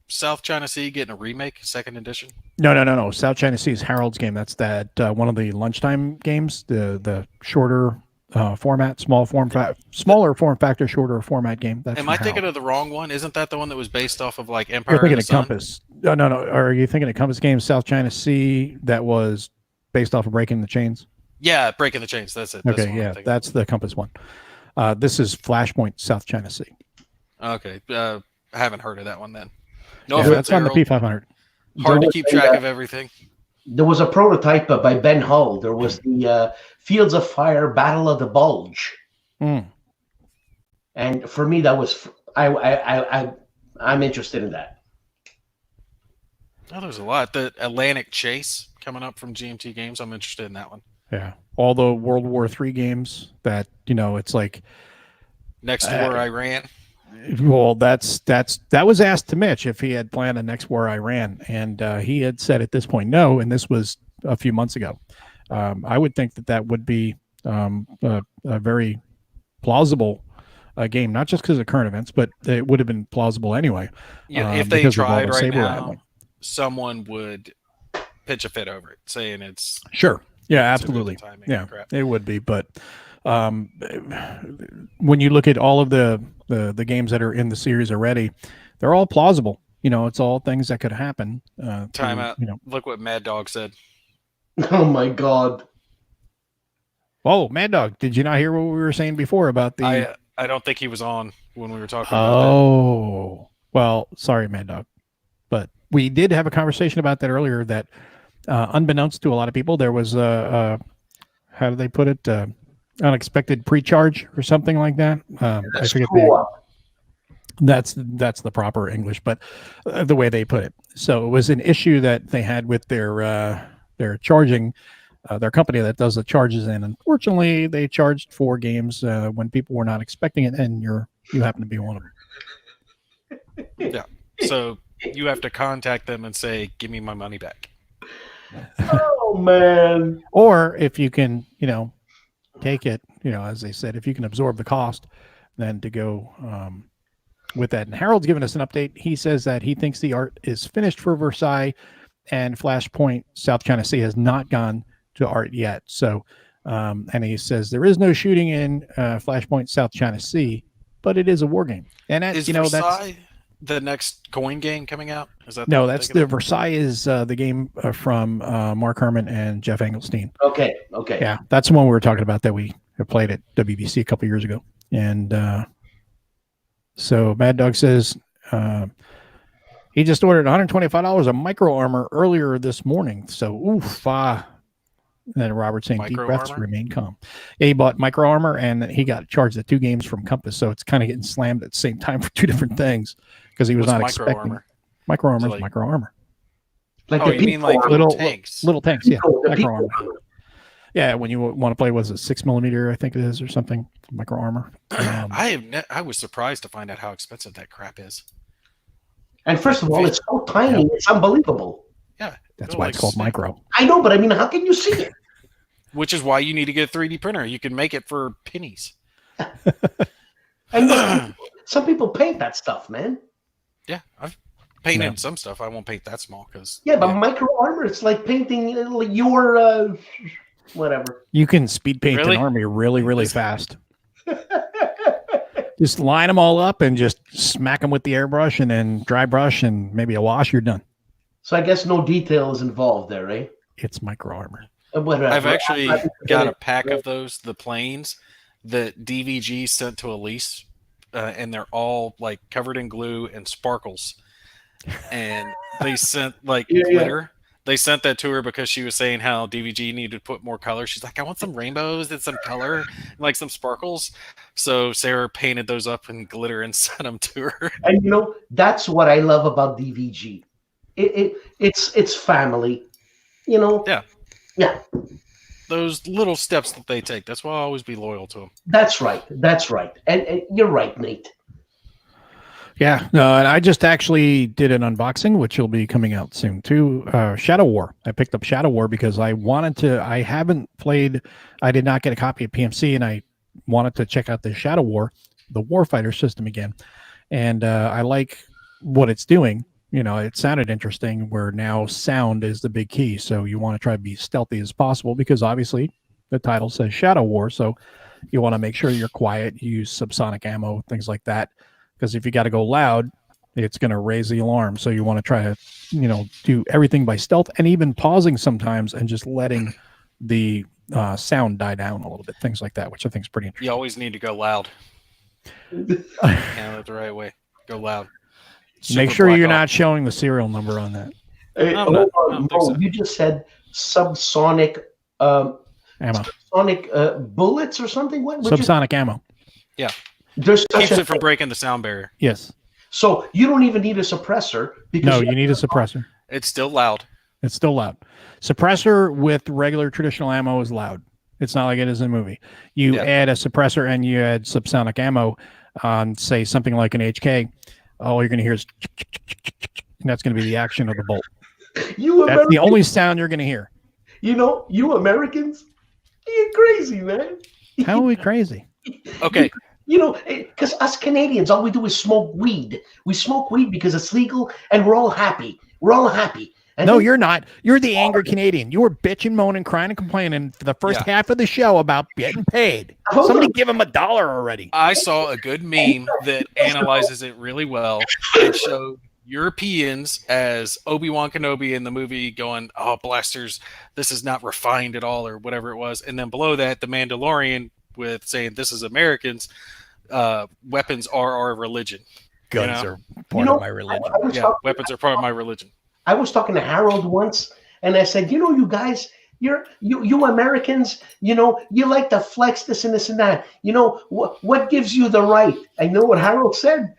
South China Sea getting a remake, second edition? No. South China Sea is Harold's game. That's that one of the lunchtime games, the shorter format, smaller form factor, shorter format game. That's Am I thinking of the wrong one? Isn't that the one that was based off of like Empire? You're thinking of Compass. No. Are you thinking of Compass Games, South China Sea, that was based off of Breaking the Chains? Yeah, Breaking the Chains. That's it. That's that's the Compass one. This is Flashpoint, South China Sea. Okay. I haven't heard of that one then. No offense, that's on the P500. Hard to keep track of everything. There was a prototype by Ben Hull. There was the Fields of Fire Battle of the Bulge. And for me, that was I'm interested in that. Oh, there's a lot. The Atlantic Chase coming up from GMT Games. I'm interested in that one. Yeah, all the World War III games that it's like Next War Iran. Well, that was asked to Mitch if he had planned a Next War Iran, and he had said at this point no, and this was a few months ago. I would think that would be a very plausible game, not just because of current events, but it would have been plausible anyway. Yeah, if they tried right now, someone would pitch a fit over it, saying it's sure. Yeah, absolutely. Yeah, it would be. But when you look at all of the games that are in the series already, they're all plausible. It's all things that could happen. Time out. Look what Mad Dog said. Oh my God. Oh, Mad Dog, did you not hear what we were saying before about the... I don't think he was on when we were talking about that. Oh, well, sorry, Mad Dog. But we did have a conversation about that earlier that unbeknownst to a lot of people, there was how do they put it? Unexpected pre-charge or something like that. I forget that's the proper English, but the way they put it. So it was an issue that they had with their charging, their company that does the charges, and unfortunately they charged 4 games when people were not expecting it, and you happen to be one of them. Yeah. So you have to contact them and say, "Give me my money back." Oh man. Or if you can, take it, as they said, if you can absorb the cost, then to go with that. And Harold's given us an update. He says that he thinks the art is finished for Versailles, and Flashpoint South China Sea has not gone to art yet. So, and he says there is no shooting in Flashpoint South China Sea, but it is a war game. And that, is Versailles the next coin game coming out? Is that that's the Versailles is the game from Mark Herman and Jeff Engelstein. Okay. Yeah, that's the one we were talking about that we have played at WBC a couple years ago. And so Mad Dog says he just ordered $125 of micro armor earlier this morning. So oof. And then Robert saying deep breaths, remain calm. Yeah, he bought micro armor and he got charged the 2 games from Compass. So it's kind of getting slammed at the same time for 2 different things because he was not expecting. Micro armor is micro armor. Like you mean like little tanks? Little tanks, yeah. Micro armor. Yeah, when you want to play, was it 6mm? I think it is, or something. Micro armor. I was surprised to find out how expensive that crap is. And first of all, it's so tiny, it's unbelievable. Yeah, that's why it's called micro. I know, but I mean, how can you see it? Which is why you need to get a 3D printer. You can make it for pennies. And some people paint that stuff, man. Yeah, I've painted some stuff. I won't paint that small because. Yeah, but micro armor, it's like painting your whatever. You can speed paint an army really, really fast. Just line them all up and just smack them with the airbrush and then dry brush and maybe a wash. You're done. So I guess no detail is involved there, right? It's micro armor. I've actually got a pack of those, the planes that DVG sent to Elise, and they're all like covered in glue and sparkles. And they sent glitter. They sent that to her because she was saying how DVG needed to put more color. She's like, I want some rainbows and some color, and like some sparkles. So Sarah painted those up in glitter and sent them to her. And that's what I love about DVG. It's family, Yeah. Yeah. Those little steps that they take. That's why I'll always be loyal to them. That's right. And you're right, Nate. Yeah, no, and I just actually did an unboxing, which will be coming out soon too. Shadow War. I picked up Shadow War because I wanted to. I haven't played. I did not get a copy of PMC, and I wanted to check out the Shadow War, the Warfighter system again. And I like what it's doing. It sounded interesting. Where now sound is the big key. So you want to try to be stealthy as possible because obviously the title says Shadow War. So you want to make sure you're quiet. Use subsonic ammo, things like that. Because if you got to go loud, it's going to raise the alarm. So you want to try to, do everything by stealth and even pausing sometimes and just letting the sound die down a little bit. Things like that, which I think is pretty interesting. You always need to go loud. Handle it the right way. Go loud. Make sure you're not showing the serial number on that. So. You just said subsonic ammo. Subsonic bullets or something? What subsonic ammo. Yeah. There's such Keeps a it from breaking the sound barrier. Yes. So you don't even need a suppressor because No, you need a suppressor. It's still loud. It's still loud. Suppressor with regular traditional ammo is loud. It's not like it is in a movie. You add a suppressor and you add subsonic ammo on, say, something like an HK. All you're going to hear is, and that's going to be the action of the bolt. That's the only sound you're going to hear. You know, you Americans, you're crazy, man. How are we crazy? Okay. You know, because us Canadians, all we do is smoke weed. We smoke weed because it's legal, and we're all happy. We're all happy. And no, you're not. You're the angry Canadian. You were bitching, moaning, crying, and complaining for the first half of the show about getting paid. Somebody give him $1 already. I saw a good meme that analyzes it really well. It showed Europeans as Obi-Wan Kenobi in the movie going, "Oh, blasters, this is not refined at all," or whatever it was. And then below that, the Mandalorian with saying, "This is Americans. Weapons are our religion. Guns are part of my religion." Weapons are part of my religion. I was talking to Harold once, and I said, you guys, you Americans, you like to flex this and this and that. What gives you the right? I know what Harold said,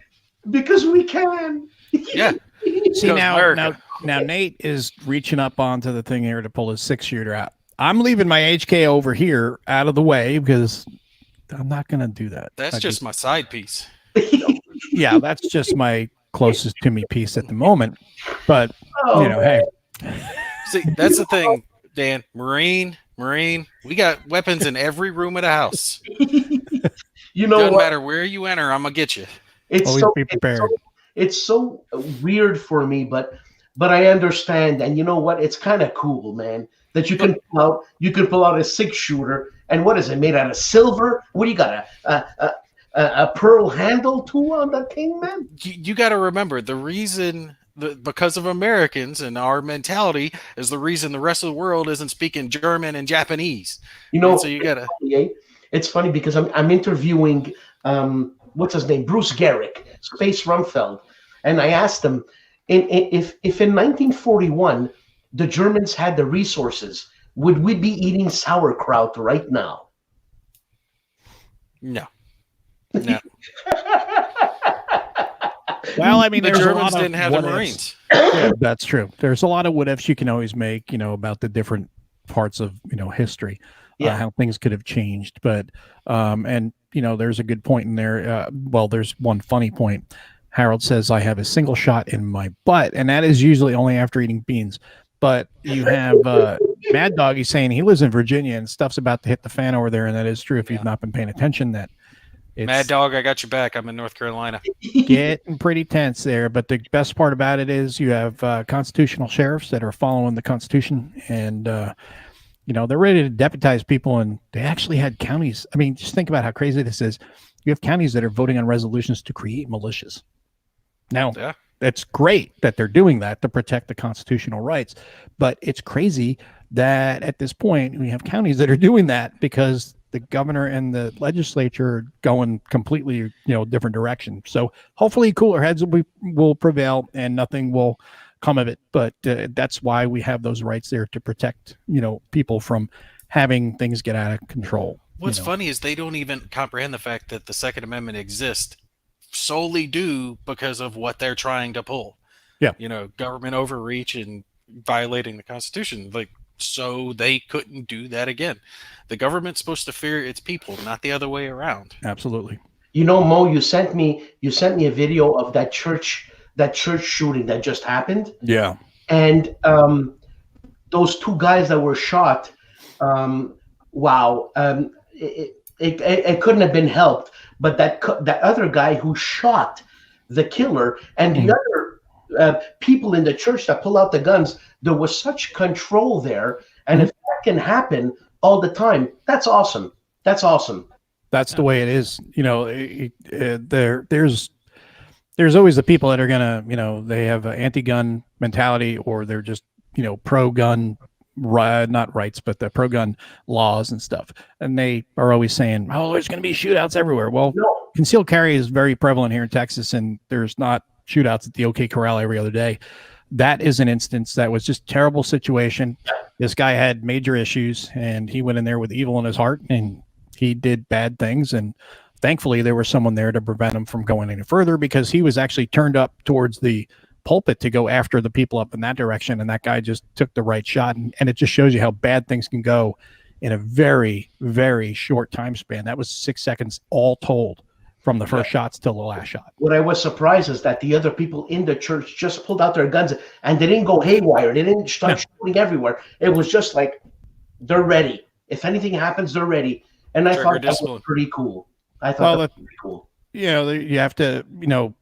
because we can. Yeah. See, now Nate is reaching up onto the thing here to pull his 6-shooter out. I'm leaving my HK over here out of the way because I'm not going to do that. That's just my side piece. Yeah, that's just my closest to me piece at the moment. But, hey. See, that's the thing, Dan. Marine, we got weapons in every room of the house. Doesn't matter where you enter, I'm going to get you. Always be prepared. It's so weird for me, but I understand. And you know what? It's kind of cool, man, that you can pull out a 6-shooter. And what is it, made out of silver? What do you got, a pearl handle too on that thing, man? You got to remember, the reason, because of Americans and our mentality, is the reason the rest of the world isn't speaking German and Japanese. So you got to. It's funny because I'm interviewing, what's his name? Bruce Garrick, Space Rumfeld. And I asked him, if in 1941 the Germans had the resources, would we be eating sauerkraut right now? No. Well, I mean, the there's Germans a lot didn't have the Marines. Yeah, that's true. There's a lot of what ifs you can always make, about the different parts of, history, how things could have changed. But, there's a good point in there. There's one funny point. Harold says, I have a single shot in my butt, and that is usually only after eating beans. But you have Mad Dog, he's saying he lives in Virginia and stuff's about to hit the fan over there, and that is true if you've not been paying attention. That Mad Dog, I got your back. I'm in North Carolina. Getting pretty tense there, but the best part about it is you have constitutional sheriffs that are following the Constitution, and they're ready to deputize people, and they actually had counties. I mean, just think about how crazy this is. You have counties that are voting on resolutions to create militias. Now, it's great that they're doing that to protect the constitutional rights, but it's crazy that at this point we have counties that are doing that because the governor and the legislature are going completely, different direction. So hopefully cooler heads will prevail and nothing will come of it. But that's why we have those rights there to protect, people from having things get out of control. What's funny is they don't even comprehend the fact that the Second Amendment exists solely due because of what they're trying to pull. Yeah. Government overreach and violating the Constitution. So they couldn't do that again. The government's supposed to fear its people, not the other way around. Absolutely. Mo, you sent me a video of that church shooting that just happened. Yeah. And those 2 guys that were shot, wow. It couldn't have been helped. But that other guy who shot the killer and the other people in the church that pull out the guns, there was such control there. And if that can happen all the time, that's awesome. That's awesome. That's the way it is. There's always the people that are gonna, they have an anti-gun mentality, or they're just, pro-gun. Not rights, but the pro-gun laws and stuff, and they are always saying, "Oh, there's going to be shootouts everywhere." Well, concealed carry is very prevalent here in Texas, and there's not shootouts at the OK Corral every other day. That is an instance that was just a terrible situation. This guy had major issues, and he went in there with evil in his heart, and he did bad things. And thankfully, there was someone there to prevent him from going any further, because he was actually turned up towards the pulpit to go after the people up in that direction. And that guy just took the right shot. And it just shows you how bad things can go in a very, very short time span. That was 6 seconds all told from the first shots till the last shot. What I was surprised is that the other people in the church just pulled out their guns and they didn't go haywire. They didn't start shooting everywhere. It was just like, they're ready. If anything happens, they're ready. And I thought that was pretty cool. I thought that was pretty cool. You know, you have to, you know,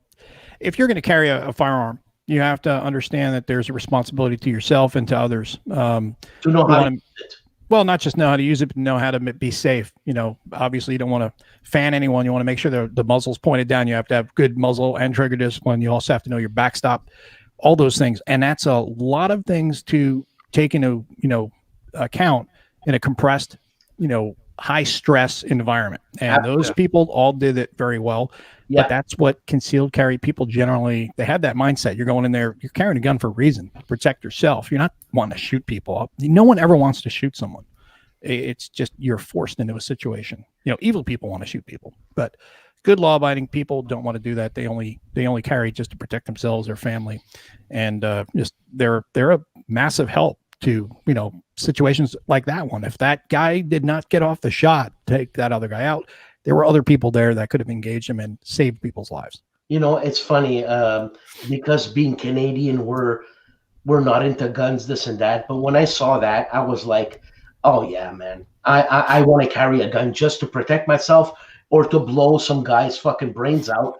if you're going to carry a firearm, you have to understand that there's a responsibility to yourself and to others. To know how to use it. Well, not just know how to use it, but know how to be safe. You know, obviously you don't want to fan anyone. You want to make sure the muzzle's pointed down. You have to have good muzzle and trigger discipline. You also have to know your backstop, all those things. And that's a lot of things to take into, you know, account in a compressed, you know, high stress environment. And those people all did it very well. But that's what concealed carry people generally, they have that mindset. You're going in there, you're carrying a gun for a reason, to protect yourself. You're not wanting to shoot people. No one ever wants to shoot someone. It's just you're forced into a situation. You know, evil people want to shoot people, but good law-abiding people don't want to do that. They only carry just to protect themselves, their family, and just they're a massive help to, you know, situations like that one. If that guy did not get off the shot, take that other guy out, there were other people there that could have engaged him and saved people's lives. You know, it's funny because being Canadian, we're not into guns, this and that. But when I saw that, I was like, oh yeah, man, I want to carry a gun just to protect myself or to blow some guy's fucking brains out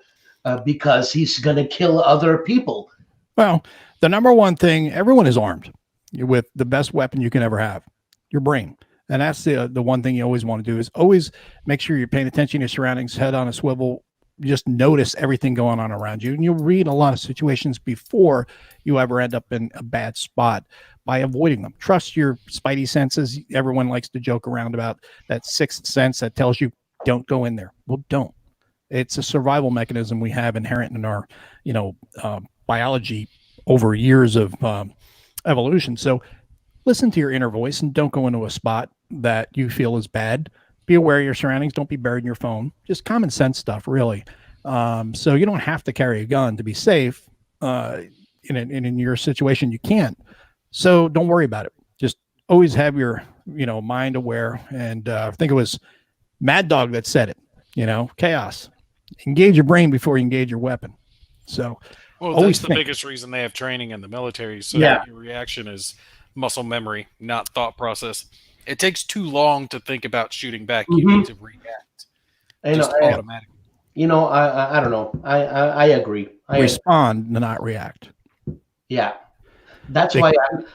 because he's gonna kill other people. Well, the number one thing, everyone is armed with the best weapon you can ever have, your brain. And that's the one thing you always want to do, is always make sure you're paying attention to your surroundings, head on a swivel, just notice everything going on around you. And you'll read a lot of situations before you ever end up in a bad spot by avoiding them. Trust your spidey senses. Everyone likes to joke around about that sixth sense that tells you don't go in there. Well, don't. It's a survival mechanism we have inherent in our, you know, biology over years of evolution. So listen to your inner voice and don't go into a spot that you feel is bad. Be aware of your surroundings. Don't be buried in your phone. Just common sense stuff, really. So you don't have to carry a gun to be safe. In your situation, you can't. So don't worry about it. Just always have your, you know, mind aware. And I think it was Mad Dog that said it. You know, chaos. Engage your brain before you engage your weapon. So, well, that's the biggest reason they have training in the military. So that your reaction is muscle memory, not thought process. It takes too long to think about shooting back. You need to react. Automatically. You know, I don't know. I agree. Respond, not react. Yeah. That's why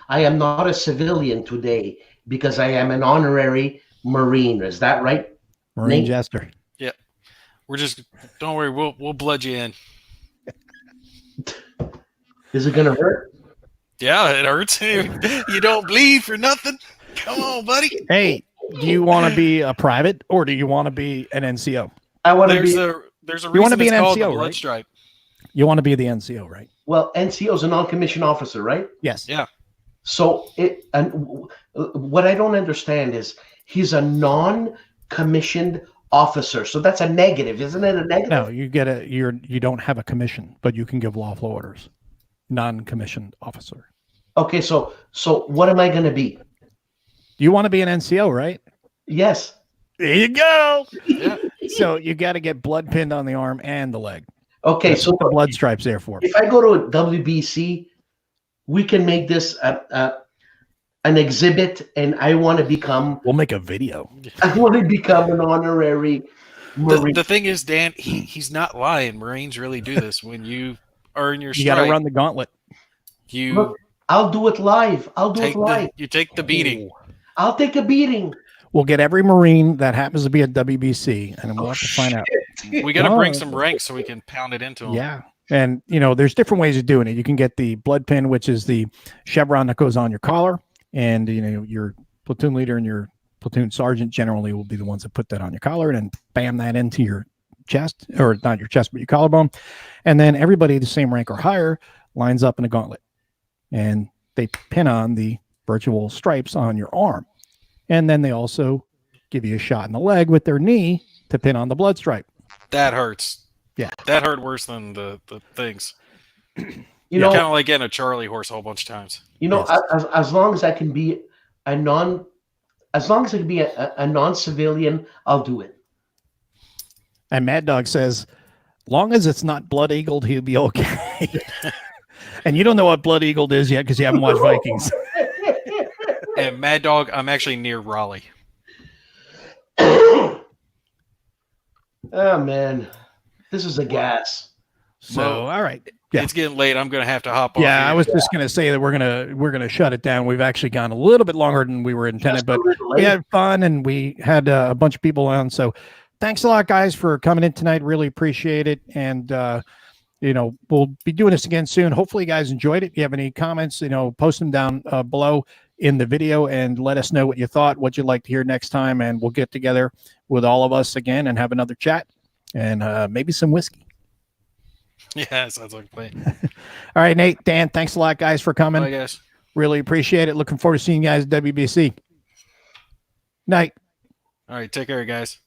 I am not a civilian today, because I am an honorary Marine. Is that right? Marine Jester. Yeah. We're just, don't worry, we'll blood you in. Is it going to hurt? Yeah, it hurts. You don't bleed for nothing. Come on, buddy. Hey, do you want to be a private or do you want to be an NCO? I want to be. There's a reason it's called the blood stripe. You want to be the NCO, right? Well, NCO is a non-commissioned officer, right? Yes. Yeah. So what I don't understand is he's a non-commissioned officer. So that's a negative, isn't it? A negative? No, you don't have a commission, but you can give lawful orders. Non-commissioned officer. Okay, so what am I going to be? You want to be an NCO, right? Yes. There you go. Yeah. So you got to get blood pinned on the arm and the leg. Okay, that's so what the blood stripe's there for. If I go to a WBC, we can make this an exhibit, and I want to become. We'll make a video. I want to become an honorary Marine. The thing is, Dan, he's not lying. Marines really do this. When you are in your strike, you got to run the gauntlet. Look, I'll do it live. You take the beating. I'll take a beating. We'll get every Marine that happens to be at WBC, and we'll have to find out. We got to bring some ranks so we can pound it into them. Yeah. And, you know, there's different ways of doing it. You can get the blood pin, which is the chevron that goes on your collar. And, you know, your platoon leader and your platoon sergeant generally will be the ones that put that on your collar and then bam that into your chest, or not your chest, but your collarbone. And then everybody the same rank or higher lines up in a gauntlet. And they pin on the virtual stripes on your arm. And then they also give you a shot in the leg with their knee to pin on the blood stripe. That hurts. Yeah. That hurt worse than the things. You know, Kind of like getting a Charlie horse a whole bunch of times. Yes. as long as I can be a non, as long as I can be a non-civilian, I'll do it. And Mad Dog says, long as it's not blood eagled, he'll be okay. And you don't know what blood eagled is yet because you haven't watched Vikings. And Mad Dog, I'm actually near Raleigh. Oh man, this is a gas. So, Well, all right. Yeah. It's getting late. I'm going to have to hop off. Yeah, here. I was just going to say that we're gonna shut it down. We've actually gone a little bit longer than we were intended, but we had fun and we had a bunch of people on. So, thanks a lot, guys, for coming in tonight. Really appreciate it. And we'll be doing this again soon. Hopefully, you guys enjoyed it. If you have any comments, post them down below in the video and let us know what you thought, what you'd like to hear next time, and we'll get together with all of us again and have another chat and maybe some whiskey. Yeah, sounds like a plan. All right, Nate, Dan, thanks a lot, guys, for coming. Bye, guys. Really appreciate it. Looking forward to seeing you guys at WBC. Night. All right, take care, guys.